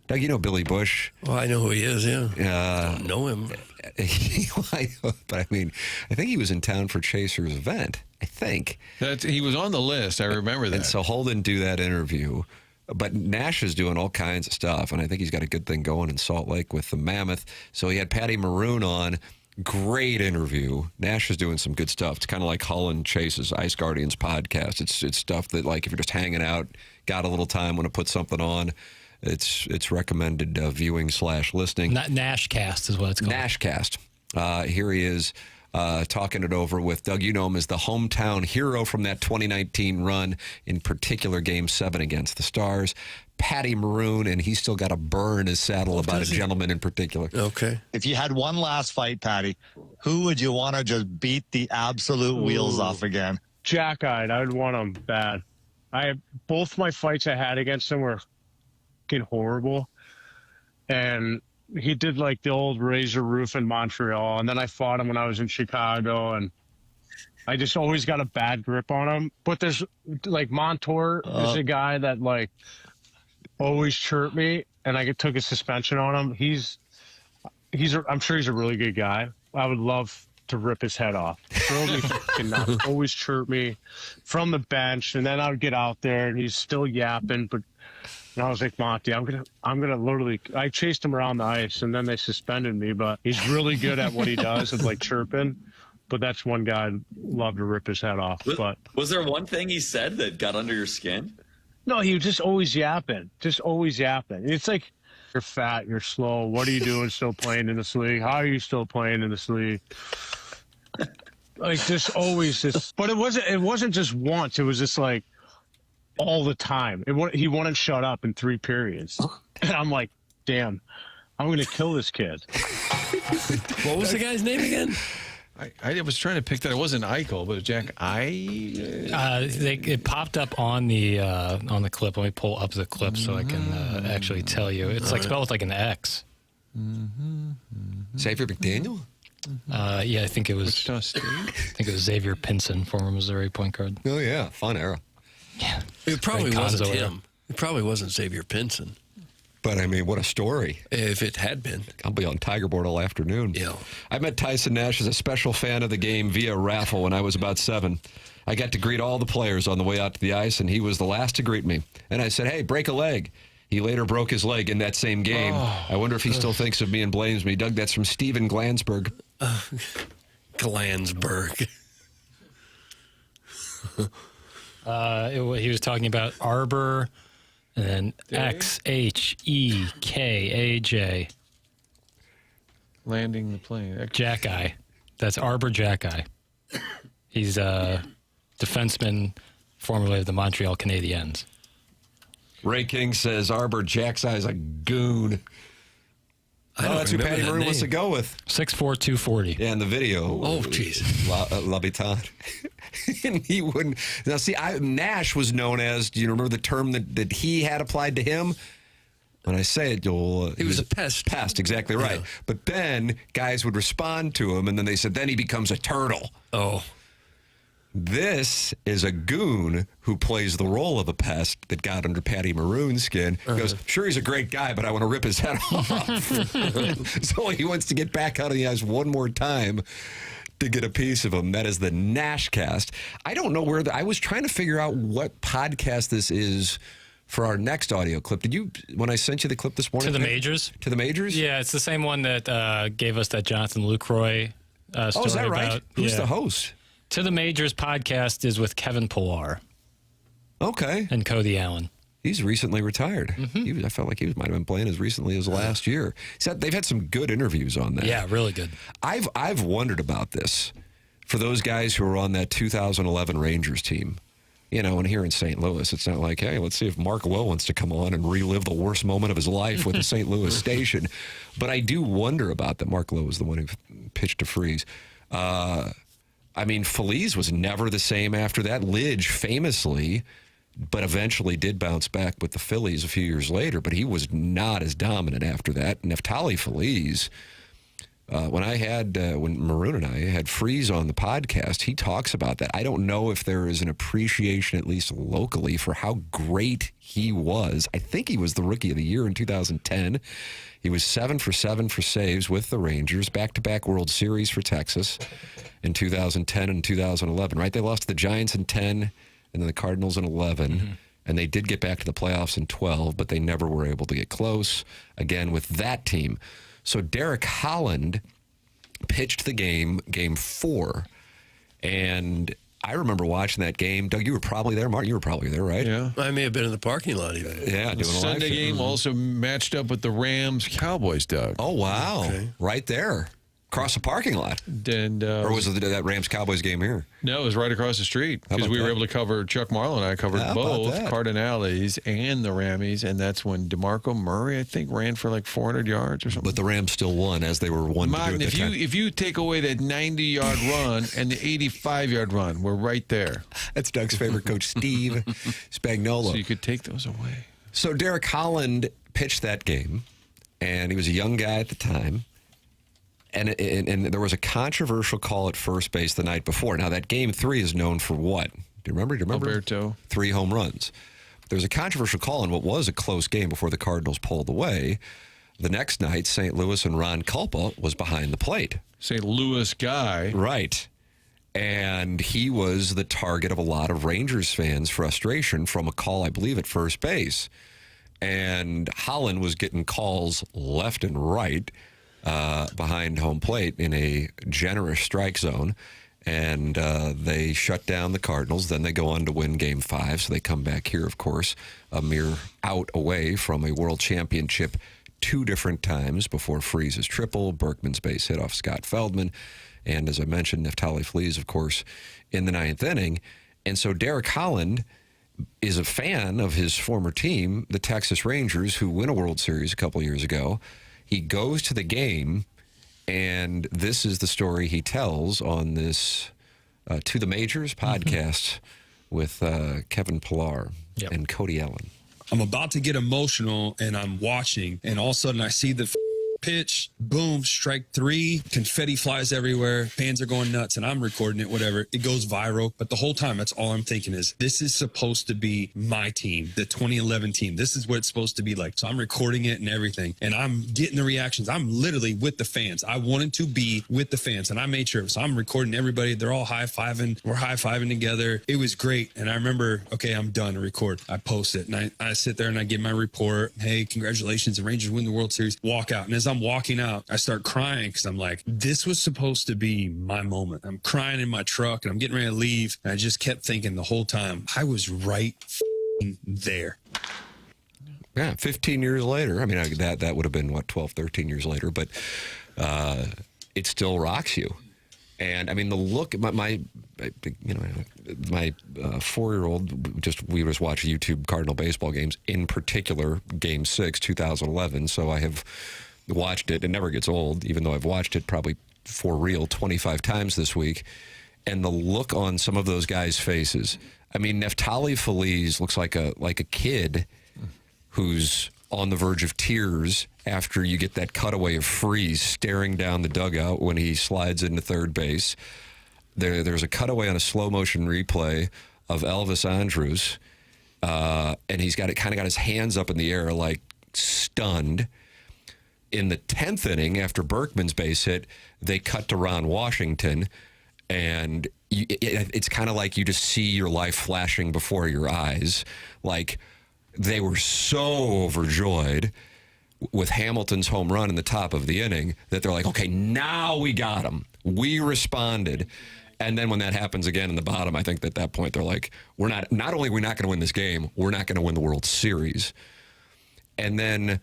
Doug, you know Billy Bush? Well, I know who he is, yeah. I don't know him. But I mean, I think he was in town for Chaser's event, I think. He was on the list. I remember that. And so Hull didn't do that interview. But Nash is doing all kinds of stuff, and I think he's got a good thing going in Salt Lake with the Mammoth. So he had Patty Maroon on. Great interview. Nash is doing some good stuff. It's kind of like Hull and Chase's Ice Guardians podcast. It's stuff that, like, if you're just hanging out, got a little time, want to put something on, it's recommended viewing / listening. Nashcast is what it's called. Nashcast. Here he is talking it over with Doug. You know him as the hometown hero from that 2019 run, in particular Game 7 against the Stars. Patty Maroon, and he's still got a burr in his saddle about a gentleman in particular. Okay. If you had one last fight, Patty, who would you want to just beat the absolute wheels off again? Jack-eyed. I would want him bad. Both my fights I had against him were fucking horrible. And he did like the old razor roof in Montreal. And then I fought him when I was in Chicago, and I just always got a bad grip on him. But there's like Montour is a guy that like always chirped me, and I took a suspension on him. I'm sure he's a really good guy. I would love to rip his head off. Always chirp me from the bench, and then I would get out there, and he's still yapping. But and I was like, Monty, I'm gonna literally. I chased him around the ice, and then they suspended me. But he's really good at what he does, of like chirping. But that's one guy I'd love to rip his head off. Was there one thing he said that got under your skin? No, he was just always yapping. It's like, you're fat, you're slow. What are you doing still playing in this league? How are you still playing in this league? Like, just always this. But it wasn't just once. It was just like all the time. He wouldn't shut up in 3 periods. And I'm like, damn, I'm going to kill this kid. What was the guy's name again? I was trying to pick that. It wasn't Eichel, but Jack It popped up on the clip. Let me pull up the clip so I can actually tell you. It's like spelled with like an X. Xavier McDaniel? Yeah, I think it was. Xavier Pinson, former Missouri point guard. Oh yeah, fun era. Yeah, it probably wasn't him. It probably wasn't Xavier Pinson. But, I mean, what a story. If it had been. I'll be on Tigerboard all afternoon. Yeah. I met Tyson Nash as a special fan of the game via raffle when I was about 7. I got to greet all the players on the way out to the ice, and he was the last to greet me. And I said, hey, break a leg. He later broke his leg in that same game. I wonder if he still thinks of me and blames me. Doug, that's from Steven Glansberg. Glanzberg. He was talking about Arbor and then XHEKAJ. Landing the plane. Jack Eye. That's Arbor Jack Eye. He's a defenseman formerly of the Montreal Canadiens. Ray King says Arbor Jack's Eye is a goon. That's who Patty Maroon wants to go with. 6'4", 240. Yeah, in the video. Oh, jeez. L'Habitant. And he wouldn't. Now, see, Nash was known as, do you remember the term that he had applied to him? When I say it, you'll... He was a pest. Pest, exactly right. Yeah. But then guys would respond to him, and then they said, then he becomes a turtle. Oh. This is a goon who plays the role of a pest that got under Patty Maroon's skin. He goes, sure, he's a great guy, but I want to rip his head off. So he wants to get back out of the ice one more time to get a piece of him. That is the Nashcast. I don't know where I was trying to figure out what podcast this is for our next audio clip. Did you, when I sent you the clip this morning? To the Majors? To the Majors? Yeah, it's the same one that gave us that Jonathan Lucroy story. Oh, is that right? About, Who's the host? To the Majors podcast is with Kevin Pillar. Okay. And Cody Allen. He's recently retired. Mm-hmm. I felt like he might have been playing as recently as last year. So they've had some good interviews on that. Yeah, really good. I've wondered about this for those guys who were on that 2011 Rangers team. You know, and here in St. Louis, it's not like, hey, let's see if Mark Lowe wants to come on and relive the worst moment of his life with the St. Louis station. But I do wonder about that. Mark Lowe was the one who pitched to Freeze. I mean, Feliz was never the same after that. Lidge famously, but eventually did bounce back with the Phillies a few years later, but he was not as dominant after that. Neftali Feliz, when Maroon and I had Freeze on the podcast, he talks about that. I don't know if there is an appreciation, at least locally, for how great he was. I think he was the Rookie of the Year in 2010. He was 7 for 7 for saves with the Rangers, back-to-back World Series for Texas in 2010 and 2011, right? They lost to the Giants in 10 and then the Cardinals in 11, and they did get back to the playoffs in 12, but they never were able to get close, again, with that team. So Derek Holland pitched the game 4, and I remember watching that game. Doug, you were probably there. Martin, you were probably there, right? Yeah. I may have been in the parking lot even. Yeah, doing the a live Sunday show. game also matched up with the Rams-Cowboys, Doug. Oh, wow. Okay. Right there. Across the parking lot. And, or was it that Rams-Cowboys game here? No, it was right across the street because we were able to cover, Chuck Marlowe and I covered both Cardinals and the Rammies, and that's when DeMarco Murray, I think, ran for like 400 yards or something. But the Rams still won as they were one Martin, to do at that time. if you take away that 90-yard run and the 85-yard run, we're right there. That's Doug's favorite coach, Steve Spagnuolo. So you could take those away. So Derek Holland pitched that game, and he was a young guy at the time. And there was a controversial call at first base the night before. Now, that game 3 is known for what? Do you remember? Alberto. 3 home runs. There was a controversial call in what was a close game before the Cardinals pulled away. The next night, St. Louis and Ron Kulpa was behind the plate. St. Louis guy. Right. And he was the target of a lot of Rangers fans' frustration from a call, I believe, at first base. And Holland was getting calls left and right behind home plate in a generous strike zone, and they shut down the Cardinals. Then they go on to win Game 5, so they come back here, of course, a mere out away from a world championship 2 different times before Freeze's triple, Berkman's base hit off Scott Feldman, and as I mentioned, Neftali Feliz, of course, in the 9th inning. And so Derek Holland is a fan of his former team, the Texas Rangers, who win a World Series a couple years ago. He goes to the game, and this is the story he tells on this To the Majors podcast with Kevin Pillar and Cody Allen. I'm about to get emotional, and I'm watching, and all of a sudden I see the pitch, boom, strike 3, confetti flies everywhere, fans are going nuts, and I'm recording it, whatever. It goes viral, but the whole time, that's all I'm thinking is, this is supposed to be my team, the 2011 team. This is what it's supposed to be like. So I'm recording it and everything, and I'm getting the reactions. I'm literally with the fans. I wanted to be with the fans, and I made sure. So I'm recording everybody. They're all high-fiving. We're high-fiving together. It was great, and I remember, okay, I'm done to record. I post it, and I sit there, and I give my report. Hey, congratulations, the Rangers win the World Series. Walk out, and as I'm walking out, I start crying because I'm like, this was supposed to be my moment. I'm crying in my truck and I'm getting ready to leave. And I just kept thinking the whole time, I was right there. Yeah, 15 years later. I mean, that would have been, 12, 13 years later, but it still rocks you. And, I mean, the look, my 4-year-old, we just watch YouTube Cardinal baseball games, in particular Game 6, 2011, so I have watched it. It never gets old, even though I've watched it probably for real 25 times this week. And the look on some of those guys' faces. I mean, Neftali Feliz looks like a kid who's on the verge of tears after you get that cutaway of Freeze staring down the dugout when he slides into third base. There's a cutaway on a slow motion replay of Elvis Andrus, and he's got his hands up in the air like stunned. In the 10th inning, after Berkman's base hit, they cut to Ron Washington, and it's kind of like you just see your life flashing before your eyes. Like, they were so overjoyed with Hamilton's home run in the top of the inning that they're like, okay, now we got him. We responded. And then when that happens again in the bottom, I think at that point they're like, not only are we not going to win this game, we're not going to win the World Series. And then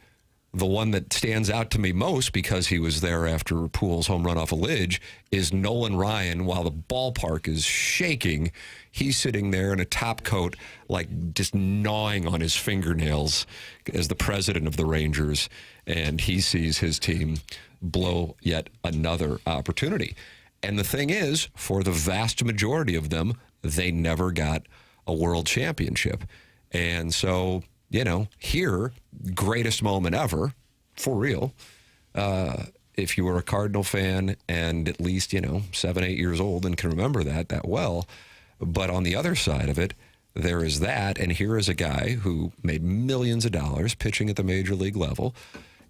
the one that stands out to me most, because he was there after Poole's home run off a lidge, is Nolan Ryan. While the ballpark is shaking, he's sitting there in a top coat, like just gnawing on his fingernails as the president of the Rangers, and he sees his team blow yet another opportunity. And the thing is, for the vast majority of them, they never got a world championship. And so, here, greatest moment ever, for real. If you were a Cardinal fan and at least, 7, 8 years old and can remember that well. But on the other side of it, there is that. And here is a guy who made millions of dollars pitching at the major league level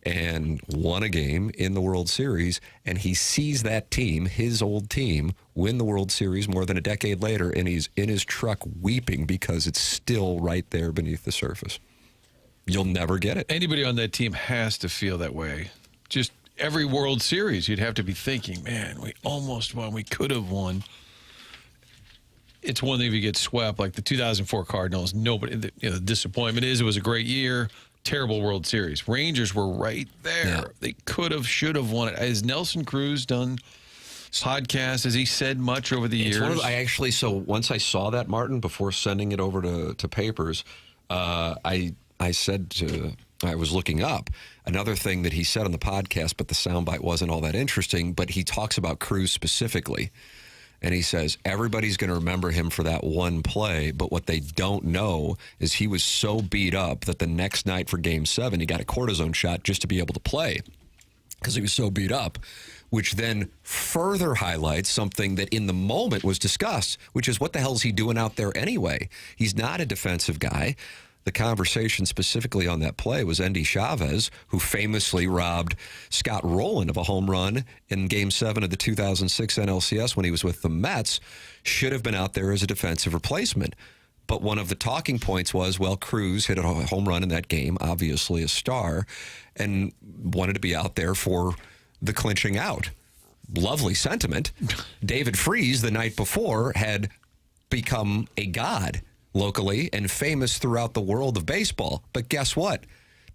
and won a game in the World Series. And he sees that team, his old team, win the World Series more than a decade later. And he's in his truck weeping because it's still right there beneath the surface. You'll never get it. Anybody on that team has to feel that way. Just every World Series, you'd have to be thinking, man, we almost won. We could have won. It's one thing if you get swept, like the 2004 Cardinals. Nobody, the disappointment is it was a great year, terrible World Series. Rangers were right there. Yeah. They could have, should have won it. Has Nelson Cruz done podcasts? Has he said much over the years? So once I saw that, Martin, before sending it over to papers, I was looking up another thing that he said on the podcast, but the soundbite wasn't all that interesting. But he talks about Cruz specifically. And he says, everybody's going to remember him for that one play, but what they don't know is he was so beat up that the next night for Game 7, he got a cortisone shot just to be able to play because he was so beat up, which then further highlights something that in the moment was discussed, which is what the hell is he doing out there anyway? He's not a defensive guy. The conversation specifically on that play was Endy Chavez, who famously robbed Scott Rowland of a home run in Game 7 of the 2006 NLCS when he was with the Mets, should have been out there as a defensive replacement. But one of the talking points was, well, Cruz hit a home run in that game, obviously a star, and wanted to be out there for the clinching out. Lovely sentiment. David Freese, the night before, had become a god locally and famous throughout the world of baseball. But guess what?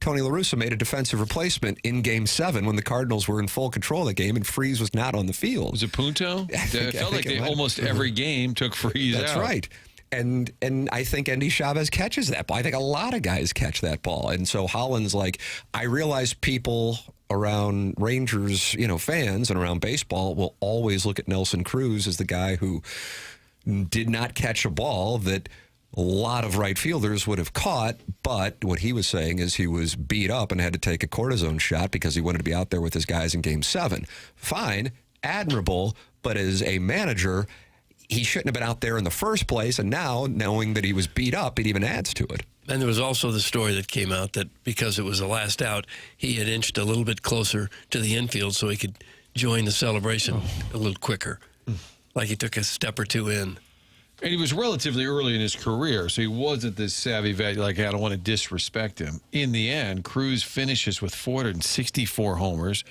Tony La Russa made a defensive replacement in Game 7 when the Cardinals were in full control of the game, and Freese was not on the field. Was it Punto? It felt like almost every game took Freese out. That's right. And I think Endy Chavez catches that ball. I think a lot of guys catch that ball. And so Holland's like, I realize people around Rangers, fans and around baseball will always look at Nelson Cruz as the guy who did not catch a ball that a lot of right fielders would have caught, but what he was saying is he was beat up and had to take a cortisone shot because he wanted to be out there with his guys in Game 7. Fine, admirable, but as a manager, he shouldn't have been out there in the first place, and now, knowing that he was beat up, it even adds to it. And there was also the story that came out that because it was the last out, he had inched a little bit closer to the infield so he could join the celebration a little quicker, like he took a step or two in. And he was relatively early in his career, so he wasn't this savvy vet. Like, I don't want to disrespect him. In the end, Cruz finishes with 464 homers,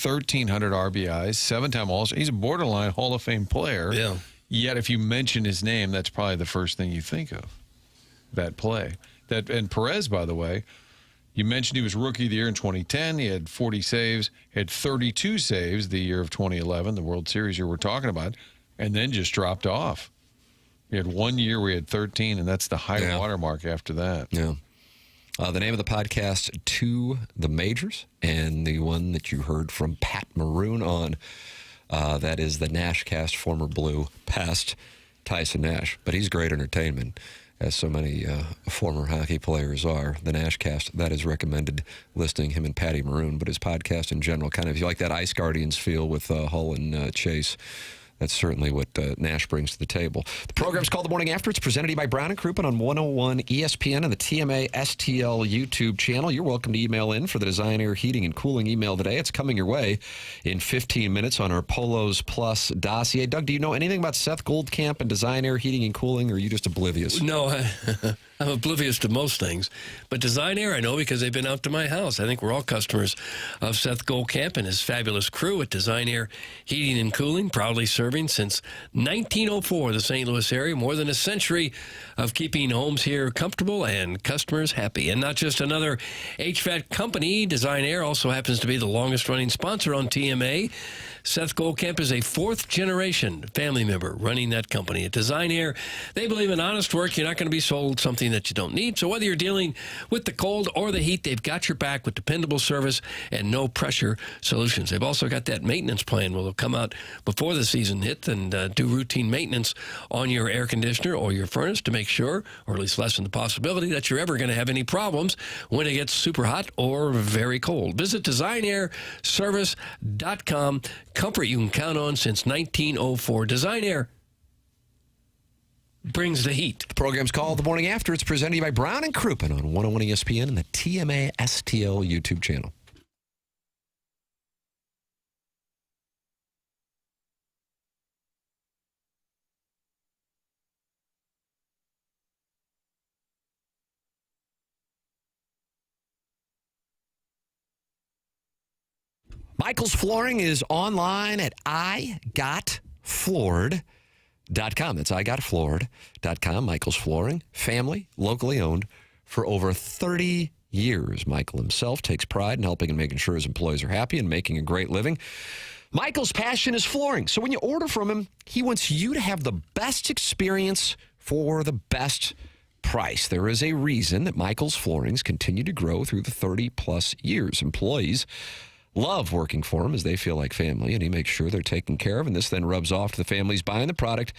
1,300 RBIs, 7-time All-Star. He's a borderline Hall of Fame player. Yeah. Yet, if you mention his name, that's probably the first thing you think of, that play. And Perez, by the way, you mentioned he was Rookie of the Year in 2010. He had 40 saves, had 32 saves the year of 2011, the World Series year we're talking about, and then just dropped off. He had 1 year where he had 13, and that's the high watermark after that. Yeah. The name of the podcast, To the Majors, and the one that you heard from Pat Maroon on, that is the Nashcast, former Blue, past Tyson Nash. But he's great entertainment, as so many former hockey players are. The Nashcast, that is recommended listening, him and Patty Maroon. But his podcast in general, kind of, if you like that Ice Guardians feel with Hull and Chase, that's certainly what Nash brings to the table. The program's called The Morning After. It's presented to you by Brown and Crouppen on 101 ESPN and the TMA STL YouTube channel. You're welcome to email in for the Design Air Heating and Cooling email today. It's coming your way in 15 minutes on our Polos Plus dossier. Doug, do you know anything about Seth Goldcamp and Design Air Heating and Cooling, or are you just oblivious? No, I'm oblivious to most things. But Design Air, I know because they've been out to my house. I think we're all customers of Seth Goldcamp and his fabulous crew at Design Air Heating and Cooling, proudly serving since 1904 the St. Louis area. More than a century of keeping homes here comfortable and customers happy. And not just another HVAC company, Design Air also happens to be the longest-running sponsor on TMA. Seth Goldcamp is a fourth-generation family member running that company. At Design Air, they believe in honest work. You're not going to be sold something that you don't need. So whether you're dealing with the cold or the heat, they've got your back with dependable service and no-pressure solutions. They've also got that maintenance plan where they'll come out before the season hits and do routine maintenance on your air conditioner or your furnace to make sure, or at least lessen the possibility, that you're ever going to have any problems when it gets super hot or very cold. Visit designairservice.com. Comfort you can count on since 1904. Design Air brings the heat. The program's called The Morning After. It's presented to you by Brown and Crouppen on 101 ESPN and the TMA STL YouTube channel. Michael's Flooring is online at igotfloored.com. That's igotfloored.com. Michael's Flooring, family, locally owned for over 30 years. Michael himself takes pride in helping and making sure his employees are happy and making a great living. Michael's passion is flooring. So when you order from him, he wants you to have the best experience for the best price. There is a reason that Michael's Floorings continue to grow through the 30-plus years. Employees love working for him as they feel like family, and he makes sure they're taken care of, and this then rubs off to the families buying the product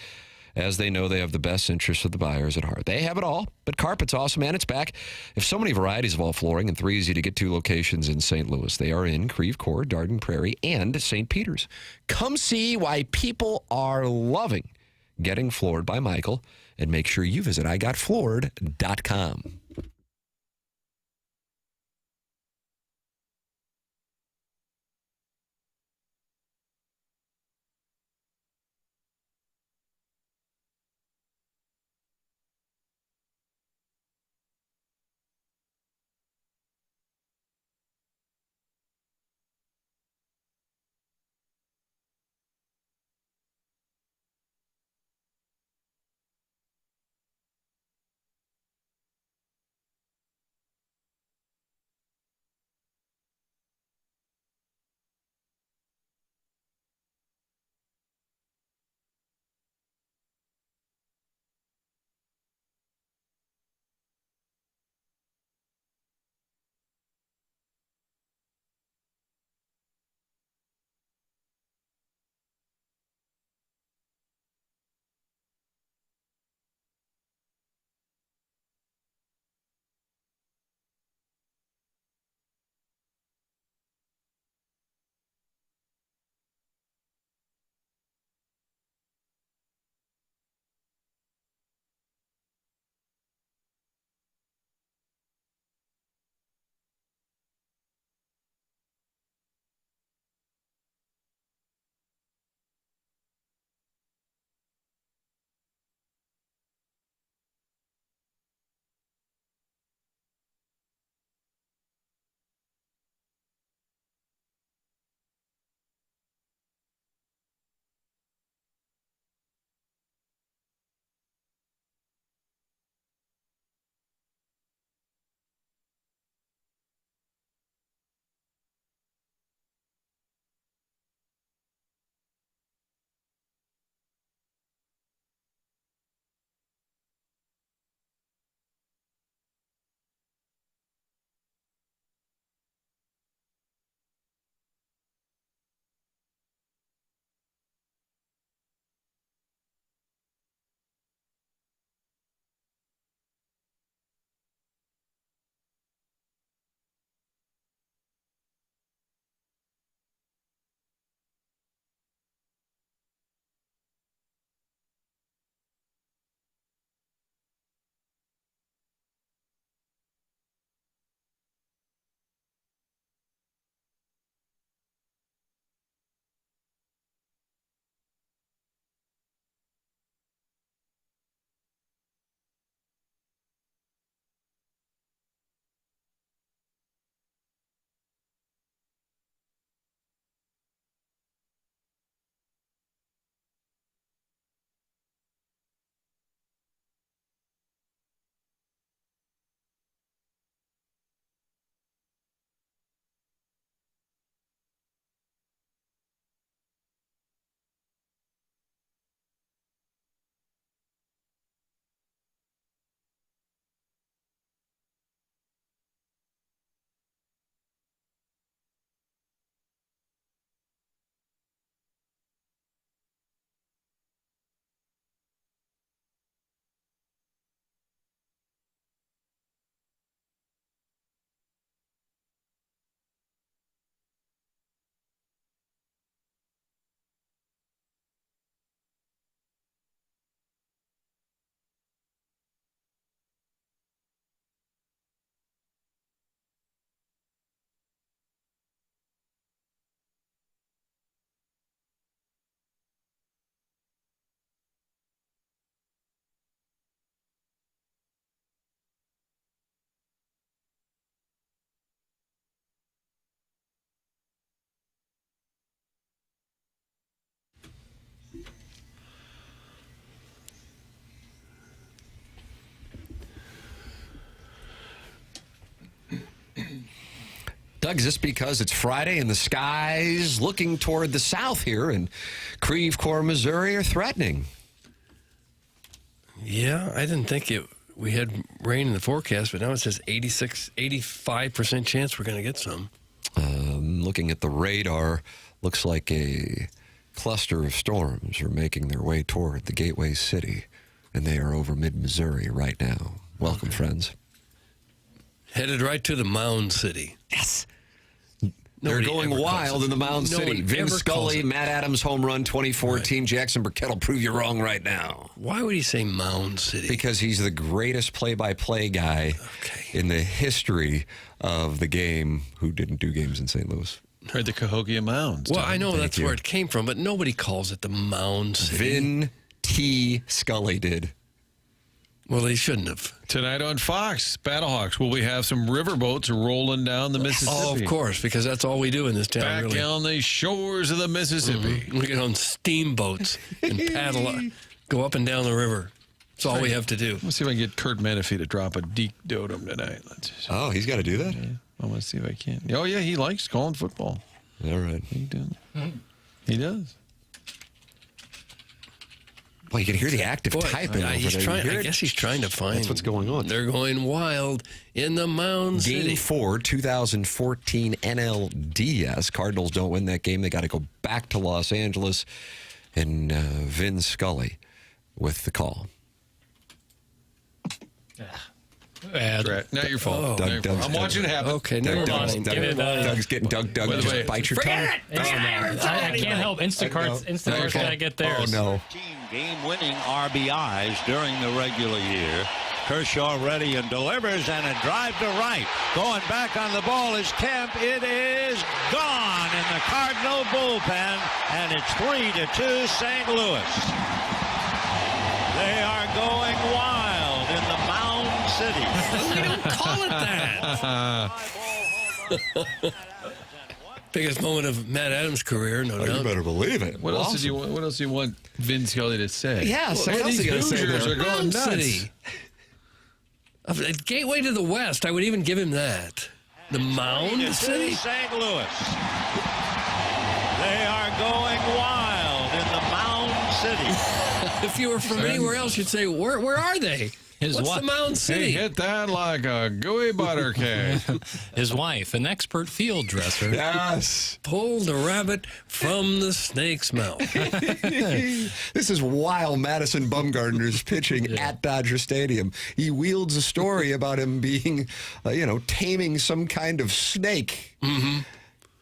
as they know they have the best interests of the buyers at heart. They have it all, but carpet's awesome, and it's back. If so many varieties of all flooring and 3 easy-to-get-to locations in St. Louis. They are in Creve Coeur, Darden Prairie, and St. Peters. Come see why people are loving getting floored by Michael, and make sure you visit igotfloored.com. Doug, is this because it's Friday and the skies looking toward the south here in Creve Coeur, Missouri are threatening? Yeah, I didn't think we had rain in the forecast, but now it says 85% chance we're going to get some. Looking at the radar, looks like a cluster of storms are making their way toward the gateway city, and they are over mid-Missouri right now. Welcome, friends. Headed right to the Mound City. Yes. They're going wild in the Mound City. Vin Scully, Matt Adams home run 2014. Right. Jackson Burkett will prove you wrong right now. Why would he say Mound City? Because he's the greatest play-by-play guy in the history of the game who didn't do games in St. Louis. Heard the Cahokia Mounds. Well, I know that's where it came from, but nobody calls it the Mound City. Vin T. Scully did. Well, they shouldn't have. Tonight on Fox, Battlehawks, will we have some riverboats rolling down the Mississippi? Oh, of course, because that's all we do in this town. Back really. On the shores of the Mississippi. We get on steamboats and paddle, go up and down the river. That's all we have to do. Let's see if I can get Kurt Menefee to drop a deep Dotem tonight. Oh, he's got to do that? Yeah. I want to see if I can. Oh, yeah, he likes calling football. All right. He does. He does. Well, you can hear the active typing. I guess he's trying to find. That's what's going on. They're going wild in the Mound City. Game 4, 2014 NLDS. Cardinals don't win that game. They got to go back to Los Angeles. And Vin Scully with the call. Not your fault. I'm watching it happen. Okay, never mind. Doug's getting Doug. Just bite your tongue. I can't help. Instacart's got to get theirs. Oh, no. Game-winning RBIs during the regular year. Kershaw ready and delivers, and a drive to right. Going back on the ball is Kemp. It is gone in the Cardinal bullpen, and it's 3-2 St. Louis. They are going wild in the Mound City. We don't call it that. Biggest moment of Matt Adams' career, no doubt. You better believe it. What else do you want Vin Scully to say? Yeah, so what else are you going to say? Hoosiers are going nuts. City. A gateway to the West, I would even give him that. The Mound City? St. Louis. They are going wild in the Mound City. If you were from anywhere else, you'd say, where are they? What's the Mound City? He hit that like a gooey butter cake. His wife, an expert field dresser. Yes. Pulled the rabbit from the snake's mouth. This is while Madison Bumgarner's pitching at Dodger Stadium. He wields a story about him being, taming some kind of snake.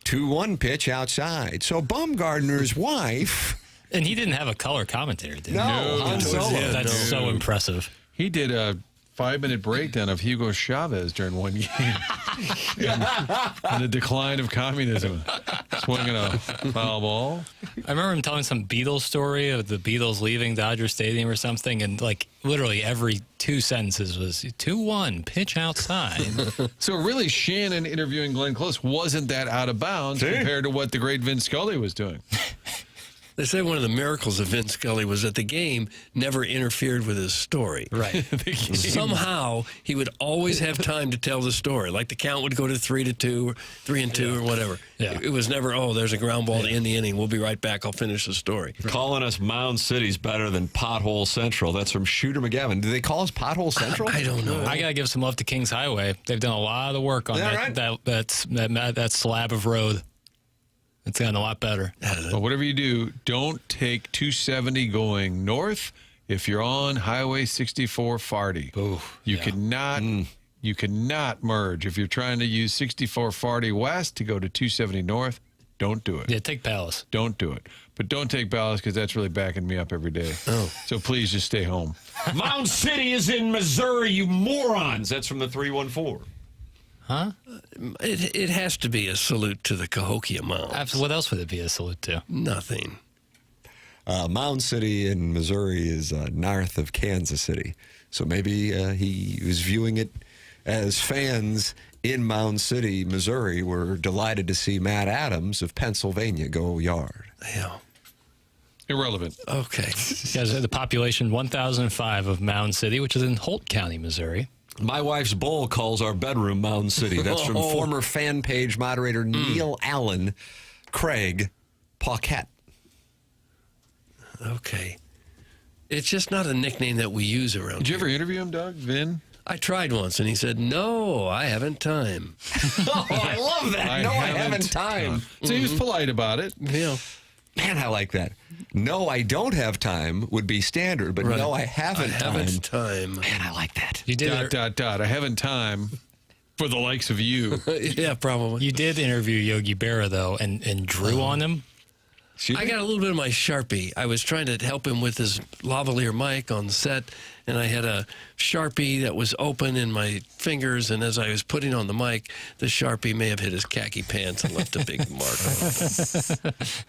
2-1 pitch outside. So Bumgarner's wife... And he didn't have a color commentator, did he? No, That's so impressive. He did a 5-minute breakdown of Hugo Chavez during one game. and the decline of communism. Swinging a foul ball. I remember him telling some Beatles story of the Beatles leaving Dodger Stadium or something, and literally every 2 sentences was 2-1, pitch outside. So really, Shannon interviewing Glenn Close wasn't that out of bounds compared to what the great Vin Scully was doing. They say one of the miracles of Vin Scully was that the game never interfered with his story. Right. Somehow, he would always have time to tell the story. Like the count would go to 3-2 or 3-2 or whatever. Yeah. It was never, there's a ground ball to end the inning. We'll be right back. I'll finish the story. Calling us Mound City's better than Pothole Central. That's from Shooter McGavin. Do they call us Pothole Central? I don't know. I got to give some love to Kings Highway. They've done a lot of the work on that slab of road. It's gotten a lot better. But whatever you do, don't take 270 going north if you're on Highway 64 Farty. You cannot merge. If you're trying to use 64 Farty west to go to 270 north, don't do it. Yeah, take Palace. Don't do it. But don't take Palace because that's really backing me up every day. So please just stay home. Mound City is in Missouri, you morons. That's from the 314. Huh? It has to be a salute to the Cahokia Mounds. Absolutely. What else would it be a salute to? Nothing. Mound City in Missouri is north of Kansas City. So maybe he was viewing it as fans in Mound City, Missouri, were delighted to see Matt Adams of Pennsylvania go yard. Yeah. Irrelevant. Okay. The population 1,005 of Mound City, which is in Holt County, Missouri. My wife's bowl calls our bedroom Mound City. That's from former fan page moderator Neil Allen, Craig Paquette. Okay. It's just not a nickname that we use around Did you here. ever interview him, Doug? Vin? I tried once, and he said, "No, I haven't time." Oh, I love that. I haven't time. So he was polite about it. Yeah. Man, I like that. No, I don't have time would be standard, but Right. no, I haven't time. Man, I like that. You did I haven't time for the likes of you. Yeah, probably. You did interview Yogi Berra, though, and drew on him. I got a little bit of my Sharpie. I was trying to help him with his lavalier mic on set, and I had a Sharpie that was open in my fingers, and as I was putting on the mic, the Sharpie may have hit his khaki pants and left a big mark on it.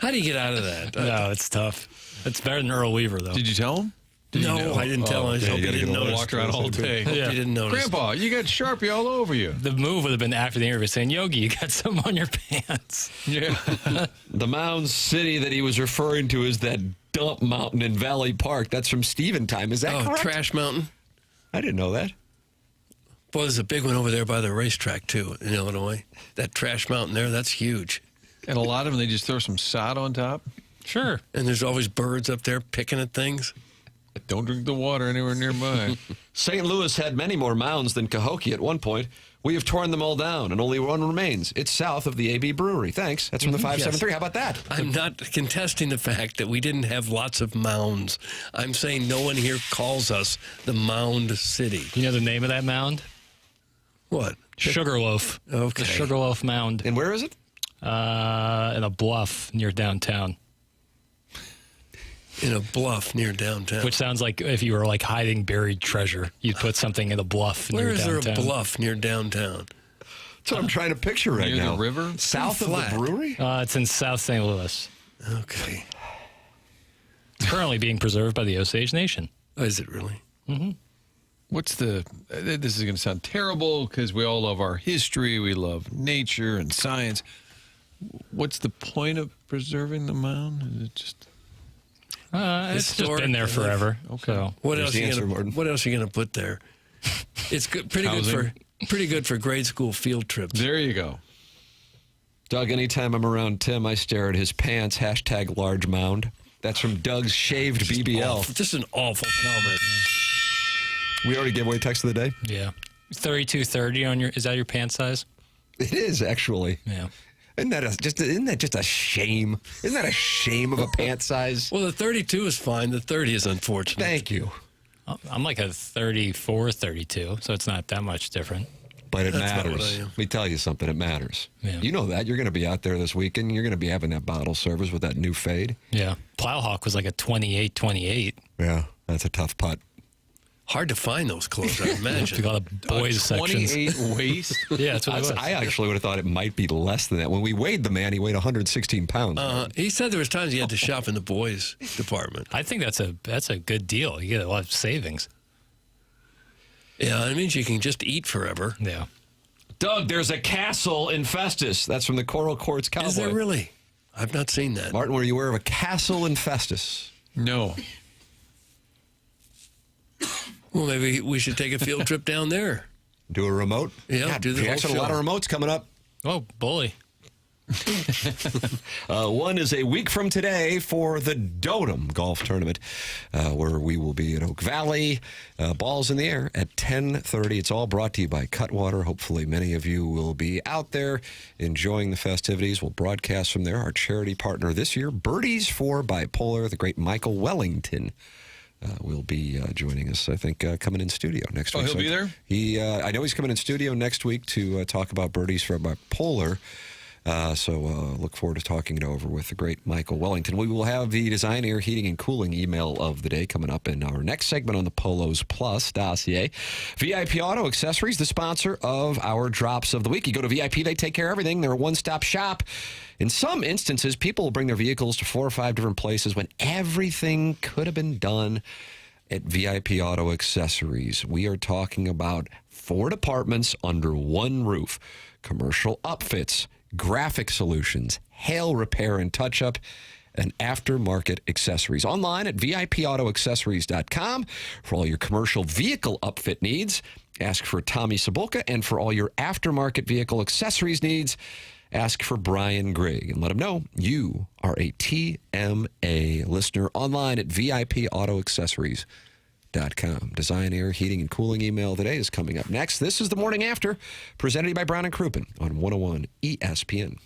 How do you get out of that? No, it's tough. It's better than Earl Weaver, though. Did you tell him? No, I didn't tell him. I hope he didn't notice. Walked around all day. Hope he didn't notice. Grandpa, you got Sharpie all over you. The move would have been after the interview saying, Yogi, you got some on your pants. Yeah. The Mound City that he was referring to is that dump mountain in Valley Park. That's from Steven time. Is that correct? Trash Mountain? I didn't know that. Boy, there's a big one over there by the racetrack, too, in Illinois. That Trash Mountain there, that's huge. And a lot of them, they just throw some sod on top. Sure. And there's always birds up there picking at things. Don't drink the water anywhere nearby. St. Louis had many more mounds than Cahokia at one point. We have torn them all down, and only one remains. It's south of the AB Brewery. Thanks. That's from the 573. Yes. How about that? I'm not contesting the fact that we didn't have lots of mounds. I'm saying no one here calls us the Mound City. You know the name of that mound? What? Sugarloaf. Okay. The Sugarloaf Mound. And where is it? In a bluff near downtown. In a bluff near downtown. Which sounds like if you were like hiding buried treasure, you'd put something in a bluff near downtown. Where is there a bluff near downtown? That's what I'm trying to picture right Near now. the river? South of Flat. the brewery? It's in South St. Louis. Okay. It's currently being preserved by the Osage Nation. Oh, is it really? Mm-hmm. What's the, this is going to sound terrible because we all love our history, we love nature and science. What's the point of preserving the mound? Is it just... It's just been there forever. Okay. So. What else are you going to put there? It's good, pretty good for grade school field trips. There you go. Doug, anytime I'm around Tim, I stare at his pants. # large mound. That's from Doug's shaved BBL. This is an awful comment. We already gave away text of the day? Yeah. 3230 on your, is that your pant size? It is, actually. Yeah. Isn't that just a shame? Isn't that a shame of a pant size? Well, the 32 is fine. The 30 is unfortunate. Thank you. I'm like a 34, 32, so it's not that much different. But it That's about what matters. I am. Let me tell you something. It matters. Yeah. You know that. You're going to be out there this weekend. You're going to be having that bottle service with that new fade. Yeah. Plowhawk was like a 28. Yeah, that's a tough putt. Hard to find those clothes, I imagine. We got a boys sections. 28 waist? Yeah, that's what it was. I actually would have thought it might be less than that. When we weighed the man, he weighed 116 pounds. He said there was times he had to shop in the boys department. I think that's a good deal. You get a lot of savings. Yeah, it means you can just eat forever. Yeah. Doug, there's a castle in Festus. That's from the Coral Quartz Cowboy. Is there really? I've not seen that. Martin, were you aware of a castle in Festus? No. Well, maybe we should take a field trip down there. Do a remote? Yeah, do the whole Jackson, a lot show. of remotes coming up. Oh, bully. One is a week from today for the Dotem golf tournament, where we will be in Oak Valley. Balls in the air at 10:30. It's all brought to you by Cutwater. Hopefully many of you will be out there enjoying the festivities. We'll broadcast from there. Our charity partner this year, Birdies for Bipolar, the great Michael Wellington. Will be joining us, I think, coming in studio next week. Oh, he'll be there? I know he's coming in studio next week to talk about Birdies for Bipolar. So look forward to talking it over with the great Michael Wellington. We will have the Design, Air, Heating, and Cooling email of the day coming up in our next segment on the Polos Plus dossier. VIP Auto Accessories, the sponsor of our Drops of the Week. You go to VIP, they take care of everything. They're a one-stop shop. In some instances, people will bring their vehicles to 4 or 5 different places when everything could have been done at VIP Auto Accessories. We are talking about 4 departments under one roof. Commercial upfits, graphic solutions, hail repair and touch-up, and aftermarket accessories. Online at VIPAutoAccessories.com for all your commercial vehicle upfit needs. Ask for Tommy Cebulka, and for all your aftermarket vehicle accessories needs, ask for Brian Grigg and let him know you are a TMA listener. Online at VIPAutoAccessories.com. Design, air, heating, and cooling email today is coming up next. This is the Morning After, presented by Brown and Crouppen on 101 ESPN.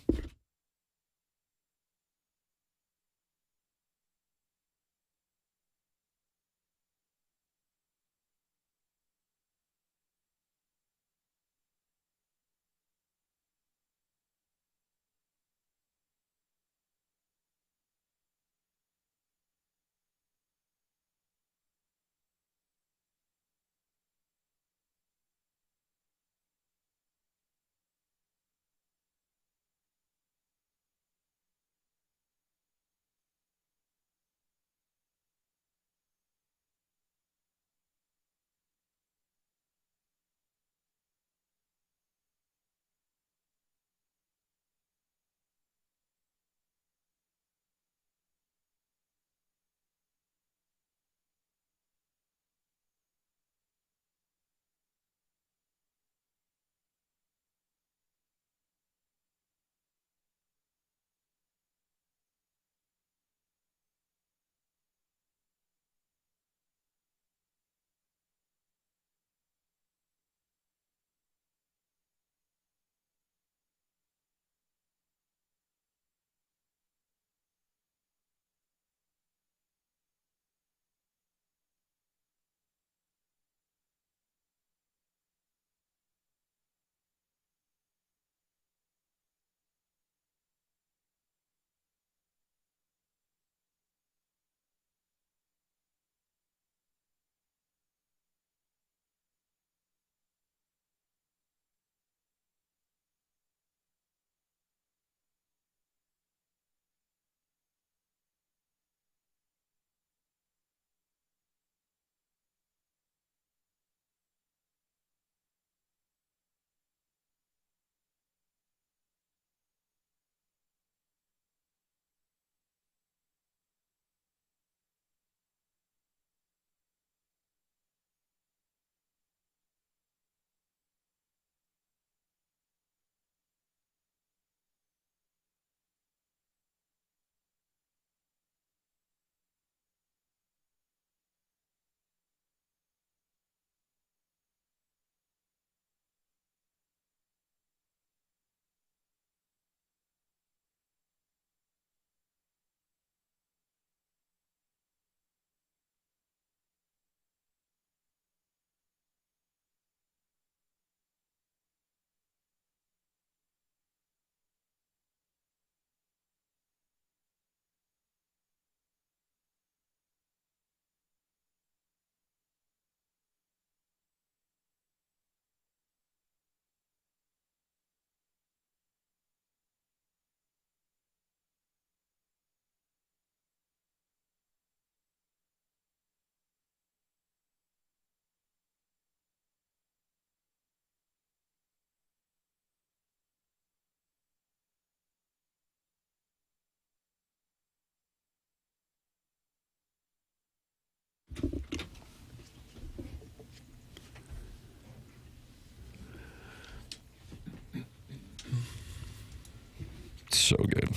So good.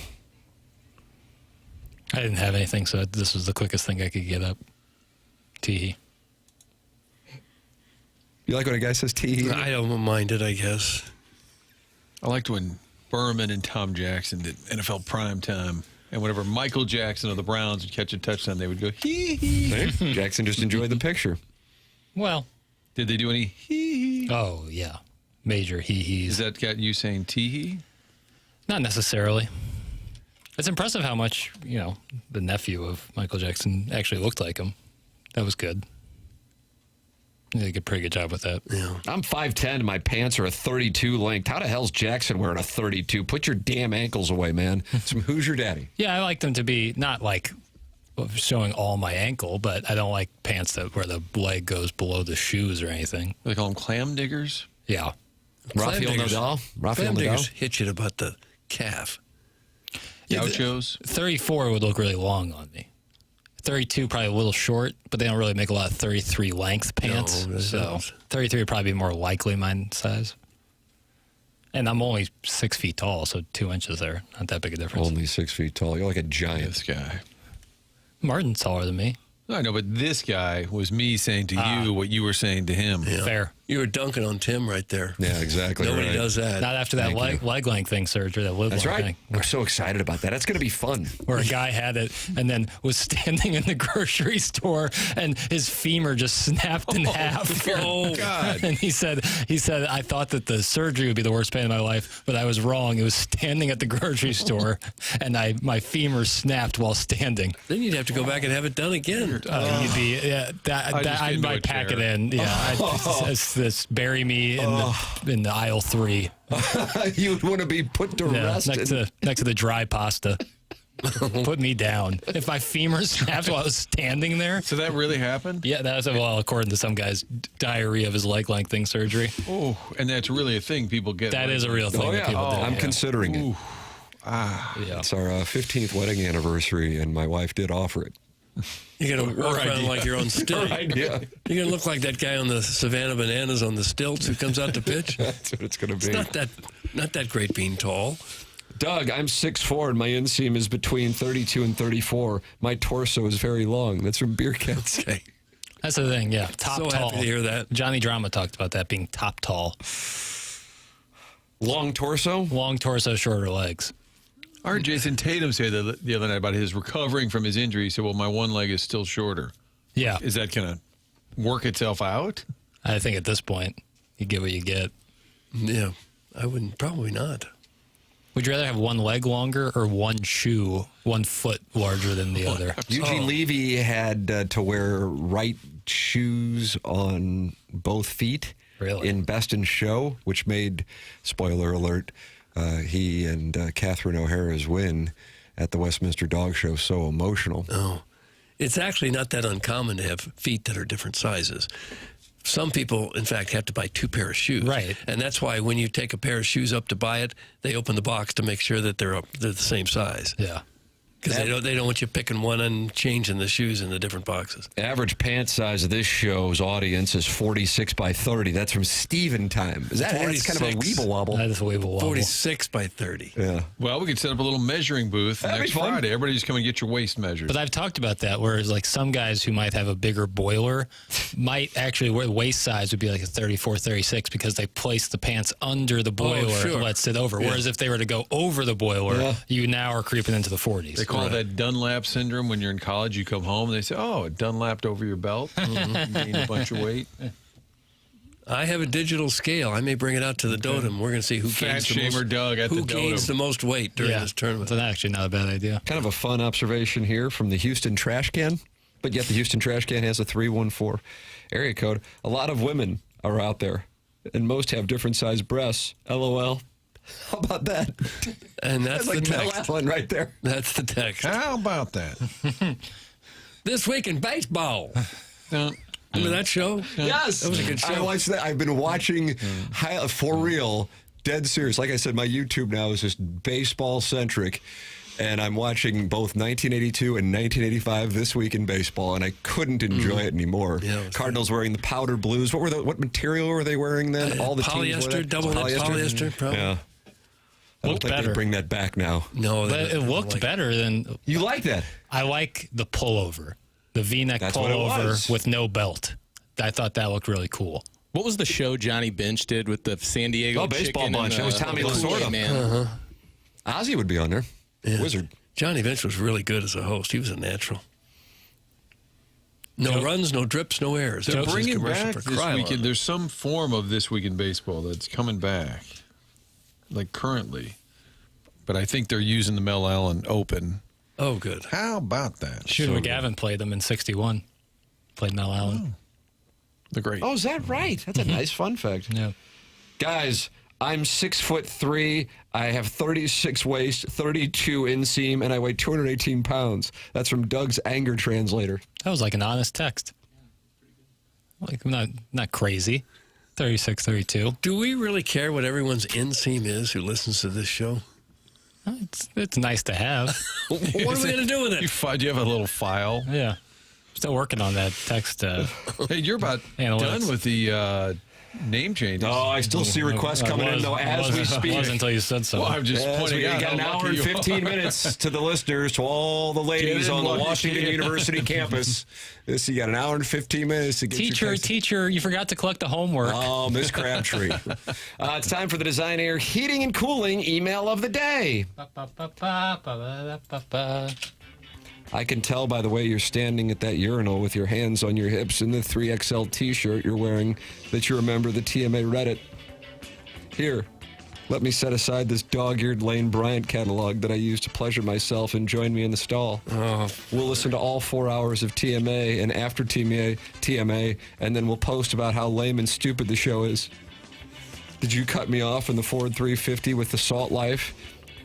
I didn't have anything, so this was the quickest thing I could get up. Tee-hee. You like when a guy says tee-hee? I don't mind it, I guess. I liked when Berman and Tom Jackson did NFL primetime, and whenever Michael Jackson of the Browns would catch a touchdown, they would go, hee-hee. Jackson just enjoyed the picture. Well. Did they do any hee-hee? Oh, yeah. Major hee-hees. Has that got you saying tee-hee? Not necessarily. It's impressive how much, the nephew of Michael Jackson actually looked like him. That was good. They did a pretty good job with that. Yeah. I'm 5'10", my pants are a 32 length. How the hell's Jackson wearing a 32? Put your damn ankles away, man. Who's your daddy? Yeah, I like them to be not like showing all my ankle, but I don't like pants where the leg goes below the shoes or anything. They call them clam diggers? Yeah. Rafael Nadal? Clam diggers hit you about the calf. Gauchos? 34 would look really long on me. 32 probably a little short, but they don't really make a lot of 33 length pants. No, so 33 would probably be more likely my size. And I'm only 6 feet tall, so 2 inches there. Not that big a difference. Only 6 feet tall. You're like a giant. This guy. Martin's taller than me. I know, but this guy was me saying to you what you were saying to him. Yeah. Fair. You were dunking on Tim right there. Yeah, exactly. Nobody right. does that. Not after that leg length thing surgery, that live That's long right. thing. I'm so excited about that. That's going to be fun. Where a guy had it and then was standing in the grocery store and his femur just snapped in half. Oh, God. And he said, I thought that the surgery would be the worst pain of my life, but I was wrong. It was standing at the grocery store and my femur snapped while standing. Then you'd have to go back and have it done again. You'd be, I might pack it in. Yeah, this bury me in the aisle 3. You would want to be put to rest. Next to the dry pasta. Put me down. If my femur snapped while I was standing there. So that really happened? Yeah, that was, well, according to some guy's diary of his leg lengthening surgery. Oh, and that's really a thing people get. That is a real thing that people do. I'm considering it. Yeah. It's our 15th wedding anniversary, and my wife did offer it. You're going to walk around like you're on stilts. Yeah. You're going to look like that guy on the Savannah Bananas on the stilts who comes out to pitch. That's what it's going to be. It's not that great being tall. Doug, I'm 6'4", and my inseam is between 32 and 34. My torso is very long. That's from Beer Cats. Okay. That's the thing, yeah. Top So tall. happy to hear that. Johnny Drama talked about that being top tall. Long torso? Long torso, shorter legs. I heard Jason Tatum say the other night about his recovering from his injury. He said, well, my one leg is still shorter. Yeah. Is that going to work itself out? I think at this point, you get what you get. Yeah, I wouldn't. Probably not. Would you rather have one leg longer or one foot larger than the other? Eugene Levy had to wear right shoes on both feet in Best in Show, which made, spoiler alert, he and Catherine O'Hara's win at the Westminster Dog Show so emotional. Oh, it's actually not that uncommon to have feet that are different sizes. Some people, in fact, have to buy 2 pairs of shoes. Right. And that's why when you take a pair of shoes up to buy it, they open the box to make sure that they're the same size. Yeah. Because they don't want you picking one and changing the shoes in the different boxes. Average pant size of this show's audience is 46 by 30. That's from Steven time. That's kind of a weeble wobble. That is a weeble wobble. 46 by 30. Yeah. Well, we could set up a little measuring booth next Friday. Everybody just come and get your waist measured. But I've talked about that, whereas like some guys who might have a bigger boiler might actually, where the waist size would be like a 34, 36 because they place the pants under the boiler and lets it over. Yeah. Whereas if they were to go over the boiler, you now are creeping into the 40s. They call that Dunlap syndrome. When you're in college, you come home and they say, oh, it Dunlapped over your belt. You gained a bunch of weight. I have a digital scale. I may bring it out to the Dotem. We're going to see who gains the most weight during this tournament. That's actually not a bad idea. Kind of a fun observation here from the Houston trash can, but yet the Houston trash can has a 314 area code. A lot of women are out there, and most have different size breasts. LOL. How about that? And that's like the Mel text. Allen right there. That's the text. How about that? This week in baseball. Remember that show? Yes. That was a good show. I watched that. I've been watching for real, dead serious. Like I said, my YouTube now is just baseball centric. And I'm watching both 1982 and 1985 This Week in Baseball, and I couldn't enjoy it anymore. Yeah, Cardinals wearing the powder blues. What material were they wearing then? All the teams wore that? double polyester, probably. Yeah. I don't think they bring that back now. No, But it looked better than... You like that? I like the pullover. The V-neck That's what it pullover was. with no belt. I thought that looked really cool. What was the show Johnny Bench did with the San Diego Baseball chicken bunch. and, That was Tommy Lasorda. Man. Ozzy would be on there. Yeah. Wizard. Johnny Bench was really good as a host. He was a natural. No runs, no drips, no errors. They're That was his bringing commercial back for this Krylon. weekend. There's some form of This Week in Baseball that's coming back, like currently. But I think they're using the Mel Allen Open. Oh, good. How about that? Shooter McGavin played them in 61. Played Mel Allen. The great. Oh, is that right? That's a nice fun fact. Yeah. Guys, I'm 6'3". I have 36 waist, 32 inseam, and I weigh 218 pounds. That's from Doug's anger translator. That was like an honest text. Like not crazy. 36, 32. Do we really care what everyone's inseam is who listens to this show? It's nice to have. What are we going to do with it? Do you have a little file? Yeah. Still working on that text. Hey, you're about done with the name changes. Oh, I still see requests coming in, though, as we speak. It wasn't until you said so. Well, I'm just pointing out. We got an hour and 15 minutes to the listeners, to all the ladies on the Washington University campus. You got an hour and 15 minutes to get Teacher, you forgot to collect the homework. Oh, Miss Crabtree. It's time for the Design Air Heating and Cooling email of the day. I can tell by the way you're standing at that urinal with your hands on your hips in the 3XL t-shirt you're wearing that you're a member of the TMA Reddit. Here, let me set aside this dog-eared Lane Bryant catalog that I use to pleasure myself and join me in the stall. We'll listen to all 4 hours of TMA and after TMA, and then we'll post about how lame and stupid the show is. Did you cut me off in the Ford 350 with the Salt Life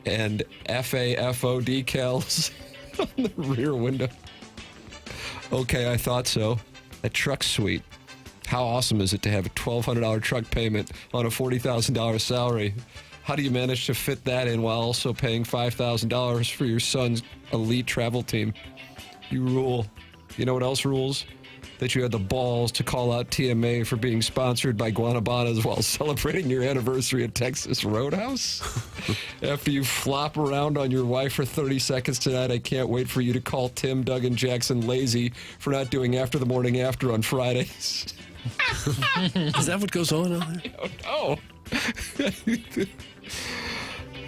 and FAFO decals on the rear window? Okay, I thought so. That truck's sweet. How awesome is it to have a $1,200 truck payment on a $40,000 salary? How do you manage to fit that in while also paying $5,000 for your son's elite travel team? You rule. You know what else rules? That you had the balls to call out TMA for being sponsored by Guanabanas while celebrating your anniversary at Texas Roadhouse? After you flop around on your wife for 30 seconds tonight, I can't wait for you to call Tim, Doug, and Jackson lazy for not doing After the Morning After on Fridays. Is that what goes on there? I don't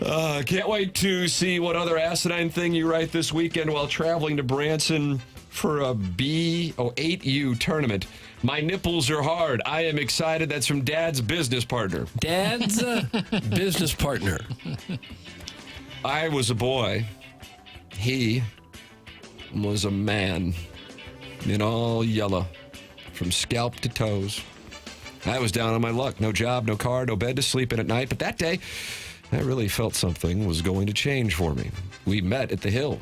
know. Can't wait to see what other asinine thing you write this weekend while traveling to Branson for a B8U tournament. My nipples are hard. I am excited. That's from Dad's business partner. Dad's business partner. I was a boy. He was a man in all yellow from scalp to toes. I was down on my luck. No job, no car, no bed to sleep in at night. But that day, I really felt something was going to change for me. We met at the Hill.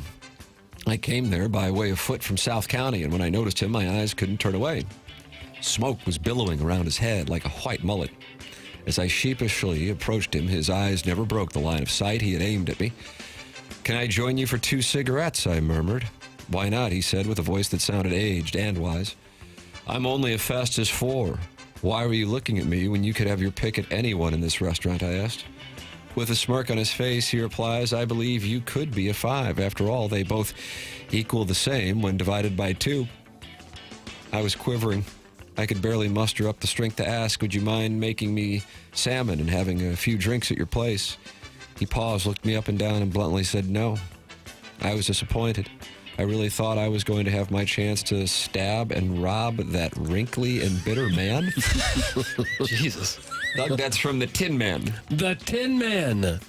I came there by way of foot from South County, and when I noticed him, my eyes couldn't turn away. Smoke was billowing around his head like a white mullet. As I sheepishly approached him, his eyes never broke the line of sight he had aimed at me. Can I join you for 2 cigarettes? I murmured. Why not? He said with a voice that sounded aged and wise. I'm only a Festus 4. Why were you looking at me when you could have your pick at anyone in this restaurant? I asked. With a smirk on his face, he replies, I believe you could be a 5. After all, they both equal the same when divided by 2. I was quivering. I could barely muster up the strength to ask, would you mind making me salmon and having a few drinks at your place? He paused, looked me up and down, and bluntly said no. I was disappointed. I really thought I was going to have my chance to stab and rob that wrinkly and bitter man. Jesus. Doug, that's from the Tin Man. The Tin Man.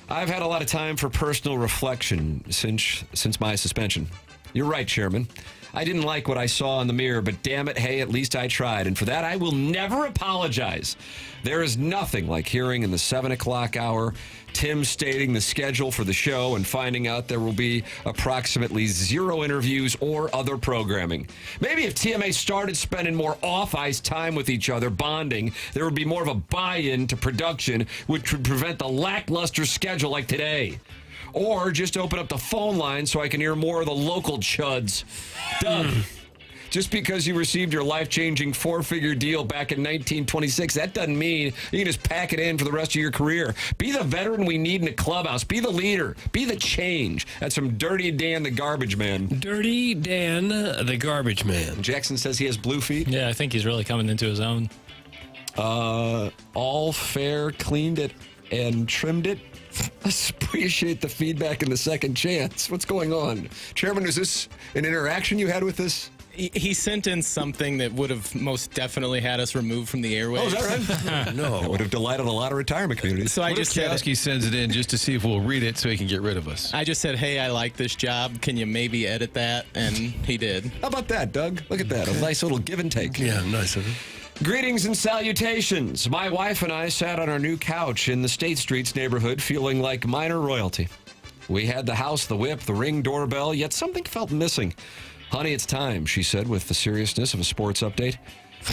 I've had a lot of time for personal reflection since my suspension. You're right, Chairman. I didn't like what I saw in the mirror, but damn it, hey, at least I tried. And for that, I will never apologize. There is nothing like hearing in the 7 o'clock hour Tim stating the schedule for the show and finding out there will be approximately 0 interviews or other programming. Maybe if TMA started spending more off-ice time with each other, bonding, there would be more of a buy-in to production, which would prevent the lackluster schedule like today. Or just open up the phone line so I can hear more of the local chuds. Doug, just because you received your life-changing 4-figure deal back in 1926, that doesn't mean you can just pack it in for the rest of your career. Be the veteran we need in the clubhouse. Be the leader. Be the change. That's from Dirty Dan the Garbage Man. Dirty Dan the Garbage Man. Jackson says he has blue feet. Yeah, I think he's really coming into his own. All fair, cleaned it, and trimmed it. Appreciate the feedback and the second chance. What's going on? Chairman, is this an interaction you had with this? He sent in something that would have most definitely had us removed from the airwaves. Oh, is that right? No. That would have delighted a lot of retirement communities. So I just said, Kowski sends it in just to see if we'll read it so he can get rid of us. I just said, hey, I like this job. Can you maybe edit that? And he did. How about that, Doug? Look at that. A nice little give and take. Yeah, nice of him. Greetings and salutations. My wife and I sat on our new couch in the State Streets neighborhood feeling like minor royalty. We had the house, the whip, the Ring doorbell, yet something felt missing. Honey, it's time, she said with the seriousness of a sports update.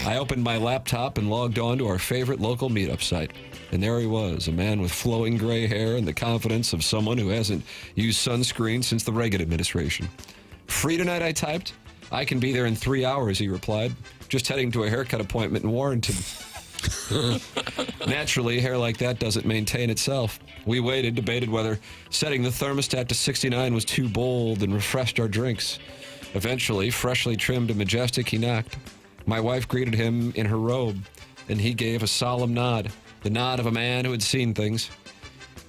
I opened my laptop and logged on to our favorite local meetup site. And there he was, a man with flowing gray hair and the confidence of someone who hasn't used sunscreen since the Reagan administration. Free tonight, I typed. I can be there in 3 hours, he replied. Just heading to a haircut appointment in Warrenton. Naturally, hair like that doesn't maintain itself. We waited, debated whether setting the thermostat to 69 was too bold, and refreshed our drinks. Eventually, freshly trimmed and majestic, he knocked. My wife greeted him in her robe, and he gave a solemn nod, the nod of a man who had seen things.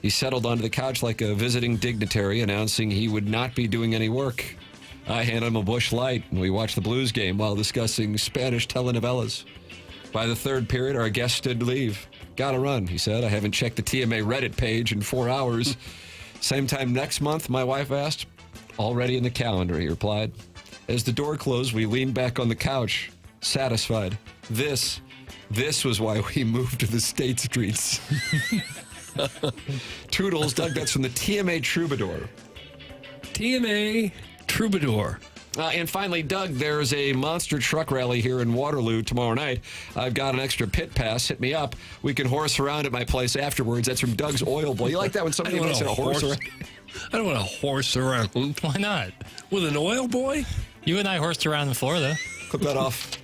He settled onto the couch like a visiting dignitary, announcing he would not be doing any work. I handed him a Busch Light, and we watched the Blues game while discussing Spanish telenovelas. By the third period, our guest stood to leave. Gotta run, he said. I haven't checked the TMA Reddit page in 4 hours. Same time next month, my wife asked. Already in the calendar, he replied. As the door closed, we leaned back on the couch, satisfied. This was why we moved to the state streets. Toodles, Doug, that's from the TMA Troubadour. TMA Troubadour. And finally, Doug, there's a monster truck rally here in Waterloo tomorrow night. I've got an extra pit pass. Hit me up. We can horse around at my place afterwards. That's from Doug's Oil Boy. You like that when somebody makes a horse around? I don't want to horse around. Why not? With an oil boy? You and I horsed around in Florida. Clip that off.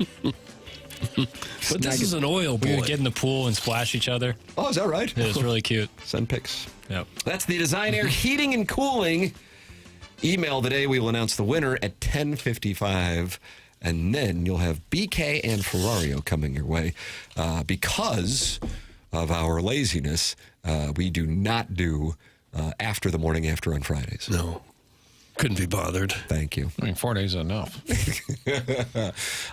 But this is an oil boy. We would get in the pool and splash each other. Oh, is that right? It was really cute. Send pics. Yep. That's the Design Air Heating and Cooling email today. We will announce the winner at 10:55, and then you'll have BK and Ferrario coming your way. Because of our laziness, we do not do after the morning after on Fridays. No. Couldn't be bothered. Thank you. I mean, 4 days is enough.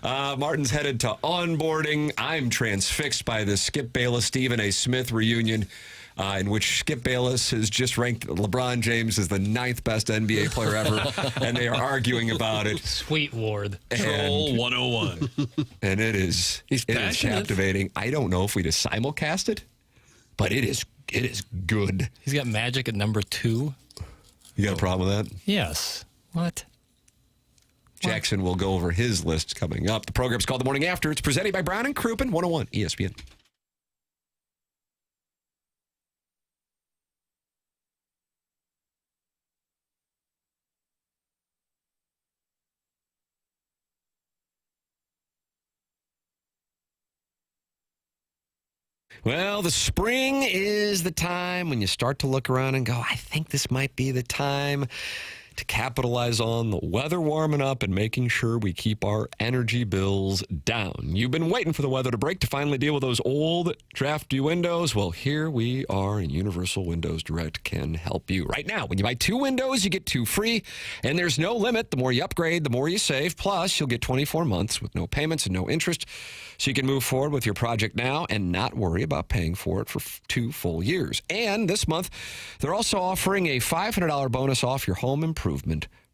Martin's headed to onboarding. I'm transfixed by the Skip Bayless, Stephen A. Smith reunion, in which Skip Bayless has just ranked LeBron James as the 9th best NBA player ever, and they are arguing about it. Sweet Lord. Troll 101. And it is captivating. I don't know if we just simulcast it, but it is good. He's got Magic at number 2. You got a problem with that? Yes. What? Jackson will go over his list coming up. The program's called The Morning After. It's presented by Brown and Crouppen, 101 ESPN. Well, the spring is the time when you start to look around and go, I think this might be the time to capitalize on the weather warming up and making sure we keep our energy bills down. You've been waiting for the weather to break to finally deal with those old drafty windows. Well, here we are, and Universal Windows Direct can help you. Right now, when you buy 2 windows, you get 2 free, and there's no limit. The more you upgrade, the more you save. Plus, you'll get 24 months with no payments and no interest, so you can move forward with your project now and not worry about paying for it for 2 full years. And this month, they're also offering a $500 bonus off your home improvement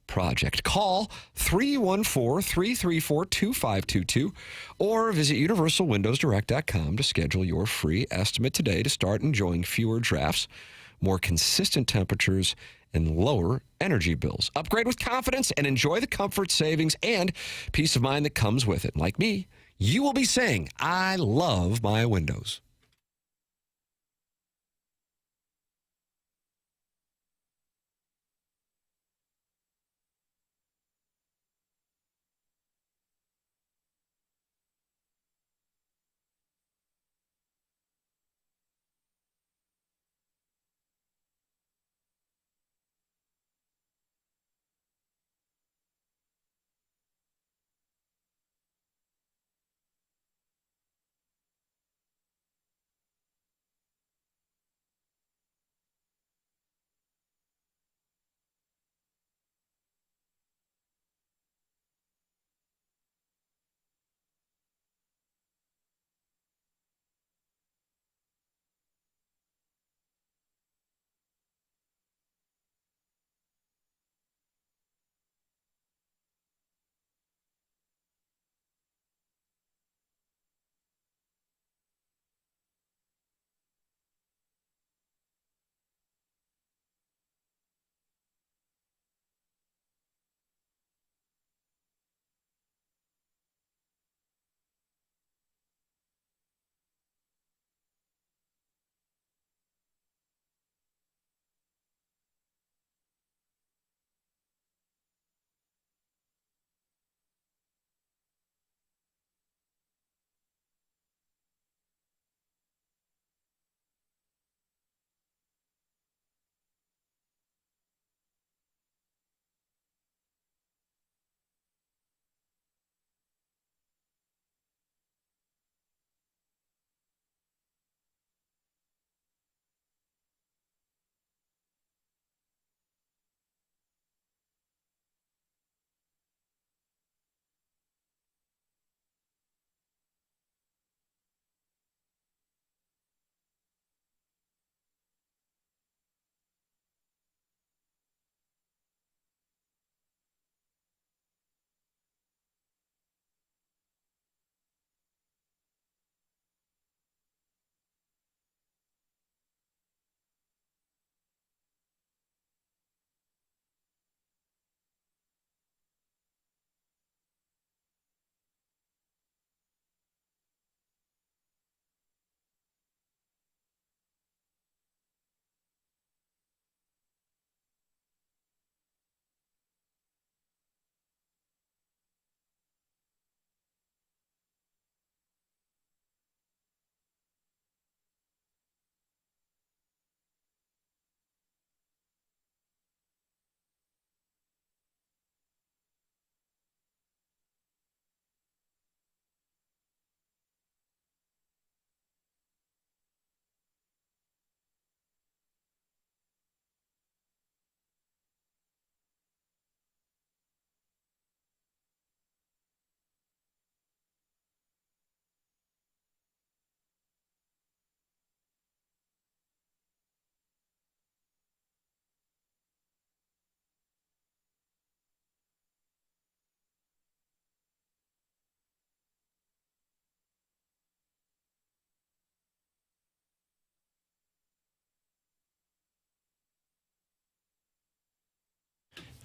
project. Call 314-334-2522 or visit universalwindowsdirect.com to schedule your free estimate today to start enjoying fewer drafts, more consistent temperatures, and lower energy bills. Upgrade with confidence and enjoy the comfort, savings, and peace of mind that comes with it. Like me, you will be saying, I love my windows.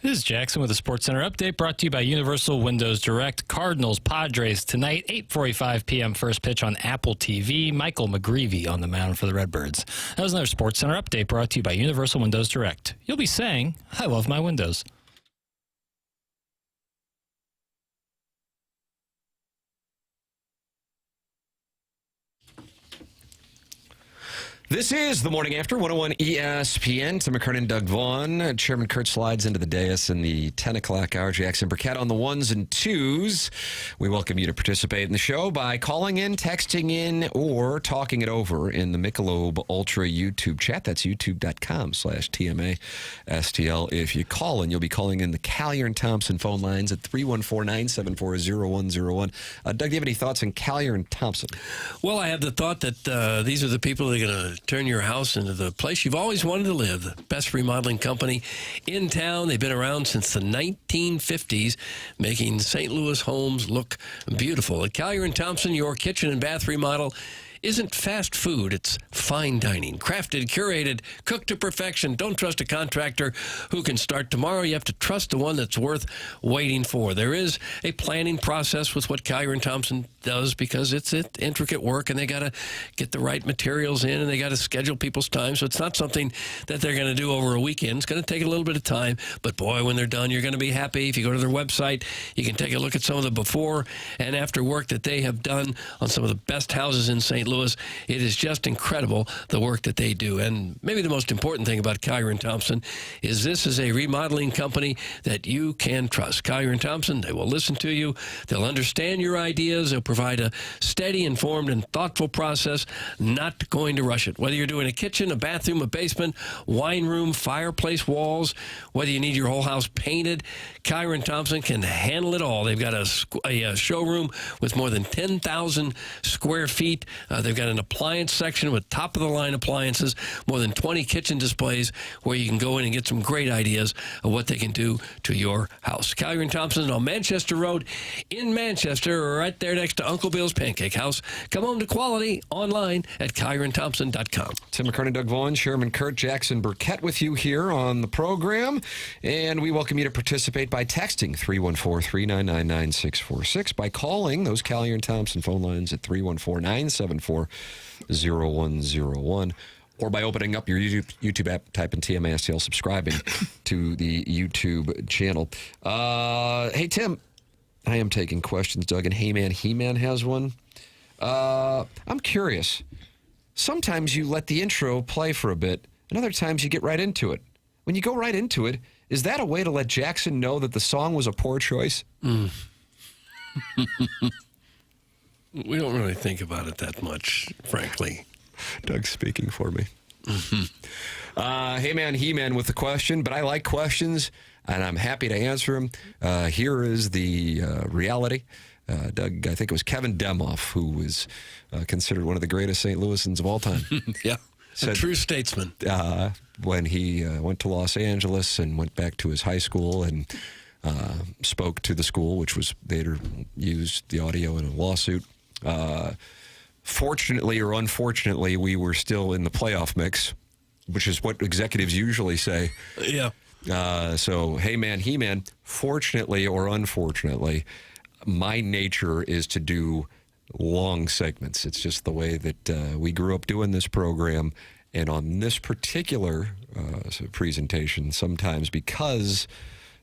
This is Jackson with a Sports Center update brought to you by Universal Windows Direct. Cardinals, Padres tonight, 8:45 p.m. first pitch on Apple TV. Michael McGreevy on the mound for the Redbirds. That was another Sports Center update brought to you by Universal Windows Direct. You'll be saying, I love my windows. This is the Morning After, 101 ESPN. Tim McKernan, Doug Vaughn. Chairman Kurt slides into the dais in the 10 o'clock hour. Jackson Burkett on the ones and twos. We welcome you to participate in the show by calling in, texting in, or talking it over in the Michelob Ultra YouTube chat. That's youtube.com/TMA-STL. If you call in, you'll be calling in the Callier and Thompson phone lines at 314-974-0101. Doug, do you have any thoughts on Callier and Thompson? Well, I have the thought that these are the people that are going to turn your house into the place you've always wanted to live. The best remodeling company in town. They've been around since the 1950s, making St. Louis homes look beautiful. At Callier & Thompson, your kitchen and bath remodel isn't fast food, it's fine dining. Crafted, curated, cooked to perfection. Don't trust a contractor who can start tomorrow. You have to trust the one that's worth waiting for. There is a planning process with what Callier & Thompson does because it's intricate work, and they got to get the right materials in, and they got to schedule people's time. So it's not something that they're going to do over a weekend. It's going to take a little bit of time, but boy, when they're done, you're going to be happy. If you go to their website, you can take a look at some of the before and after work that they have done on some of the best houses in St. Louis. It is just incredible, the work that they do. And maybe the most important thing about Callier & Thompson is this is a remodeling company that you can trust. Callier & Thompson, they will listen to you. They'll understand your ideas. They'll provide a steady, informed, and thoughtful process, not going to rush it. Whether you're doing a kitchen, a bathroom, a basement, wine room, fireplace walls, whether you need your whole house painted, Callier & Thompson can handle it all. They've got a showroom with more than 10,000 square feet. They've got an appliance section with top-of-the-line appliances, more than 20 kitchen displays where you can go in and get some great ideas of what they can do to your house. Callier & Thompson on Manchester Road in Manchester, right there next to Uncle Bill's Pancake House. Come home to quality online at CallierandThompson.com. Tim McKernan, Doug Vaughn, Chairman Kurt, Jackson Burkett with you here on the program. And we welcome you to participate by texting 314-399-9646, by calling those Callier & Thompson phone lines at 314-974-0101, or by opening up your YouTube app, type in TMA-STL, subscribing to the YouTube channel. Hey, Tim, I am taking questions, Doug, and He-Man has one. I'm curious. Sometimes you let the intro play for a bit, and other times you get right into it. When you go right into it, is that a way to let Jackson know that the song was a poor choice? We don't really think about it that much, frankly. Doug's speaking for me. He-Man with the question, but I like questions, and I'm happy to answer them. Here is the reality. Doug, I think it was Kevin Demoff, who was considered one of the greatest St. Louisans of all time. Yeah, a true statesman. When he went to Los Angeles and went back to his high school and spoke to the school, which was later used the audio in a lawsuit. Fortunately or unfortunately, we were still in the playoff mix, which is what executives usually say. Yeah. So, He-Man, fortunately or unfortunately, my nature is to do long segments. It's just the way that we grew up doing this program. And on this particular presentation, sometimes because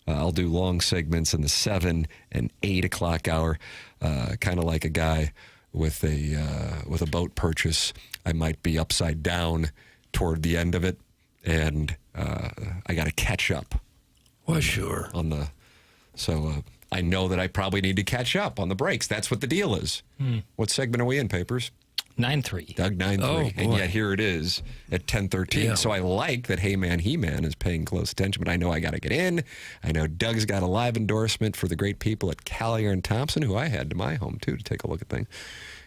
I'll do long segments in the 7 and 8 o'clock hour, kind of like a guy with a boat purchase. I might be upside down toward the end of it, and I got to catch up. Well, sure. So I know that I probably need to catch up on the breaks. That's what the deal is. What segment are we in, Papers? 9-3. Doug, 9-3. Oh, and yet here it is at 10:13. Yeah. So I like that He-Man is paying close attention, but I know I got to get in. I know Doug's got a live endorsement for the great people at Callier & Thompson, who I had to my home, too, to take a look at things.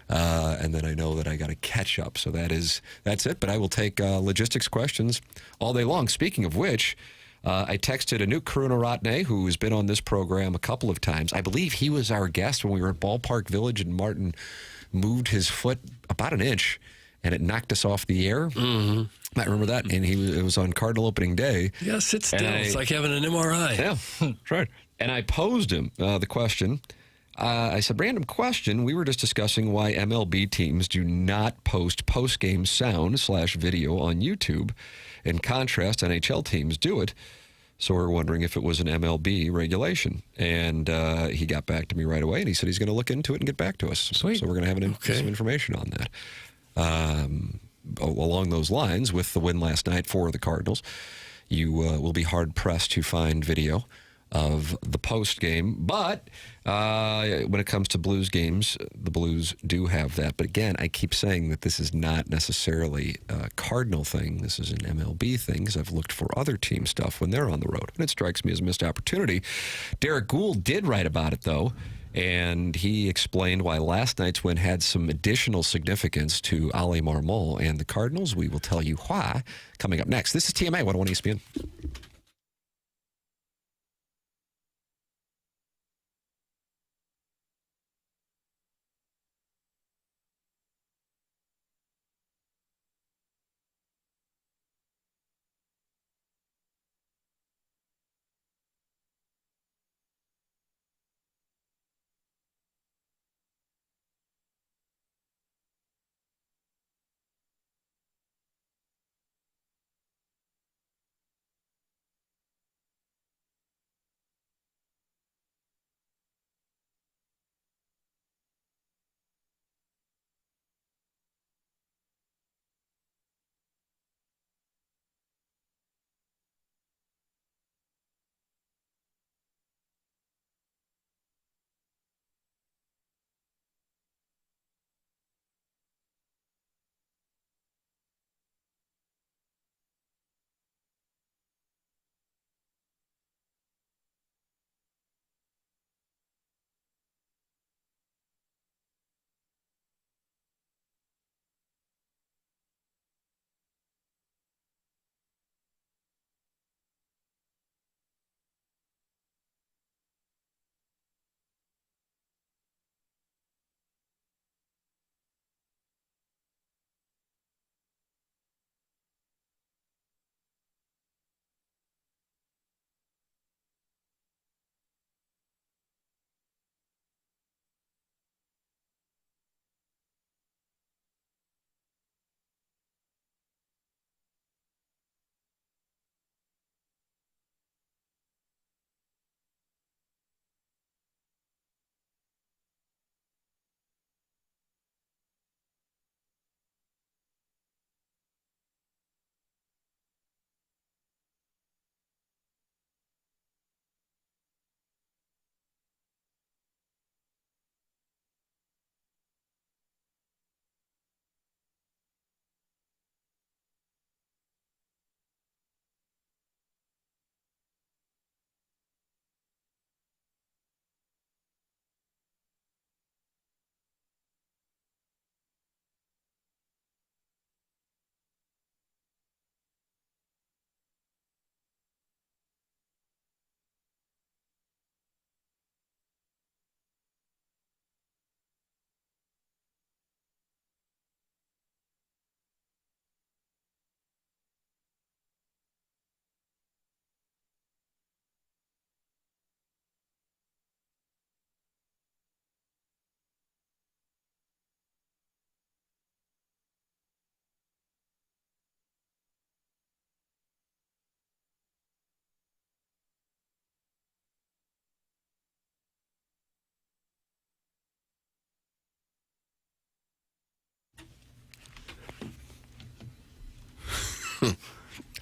And then I know that I got to catch up. So that's it. But I will take logistics questions all day long. Speaking of which, I texted Anouk Karunaratne, who's been on this program a couple of times. I believe he was our guest when we were at Ballpark Village, and Martin moved his foot about an inch and it knocked us off the air. I remember that. And it was on Cardinal opening day. Yeah, sit still. It's like having an MRI. Yeah, that's right. And I posed him the question. I said, random question. We were just discussing why MLB teams do not post-game sound/video on YouTube. In contrast, NHL teams do it. So we're wondering if it was an MLB regulation. And he got back to me right away, and he said he's going to look into it and get back to us. Sweet. So we're going to have some information on that. Along those lines, with the win last night for the Cardinals, you will be hard-pressed to find video of the post game. But when it comes to Blues games, the Blues do have that. But again, I keep saying that this is not necessarily a Cardinal thing. This is an MLB thing, because I've looked for other team stuff when they're on the road. And it strikes me as a missed opportunity. Derek Gould did write about it, though. And he explained why last night's win had some additional significance to Ali Marmol and the Cardinals. We will tell you why coming up next. This is TMA 101 ESPN.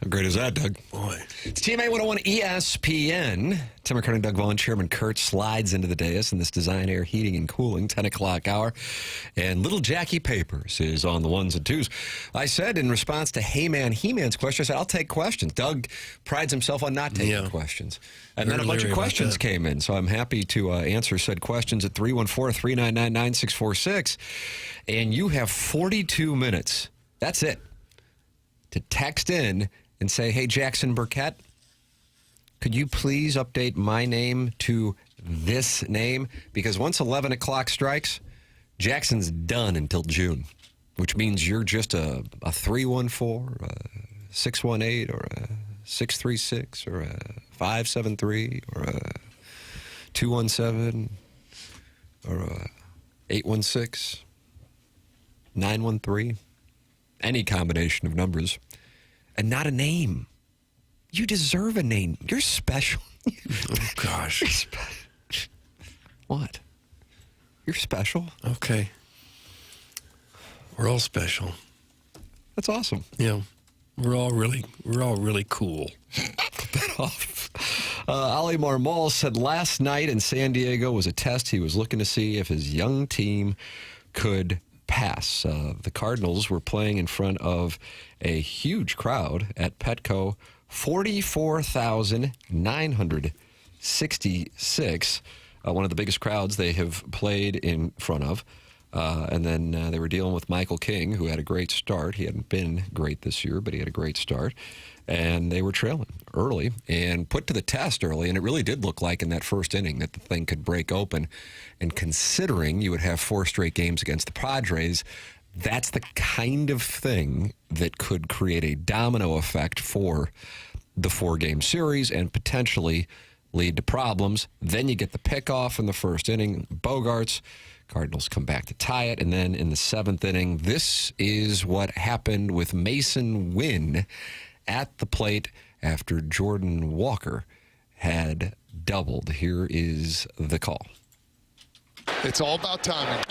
How great is that, Doug? Boy. It's TMA 101 ESPN. Tim McKernan, Doug Vaughn, Chairman Kurt slides into the dais in this Design Air Heating and Cooling 10 o'clock hour. And little Jackie Papers is on the ones and twos. I said in response to He-Man's question, I said, I'll take questions. Doug prides himself on not taking questions. And then a bunch of questions came in, so I'm happy to answer said questions at 314-399-9646. And you have 42 minutes. That's it. To text in and say, hey, Jackson Burkett, could you please update my name to this name? Because once 11 o'clock strikes, Jackson's done until June. which means you're just a 314, a 618, or a 636, or a 573, or a 217, or a 816, 913, any combination of numbers, and not a name. You deserve a name. You're special. Oh, gosh. What? You're special. Okay. We're all special. That's awesome. Yeah. We're all really cool. Ali Marmol said last night in San Diego was a test he was looking to see if his young team could pass. The Cardinals were playing in front of a huge crowd at Petco, 44,966, one of the biggest crowds they have played in front of. And then they were dealing with Michael King, who had a great start. He hadn't been great this year, but he had a great start. And they were trailing early and put to the test early. And it really did look like in that first inning that the thing could break open. And considering you would have 4 straight games against the Padres, that's the kind of thing that could create a domino effect for the 4-game series and potentially lead to problems. Then you get the pickoff in the first inning, Bogarts. Cardinals come back to tie it. And then in the 7th inning, this is what happened with Mason Wynn at the plate after Jordan Walker had doubled. Here is the call. It's all about timing.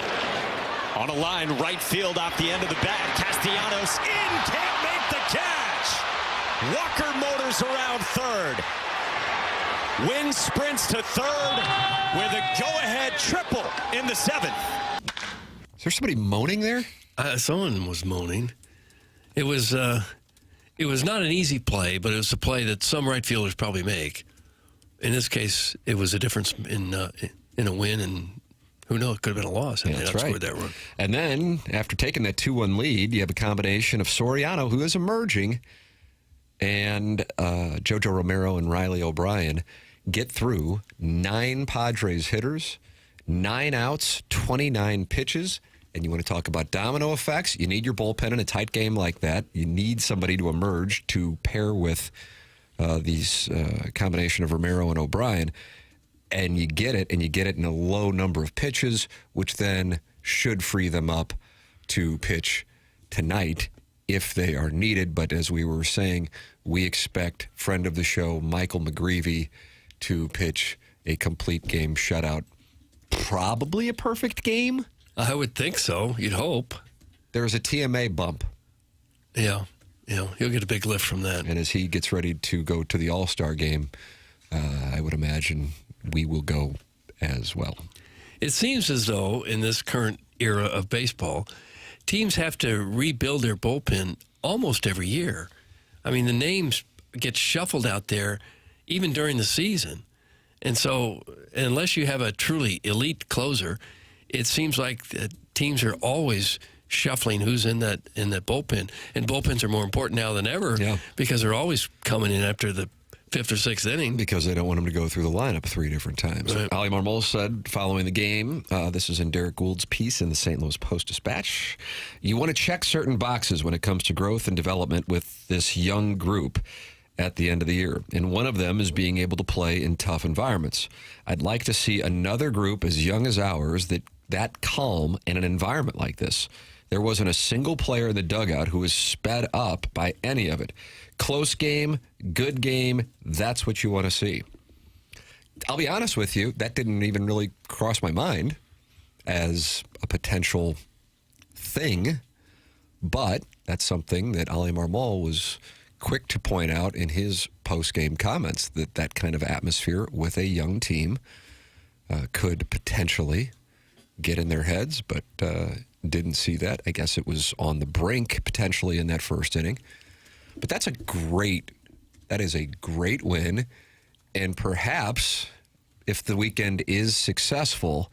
On a line, right field off the end of the bat. Castellanos in, can't make the catch. Walker motors around third. Wynn sprints to third with a go-ahead triple in the 7th. Is there somebody moaning there? Someone was moaning. It was not an easy play, but it was a play that some right fielders probably make. In this case, it was a difference in a win, and who knows, it could have been a loss had they not scored that run. And then, after taking that 2-1 lead, you have a combination of Soriano, who is emerging, and Jojo Romero and Riley O'Brien get through 9 Padres hitters, 9 outs, 29 pitches. And you want to talk about domino effects? You need your bullpen in a tight game like that. You need somebody to emerge to pair with these combination of Romero and O'Brien. And you get it in a low number of pitches, which then should free them up to pitch tonight if they are needed. But as we were saying, we expect friend of the show, Michael McGreevy, to pitch a complete game shutout. Probably a perfect game. I would think so. You'd hope. There's a TMA bump. Yeah. He'll get a big lift from that. And as he gets ready to go to the All-Star game, I would imagine we will go as well. It seems as though in this current era of baseball, teams have to rebuild their bullpen almost every year. I mean, the names get shuffled out there even during the season. And so unless you have a truly elite closer, it seems like teams are always shuffling who's in that bullpen. And bullpens are more important now than ever because they're always coming in after the 5th or 6th inning. Because they don't want them to go through the lineup 3 different times. Right. Ali Marmol said following the game, this is in Derek Gould's piece in the St. Louis Post-Dispatch, you want to check certain boxes when it comes to growth and development with this young group at the end of the year. And one of them is being able to play in tough environments. I'd like to see another group as young as ours that calm in an environment like this. There wasn't a single player in the dugout who was sped up by any of it. Close game, good game, that's what you want to see. I'll be honest with you, that didn't even really cross my mind as a potential thing, but that's something that Ali Marmol was quick to point out in his post-game comments, that kind of atmosphere with a young team could potentially get in their heads, but didn't see that. I guess it was on the brink potentially in that first inning. But that is a great win. And perhaps if the weekend is successful,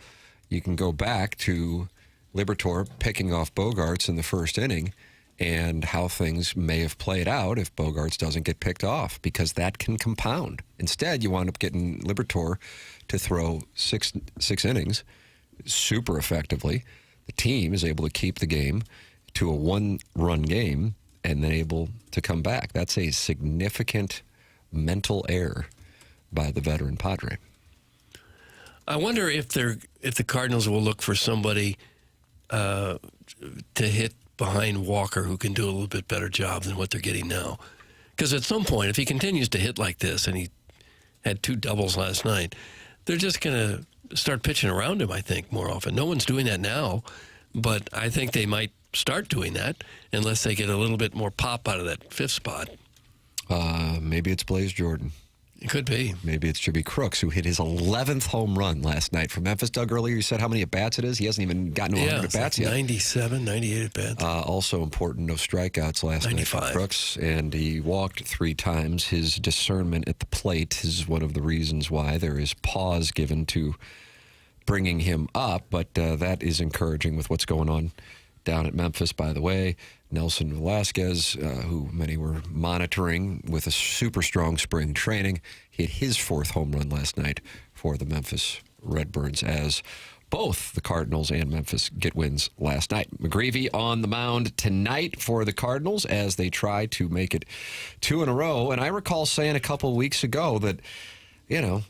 you can go back to Liberatore picking off Bogarts in the first inning and how things may have played out if Bogarts doesn't get picked off, because that can compound. Instead, you wind up getting Liberatore to throw six innings super effectively. The team is able to keep the game to a one-run game and then able to come back. That's a significant mental error by the veteran Padre. I wonder if the Cardinals will look for somebody to hit behind Walker who can do a little bit better job than what they're getting now. Because at some point, if he continues to hit like this, and he had 2 doubles last night, they're just going to start pitching around him, I think, more often. No one's doing that now, but I think they might start doing that unless they get a little bit more pop out of that 5th spot. Maybe it's Blaze Jordan. It could be. Maybe it's Jimmy Crooks, who hit his 11th home run last night from Memphis. Doug, earlier you said how many at-bats it is? He hasn't even gotten to 100 at-bats yet. 97, 98 at-bats. Also important, no strikeouts last 95. night for Crooks, and he walked 3 times. His discernment at the plate is one of the reasons why there is pause given to bringing him up, but that is encouraging with what's going on down at Memphis, by the way. Nelson Velasquez, who many were monitoring with a super strong spring training, hit his 4th home run last night for the Memphis Redbirds as both the Cardinals and Memphis get wins last night. McGreevy on the mound tonight for the Cardinals as they try to make it 2 in a row. And I recall saying a couple of weeks ago that, you know,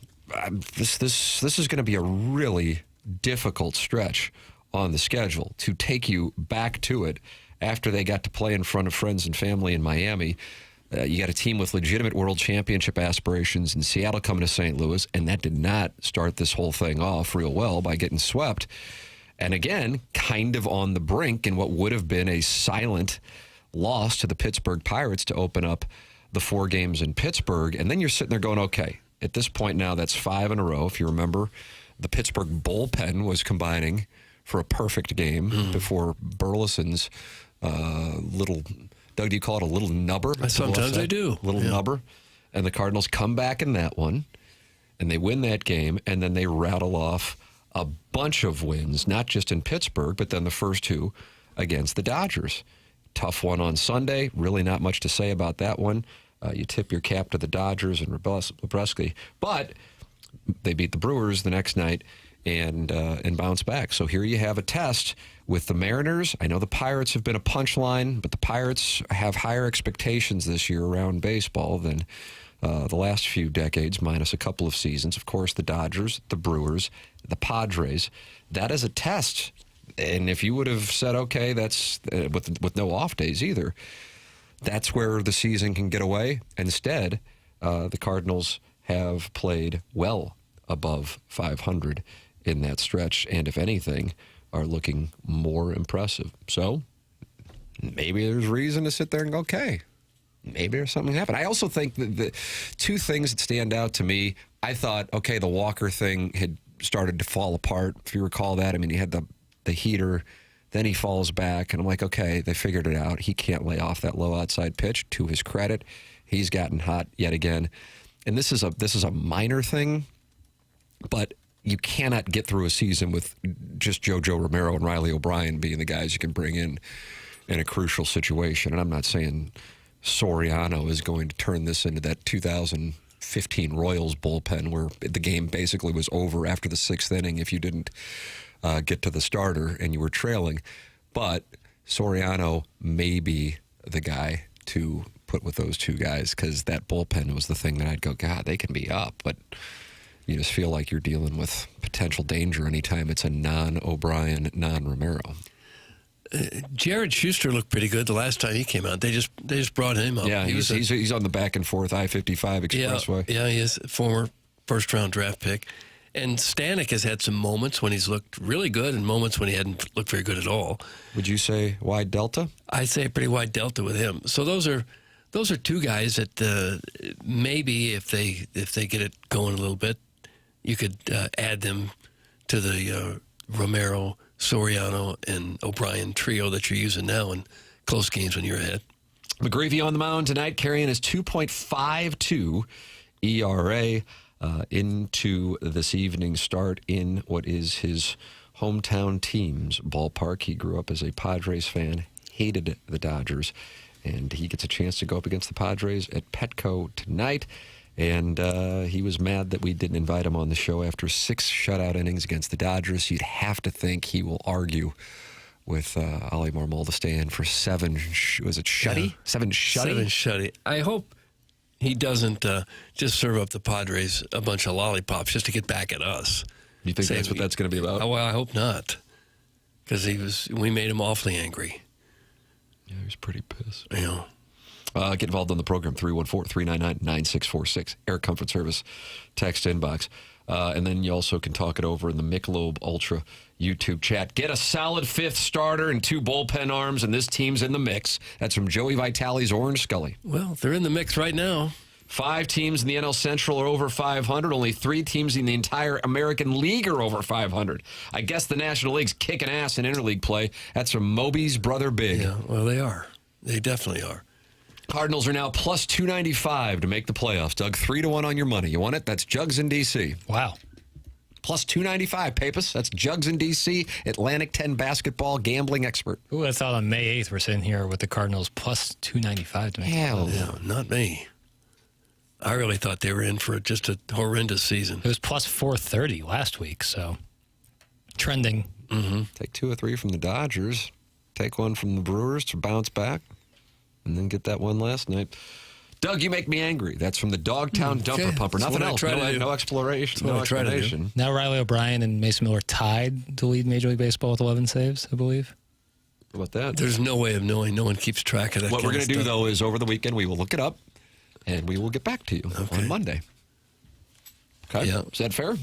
this is going to be a really difficult stretch on the schedule to take you back to it after they got to play in front of friends and family in Miami. You got a team with legitimate world championship aspirations in Seattle coming to St. Louis, and that did not start this whole thing off real well by getting swept. And again, kind of on the brink in what would have been a silent loss to the Pittsburgh Pirates to open up the 4 games in Pittsburgh. And then you're sitting there going, okay, at this point now that's 5 in a row. If you remember, the Pittsburgh bullpen was combining for a perfect game before Burleson's little, Doug, do you call it a little nubber? Sometimes I do. Little nubber. And the Cardinals come back in that one, and they win that game, and then they rattle off a bunch of wins, not just in Pittsburgh, but then the first 2 against the Dodgers. Tough one on Sunday. Really not much to say about that one. You tip your cap to the Dodgers and Lebreski. But they beat the Brewers the next night and bounce back. So here you have a test with the Mariners. I know the Pirates have been a punchline, but the Pirates have higher expectations this year around baseball than the last few decades, minus a couple of seasons. Of course, the Dodgers, the Brewers, the Padres. That is a test. And if you would have said, okay, that's with no off days either, that's where the season can get away. Instead, the Cardinals have played well above 500 in that stretch, and if anything, are looking more impressive. So maybe there's reason to sit there and go, okay, maybe there's something happened. I also think that the 2 things that stand out to me, I thought, okay, the Walker thing had started to fall apart, if you recall that. I mean, he had the heater, then he falls back, and I'm like, okay, they figured it out. He can't lay off that low outside pitch. To his credit, he's gotten hot yet again. And this is a minor thing, but you cannot get through a season with just JoJo Romero and Riley O'Brien being the guys you can bring in a crucial situation. And I'm not saying Soriano is going to turn this into that 2015 Royals bullpen where the game basically was over after the 6th inning if you didn't get to the starter and you were trailing. But Soriano may be the guy to put with those 2 guys, because that bullpen was the thing that I'd go, God, they can be up, but you just feel like you're dealing with potential danger anytime it's a non-O'Brien, non-Romero. Jared Schuster looked pretty good the last time he came out. They just brought him up. Yeah, he's on the back and forth I-55 expressway. Yeah, he is a former first-round draft pick. And Stanek has had some moments when he's looked really good and moments when he hadn't looked very good at all. Would you say wide delta? I'd say a pretty wide delta with him. So those are 2 guys that maybe if they get it going a little bit, you could add them to the Romero, Soriano, and O'Brien trio that you're using now in close games when you're ahead. McGreevy on the mound tonight, carrying his 2.52 ERA into this evening's start in what is his hometown team's ballpark. He grew up as a Padres fan, hated the Dodgers, and he gets a chance to go up against the Padres at Petco tonight. And he was mad that we didn't invite him on the show after 6 shutout innings against the Dodgers. You'd have to think he will argue with Ollie Marmol to stay in for 7. Was it Shuddy? Yeah. 7 Shuddy? 7 Shuddy. I hope he doesn't just serve up the Padres a bunch of lollipops just to get back at us. You think that's what that's going to be about? Well, I hope not, because we made him awfully angry. Yeah, he was pretty pissed. You know. Get involved in the program, 314-399-9646. Air Comfort Service text inbox. And then you also can talk it over in the Michelob Ultra YouTube chat. Get a solid 5th starter and 2 bullpen arms, and this team's in the mix. That's from Joey Vitale's Orange Scully. Well, they're in the mix right now. 5 teams in the NL Central are over 500. Only 3 teams in the entire American League are over 500. I guess the National League's kicking ass in interleague play. That's from Moby's brother Big. Yeah, well, they are. They definitely are. Cardinals are now plus 295 to make the playoffs. Doug, 3-1 on your money. You want it? That's Jugs in D.C. Wow. Plus 295, Papus. That's Jugs in D.C., Atlantic 10 basketball gambling expert. Who would have thought on May 8th we're sitting here with the Cardinals plus 295 to make Hell the playoffs? No, not me. I really thought they were in for just a horrendous season. It was plus 430 last week, so trending. Mm-hmm. Take 2 or 3 from the Dodgers. Take 1 from the Brewers to bounce back. And then get that one last night. Doug, you make me angry. That's from the Dogtown Dumper Pumper. That's Nothing what I else. try to do. No exploration. That's No what I try to do. explanation. Now Riley O'Brien and Mason Miller tied to lead Major League Baseball with 11 saves, I believe. How about that? There's no way of knowing. No one keeps track of that. What we're going to do, though, is over the weekend we will look it up, and we will get back to you on Monday. Okay? Yeah. Is that fair?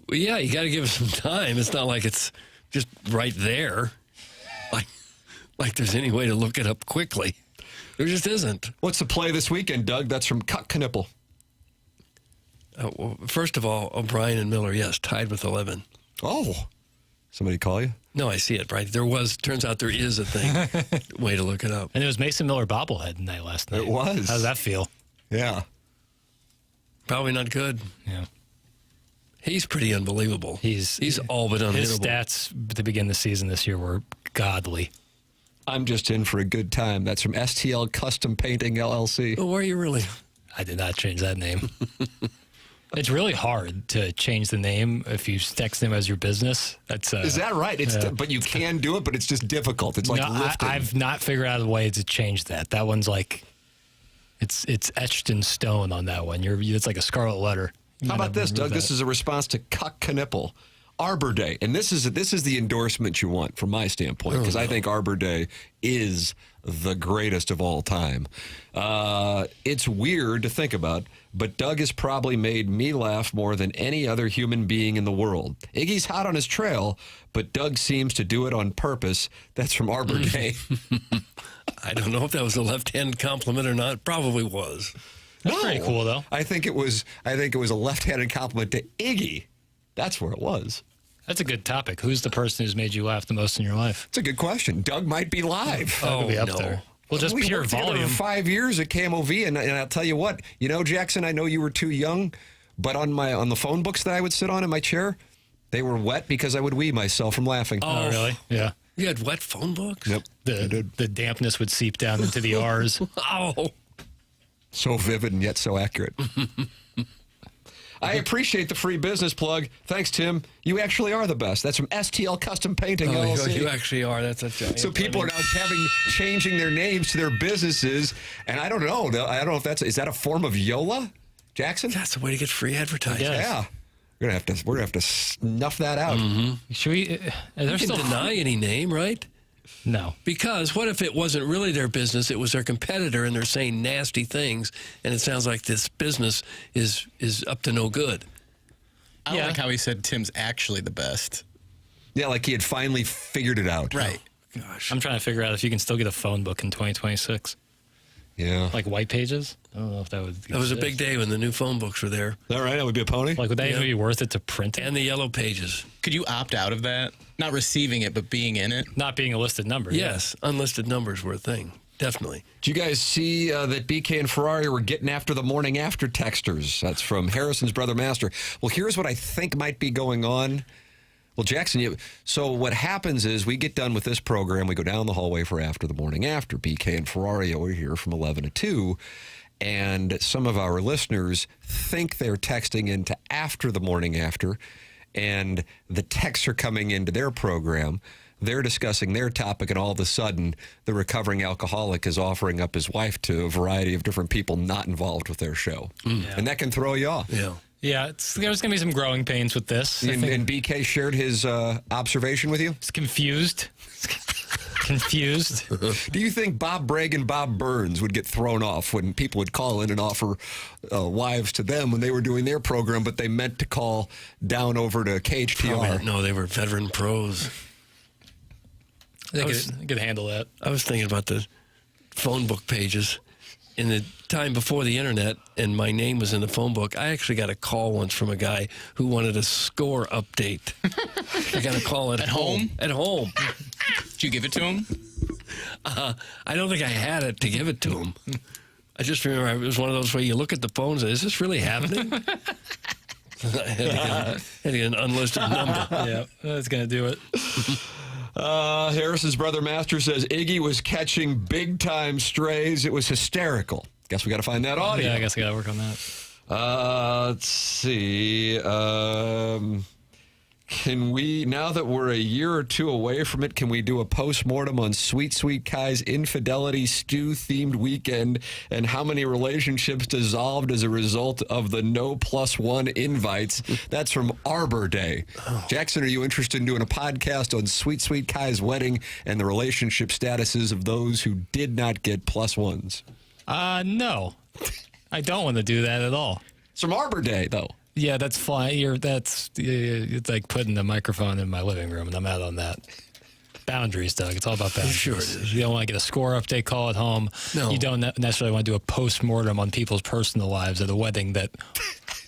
Well, yeah, you got to give it some time. It's not like it's just right there. Like there's any way to look it up quickly. There just isn't. What's the play this weekend, Doug? That's from Cuck Knipple. Well, first of all, O'Brien and Miller, yes, tied with 11. Oh. Somebody call you? No, I see it, right? Turns out there is a thing. Way to look it up. And it was Mason Miller bobblehead night last night. It was. How does that feel? Yeah. Probably not good. Yeah. He's pretty unbelievable. He's all but unhittable. His stats to begin the season this year were godly. I'm just in for a good time. That's from STL Custom Painting, LLC. Well, where are you really? I did not change that name. It's really hard to change the name if you text them as your business. Is that right? But you can do it, but it's just difficult. It's like lifting. I've not figured out a way to change that. That one's like, it's etched in stone on that one. It's like a scarlet letter. How about this, Doug? that. This is a response to Cuck Knipple. Arbor Day. And this is the endorsement you want from my standpoint, because I think Arbor Day is the greatest of all time. It's weird to think about, but Doug has probably made me laugh more than any other human being in the world. Iggy's hot on his trail, but Doug seems to do it on purpose. That's from Arbor Day. I don't know if that was a left-handed compliment or not. Probably was. That's pretty cool, though. I think it was a left-handed compliment to Iggy. That's where it was. That's a good topic. Who's the person who's made you laugh the most in your life? It's a good question. Doug might be live. Doug would be up there. Well, just we pure worked together volume. for 5 years at KMOV, and I'll tell you what. You know, Jackson, I know you were too young, but on the phone books that I would sit on in my chair, they were wet because I would wee myself from laughing. Oh, really? Yeah. You had wet phone books? Yep. The dampness would seep down into the R's. Oh. So vivid and yet so accurate. I appreciate the free business plug. Thanks, Tim. You actually are the best. That's from STL Custom Painting, LLC. You actually are. That's a giant. So people are now changing their names to their businesses, and I don't know. I don't know if is that a form of YOLA, Jackson? That's a way to get free advertising. Yeah. We're gonna have to snuff that out. Mm-hmm. Should we? You can deny any name, right? No. Because what if it wasn't really their business, it was their competitor, and they're saying nasty things, and it sounds like this business is up to no good. I like how he said Tim's actually the best. Yeah, like he had finally figured it out. Right. Gosh. I'm trying to figure out if you can still get a phone book in 2026. Yeah. Like white pages? I don't know if that would... That was a big day when the new phone books were there. All right, that would be a pony. Like, would that even be worth it to print it? And the yellow pages. Could you opt out of that? Not receiving it, but being in it? Not being a listed number. Yes, unlisted numbers were a thing. Definitely. Did you guys see that BK and Ferrari were getting after the morning after texters? That's from Harrison's brother Master. Well, here's what I think might be going on. Well, Jackson, so what happens is we get done with this program. We go down the hallway for After the Morning After. BK and Ferrari are here from 11 to 2. And some of our listeners think they're texting into After the Morning After. And the texts are coming into their program. They're discussing their topic, and all of a sudden, the recovering alcoholic is offering up his wife to a variety of different people not involved with their show. And that can throw you off. Yeah, there's going to be some growing pains with this. And BK shared his observation with you? It's confused. Confused. Do you think Bob Bragg and Bob Burns would get thrown off when people would call in and offer wives to them when they were doing their program, but they meant to call down over to KHTR? No, they were veteran pros. They could handle that. I was thinking about the phone book pages. In the time before the internet and my name was in the phone book, I actually got a call once from a guy who wanted a score update. I got a call at home. At home. Did you give it to him? I don't think I had it to give it to him. I just remember it was one of those where you look at the phones and, is this really happening? I had to get an unlisted number. Yeah, that's going to do it. Harrison's brother Master says Iggy was catching big-time strays. It was hysterical. Guess we got to find that audio. Yeah, I guess we got to work on that. Let's see. Can we, now that we're a year or two away from it, can we do a post-mortem on Sweet Sweet Kai's infidelity stew-themed weekend and how many relationships dissolved as a result of the no +1 invites? That's from Arbor Day. Jackson, are you interested in doing a podcast on Sweet Sweet Kai's wedding and the relationship statuses of those who did not get +1s? No. I don't want to do that at all. It's from Arbor Day, though. Yeah, that's fine. It's like putting the microphone in my living room, and I'm out on that. Boundaries, Doug. It's all about boundaries. Sure it is. You don't want to get a score update call at home. No. You don't necessarily want to do a post-mortem on people's personal lives at a wedding that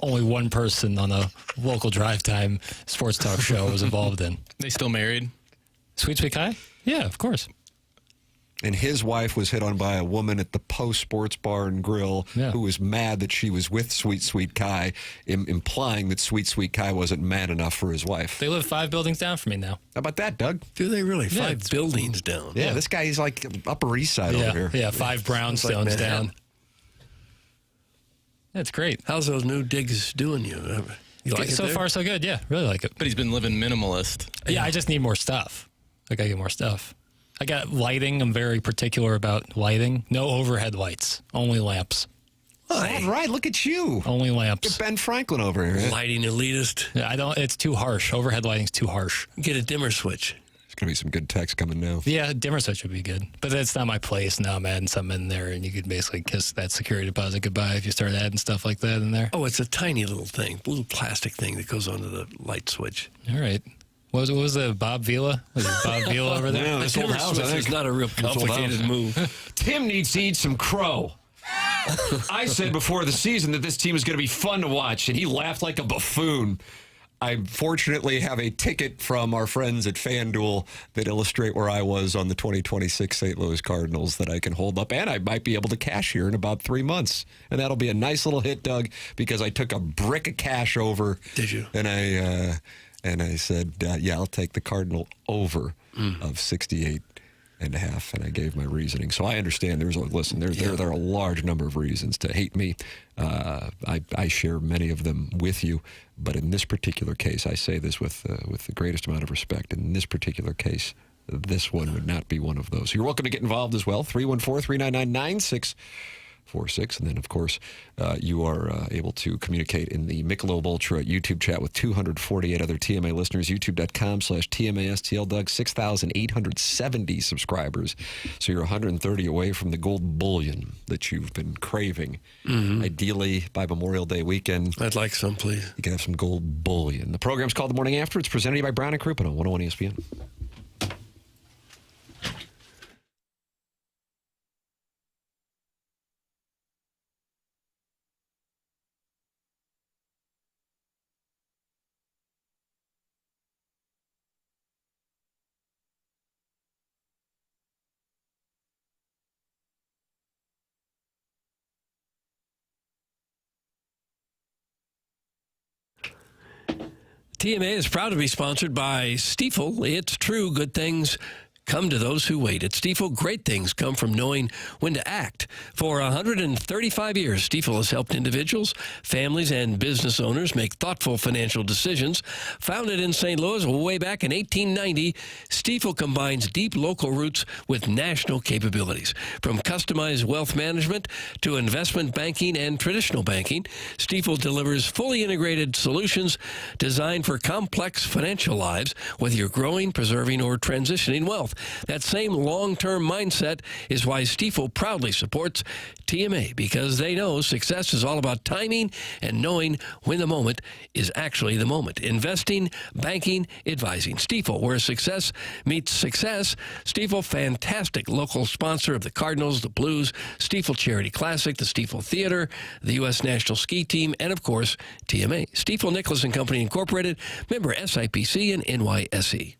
only one person on a local drive time sports talk show was involved in. They still married? Sweet Sweet Kai? Yeah, of course. And his wife was hit on by a woman at the Post Sports Bar and Grill who was mad that she was with Sweet Sweet Kai, implying that Sweet Sweet Kai wasn't man enough for his wife. They live 5 buildings down from me now. How about that, Doug? Do they really? 5 buildings down? Yeah, this guy is like Upper East Side over here. Yeah, 5 brownstones like down. That's great. How's those new digs doing you? You like it so there? far, so good. Yeah, really like it. But he's been living minimalist. Yeah, I just need more stuff. I got to get more stuff. I got lighting. I'm very particular about lighting. No overhead lights. Only lamps. All right, look at you. Only lamps. Get Ben Franklin over here. Lighting elitist. Yeah, I don't. It's too harsh. Overhead lighting's too harsh. Get a dimmer switch. There's going to be some good text coming now. Yeah, dimmer switch would be good. But that's not my place. Now I'm adding something in there, and you could basically kiss that security deposit goodbye if you start adding stuff like that in there. Oh, it's a tiny little thing, little plastic thing that goes onto the light switch. All right. What was the Bob Vila? Was it Bob Vila over there? Yeah, this old house, I think. It's not a real complicated move. Tim needs to eat some crow. I said before the season that this team is going to be fun to watch, and he laughed like a buffoon. I fortunately have a ticket from our friends at FanDuel that illustrate where I was on the 2026 St. Louis Cardinals that I can hold up, and I might be able to cash here in about 3 months. And that'll be a nice little hit, Doug, because I took a brick of cash over. Did you? And I said, yeah, I'll take the Cardinal over of 68 and a half, and I gave my reasoning. So I understand there are a large number of reasons to hate me. I share many of them with you, but in this particular case, I say this with the greatest amount of respect. In this particular case, this one would not be one of those. You're welcome to get involved as well. 314-399-9646. And then, of course, you are able to communicate in the Michelob Ultra YouTube chat with 248 other TMA listeners. YouTube.com/TMASTL. Doug, 6,870 subscribers. So you're 130 away from the gold bullion that you've been craving. Ideally, by Memorial Day weekend. I'd like some, please. You can have some gold bullion. The program's called The Morning After. It's presented by Brown & Crouppen on 101 ESPN. TMA is proud to be sponsored by Stiefel. It's true, good things come to those who wait. At Stifel, great things come from knowing when to act. For 135 years, Stifel has helped individuals, families, and business owners make thoughtful financial decisions. Founded in St. Louis way back in 1890, Stifel combines deep local roots with national capabilities. From customized wealth management to investment banking and traditional banking, Stifel delivers fully integrated solutions designed for complex financial lives, whether you're growing, preserving, or transitioning wealth. That same long-term mindset is why Stifel proudly supports TMA, because they know success is all about timing and knowing when the moment is actually the moment. Investing, banking, advising. Stifel, where success meets success. Stifel, fantastic local sponsor of the Cardinals, the Blues, Stifel Charity Classic, the Stifel Theater, the U.S. National Ski Team, and, of course, TMA. Stifel Nicholas and Company Incorporated, member SIPC and NYSE.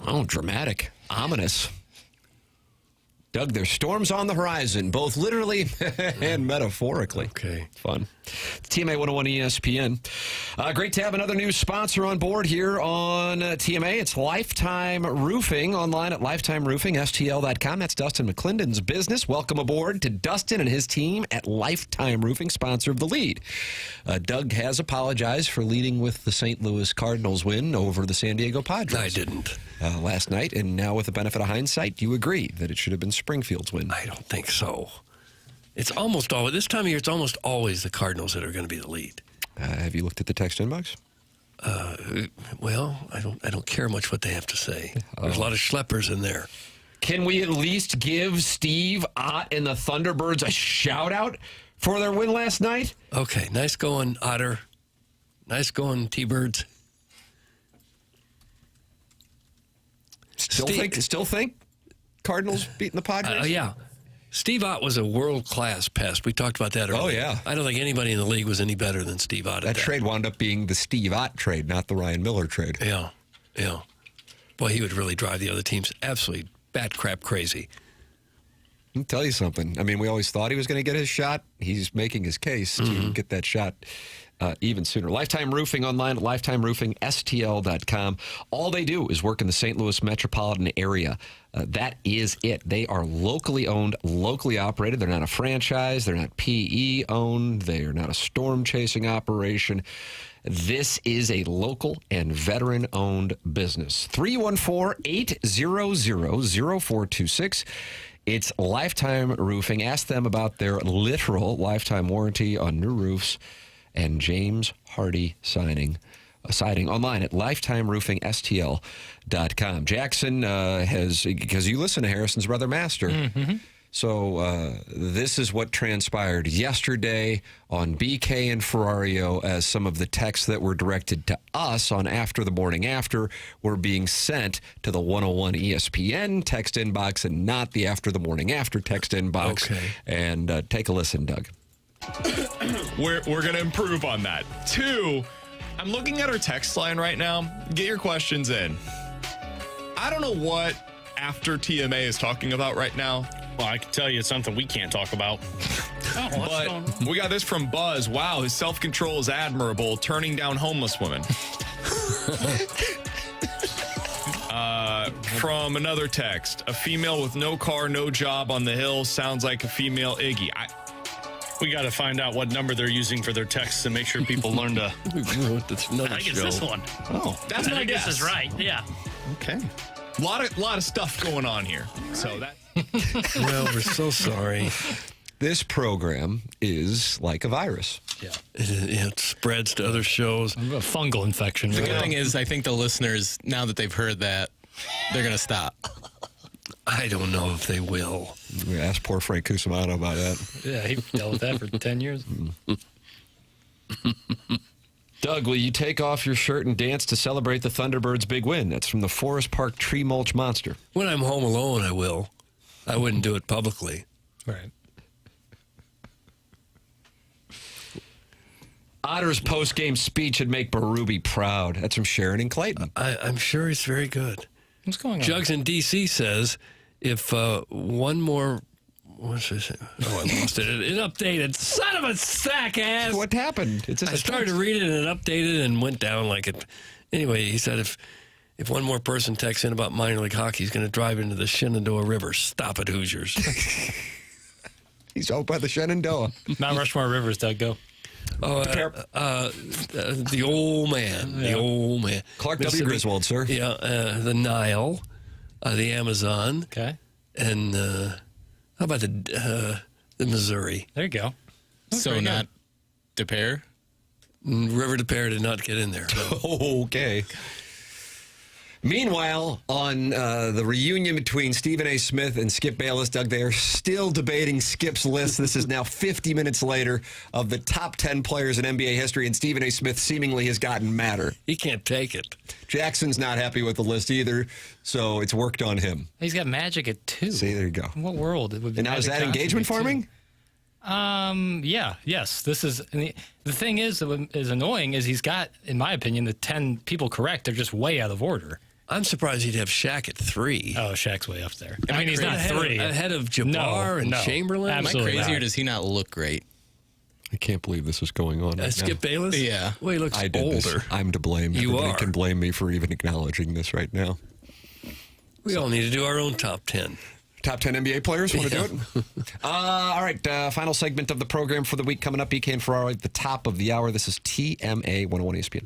Oh, dramatic. Ominous. Doug, there's storms on the horizon, both literally and metaphorically. Okay. Fun. TMA 101 ESPN. Great to have another new sponsor on board here on TMA. It's Lifetime Roofing, online at lifetimeroofingstl.com. That's Dustin McClendon's business. Welcome aboard to Dustin and his team at Lifetime Roofing, sponsor of the lead. Doug has apologized for leading with the St. Louis Cardinals win over the San Diego Padres. I didn't. Last night, and now with the benefit of hindsight, you agree that it should have been Springfield's win. I don't think so. It's almost always, this time of year, it's almost always the Cardinals that are going to be the lead. Have you looked at the text inbox? Well, I don't care much what they have to say. There's a lot of schleppers in there. Can we at least give Steve Ott and the Thunderbirds a shout-out for their win last night? Okay, nice going, Otter. Nice going, T-Birds. Still think Cardinals beating the Padres? Yeah. Steve Ott was a world-class pest. We talked about that earlier. Oh, yeah. I don't think anybody in the league was any better than Steve Ott. That trade wound up being the Steve Ott trade, not the Ryan Miller trade. Yeah. Boy, he would really drive the other teams absolutely bat crap crazy. Let me tell you something. I mean, we always thought he was going to get his shot. He's making his case to get that shot even sooner. Lifetime Roofing online at lifetimeroofingstl.com. All they do is work in the St. Louis metropolitan area. That is it. They are locally owned, locally operated. They're not a franchise. They're not PE owned. They are not a storm chasing operation. This is a local and veteran-owned business. 314-800-0426. It's Lifetime Roofing. Ask them about their literal lifetime warranty on new roofs and James Hardy siding online at lifetimeroofingstl.com. Jackson has, because you listen to Harrison's brother Master, so this is what transpired yesterday on BK and Ferrario as some of the texts that were directed to us on After the Morning After were being sent to the 101 ESPN text inbox and not the After the Morning After text inbox. Okay. And take a listen, Doug. We're going to improve on that. 2, I'm looking at our text line right now. Get your questions in. I don't know what After TMA is talking about right now. Well, I can tell you it's something we can't talk about. But we got this from Buzz. Wow, his self-control is admirable, turning down homeless women. From another text, a female with no car, no job on the hill sounds like a female Iggy. We got to find out what number they're using for their texts and make sure people learn to. I think it's this one. Oh, that's my guess. This is right. Yeah. Okay. A lot of stuff going on here. So that. Well, we're so sorry. This program is like a virus. Yeah. It spreads to other shows. A fungal infection. The good thing is, I think the listeners, now that they've heard that, they're going to stop. I don't know if they will. We asked poor Frank Cusimano about that. Yeah, he dealt with that for 10 years. Doug, will you take off your shirt and dance to celebrate the Thunderbirds' big win? That's from the Forest Park Tree Mulch Monster. When I'm home alone, I will. I wouldn't do it publicly. Right. Otter's post-game speech would make Berube proud. That's from Sharon and Clayton. I'm sure it's very good. What's going on? Jugs in D.C. says if one more... What's this? Oh, I lost it. It updated. Son of a sack ass! What happened? I started to read it and it updated and went down like it... Anyway, he said if one more person texts in about minor league hockey, he's going to drive into the Shenandoah River. Stop it, Hoosiers. He's out by the Shenandoah. Mount Rushmore Rivers, Doug, go. Oh, the old man. Yeah. The old man. Clark W. Griswold, sir. Yeah, the Nile, the Amazon. Okay. And how about the Missouri? There you go. So not De Pere? River De Pere did not get in there. No. Okay. Meanwhile, on the reunion between Stephen A. Smith and Skip Bayless, Doug, they are still debating Skip's list. This is now 50 minutes later of the top 10 players in NBA history, and Stephen A. Smith seemingly has gotten madder. He can't take it. Jackson's not happy with the list either, so it's worked on him. He's got Magic at 2. See, there you go. In what world? It would be and now is that engagement farming? Yeah, yes. This is the thing is annoying is he's got, in my opinion, the 10 people correct. They're just way out of order. I'm surprised he'd have Shaq at 3. Oh, Shaq's way up there. I mean, he's not ahead 3. Ahead of Jabbar and Chamberlain? Am I crazy or does he not look great? I can't believe this is going on. Right Skip now. Bayless? Yeah. Well, he looks I did older. this. I'm to blame. You Everybody are. can blame me for even acknowledging this right now. We all need to do our own top 10. Top 10 NBA players? Want to do it? All right. Final segment of the program for the week coming up. BK and Ferrari at the top of the hour. This is TMA 101 ESPN.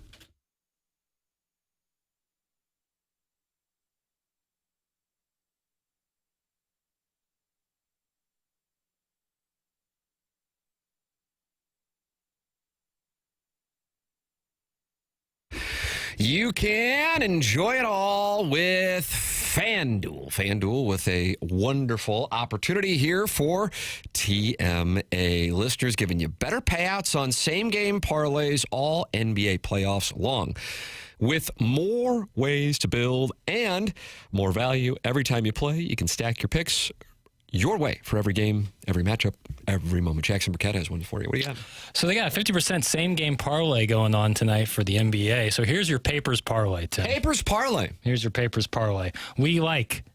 You can enjoy it all with FanDuel. FanDuel with a wonderful opportunity here for TMA listeners, giving you better payouts on same-game parlays all NBA playoffs long. With more ways to build and more value every time you play, you can stack your picks your way for every game, every matchup, every moment. Jackson Burkett has one for you. What do you got? So they got a 50% same-game parlay going on tonight for the NBA. So here's your Papers parlay, Tim. Papers parlay. Here's your Papers parlay. We like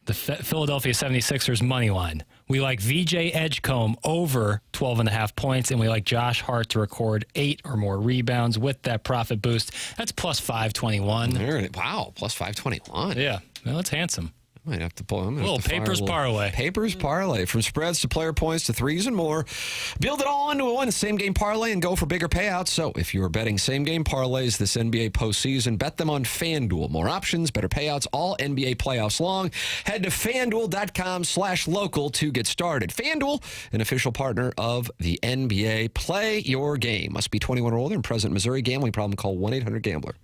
the Philadelphia 76ers money line. We like VJ Edgecombe over 12.5 points, and we like Josh Hart to record 8 or more rebounds with that profit boost. That's plus 521. Wow, plus 521. Yeah, well, that's handsome. Might have to pull them. Little Papers parlay. Papers parlay. From spreads to player points to threes and more. Build it all into one same-game parlay and go for bigger payouts. So if you're betting same-game parlays this NBA postseason, bet them on FanDuel. More options, better payouts, all NBA playoffs long. Head to FanDuel.com/local to get started. FanDuel, an official partner of the NBA. Play your game. Must be 21 or older and present in Missouri. Gambling problem, call 1-800-GAMBLER.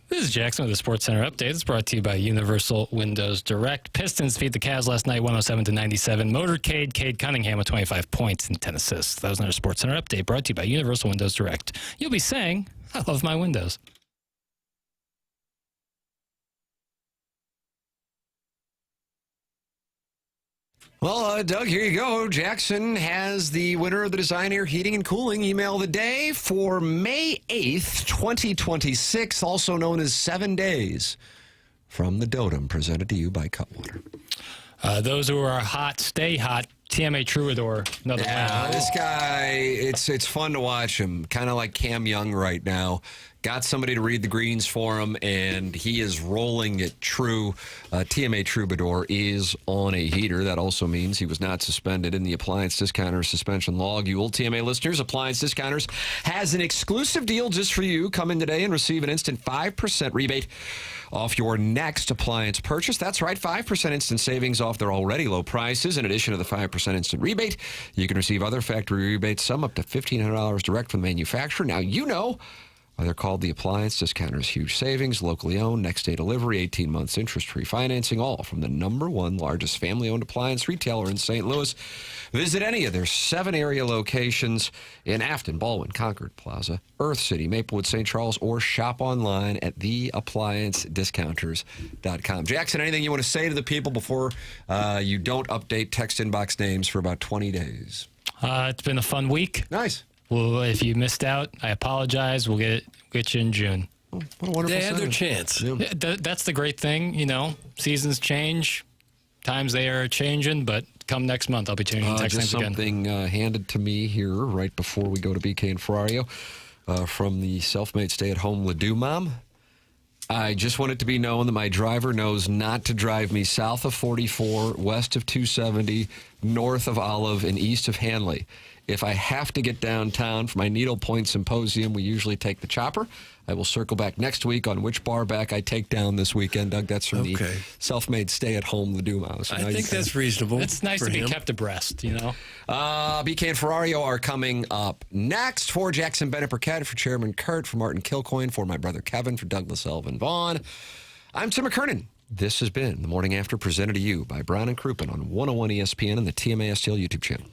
This is Jackson with the Sports Center update. It's brought to you by Universal Windows Direct. Pistons beat the Cavs last night, 107-97. Motorcade, Cade Cunningham with 25 points and 10 assists. That was another Sports Center update brought to you by Universal Windows Direct. You'll be saying, I love my windows. Well, Doug, here you go. Jackson has the winner of the Design Air Heating and Cooling Email of the Day for May 8th, 2026, also known as 7 Days from the Dotem, presented to you by Cutwater. Those who are hot, stay hot. TMA Troubadour, another win. This guy, it's fun to watch him, kind of like Cam Young right now. Got somebody to read the greens for him, and he is rolling it true. TMA Troubadour is on a heater. That also means he was not suspended in the Appliance Discounters suspension log. You old TMA listeners, Appliance Discounters has an exclusive deal just for you. Come in today and receive an instant 5% rebate off your next appliance purchase. That's right, 5% instant savings off their already low prices. In addition to the 5% instant rebate, you can receive other factory rebates, some up to $1,500 direct from the manufacturer. Now, you know why they're called the Appliance Discounters. Huge savings, locally owned, next day delivery, 18 months interest-free financing, all from the #1 largest family-owned appliance retailer in St. Louis. Visit any of their 7 area locations in Afton, Baldwin, Concord Plaza, Earth City, Maplewood, St. Charles, or shop online at theappliancediscounters.com. Jackson, anything you want to say to the people before you don't update text inbox names for about 20 days? It's been a fun week. Nice. Well, if you missed out, I apologize. We'll get you in June. Oh, what a wonderful They had their chance. Yeah. That's the great thing, Seasons change, times they are changing, but come next month, I'll be changing text names again. Just something handed to me here right before we go to BK and Ferrario from the self-made stay-at-home Ledoux mom. I just want it to be known that my driver knows not to drive me south of 44, west of 270, north of Olive, and east of Hanley. If I have to get downtown for my Needlepoint Symposium, we usually take the chopper. I will circle back next week on which bar back I take down this weekend. Doug, that's from the self-made stay-at-home Ledoux Mouse. I think that's reasonable. It's nice to be kept abreast, BK and Ferrario are coming up next. For Jackson Burkett, for Chairman Kurt, for Martin Kilcoyne, for my brother Kevin, for Douglas Elvin Vaughn. I'm Tim McKernan. This has been The Morning After, presented to you by Brown and Crouppen on 101 ESPN and the TMA STL YouTube channel.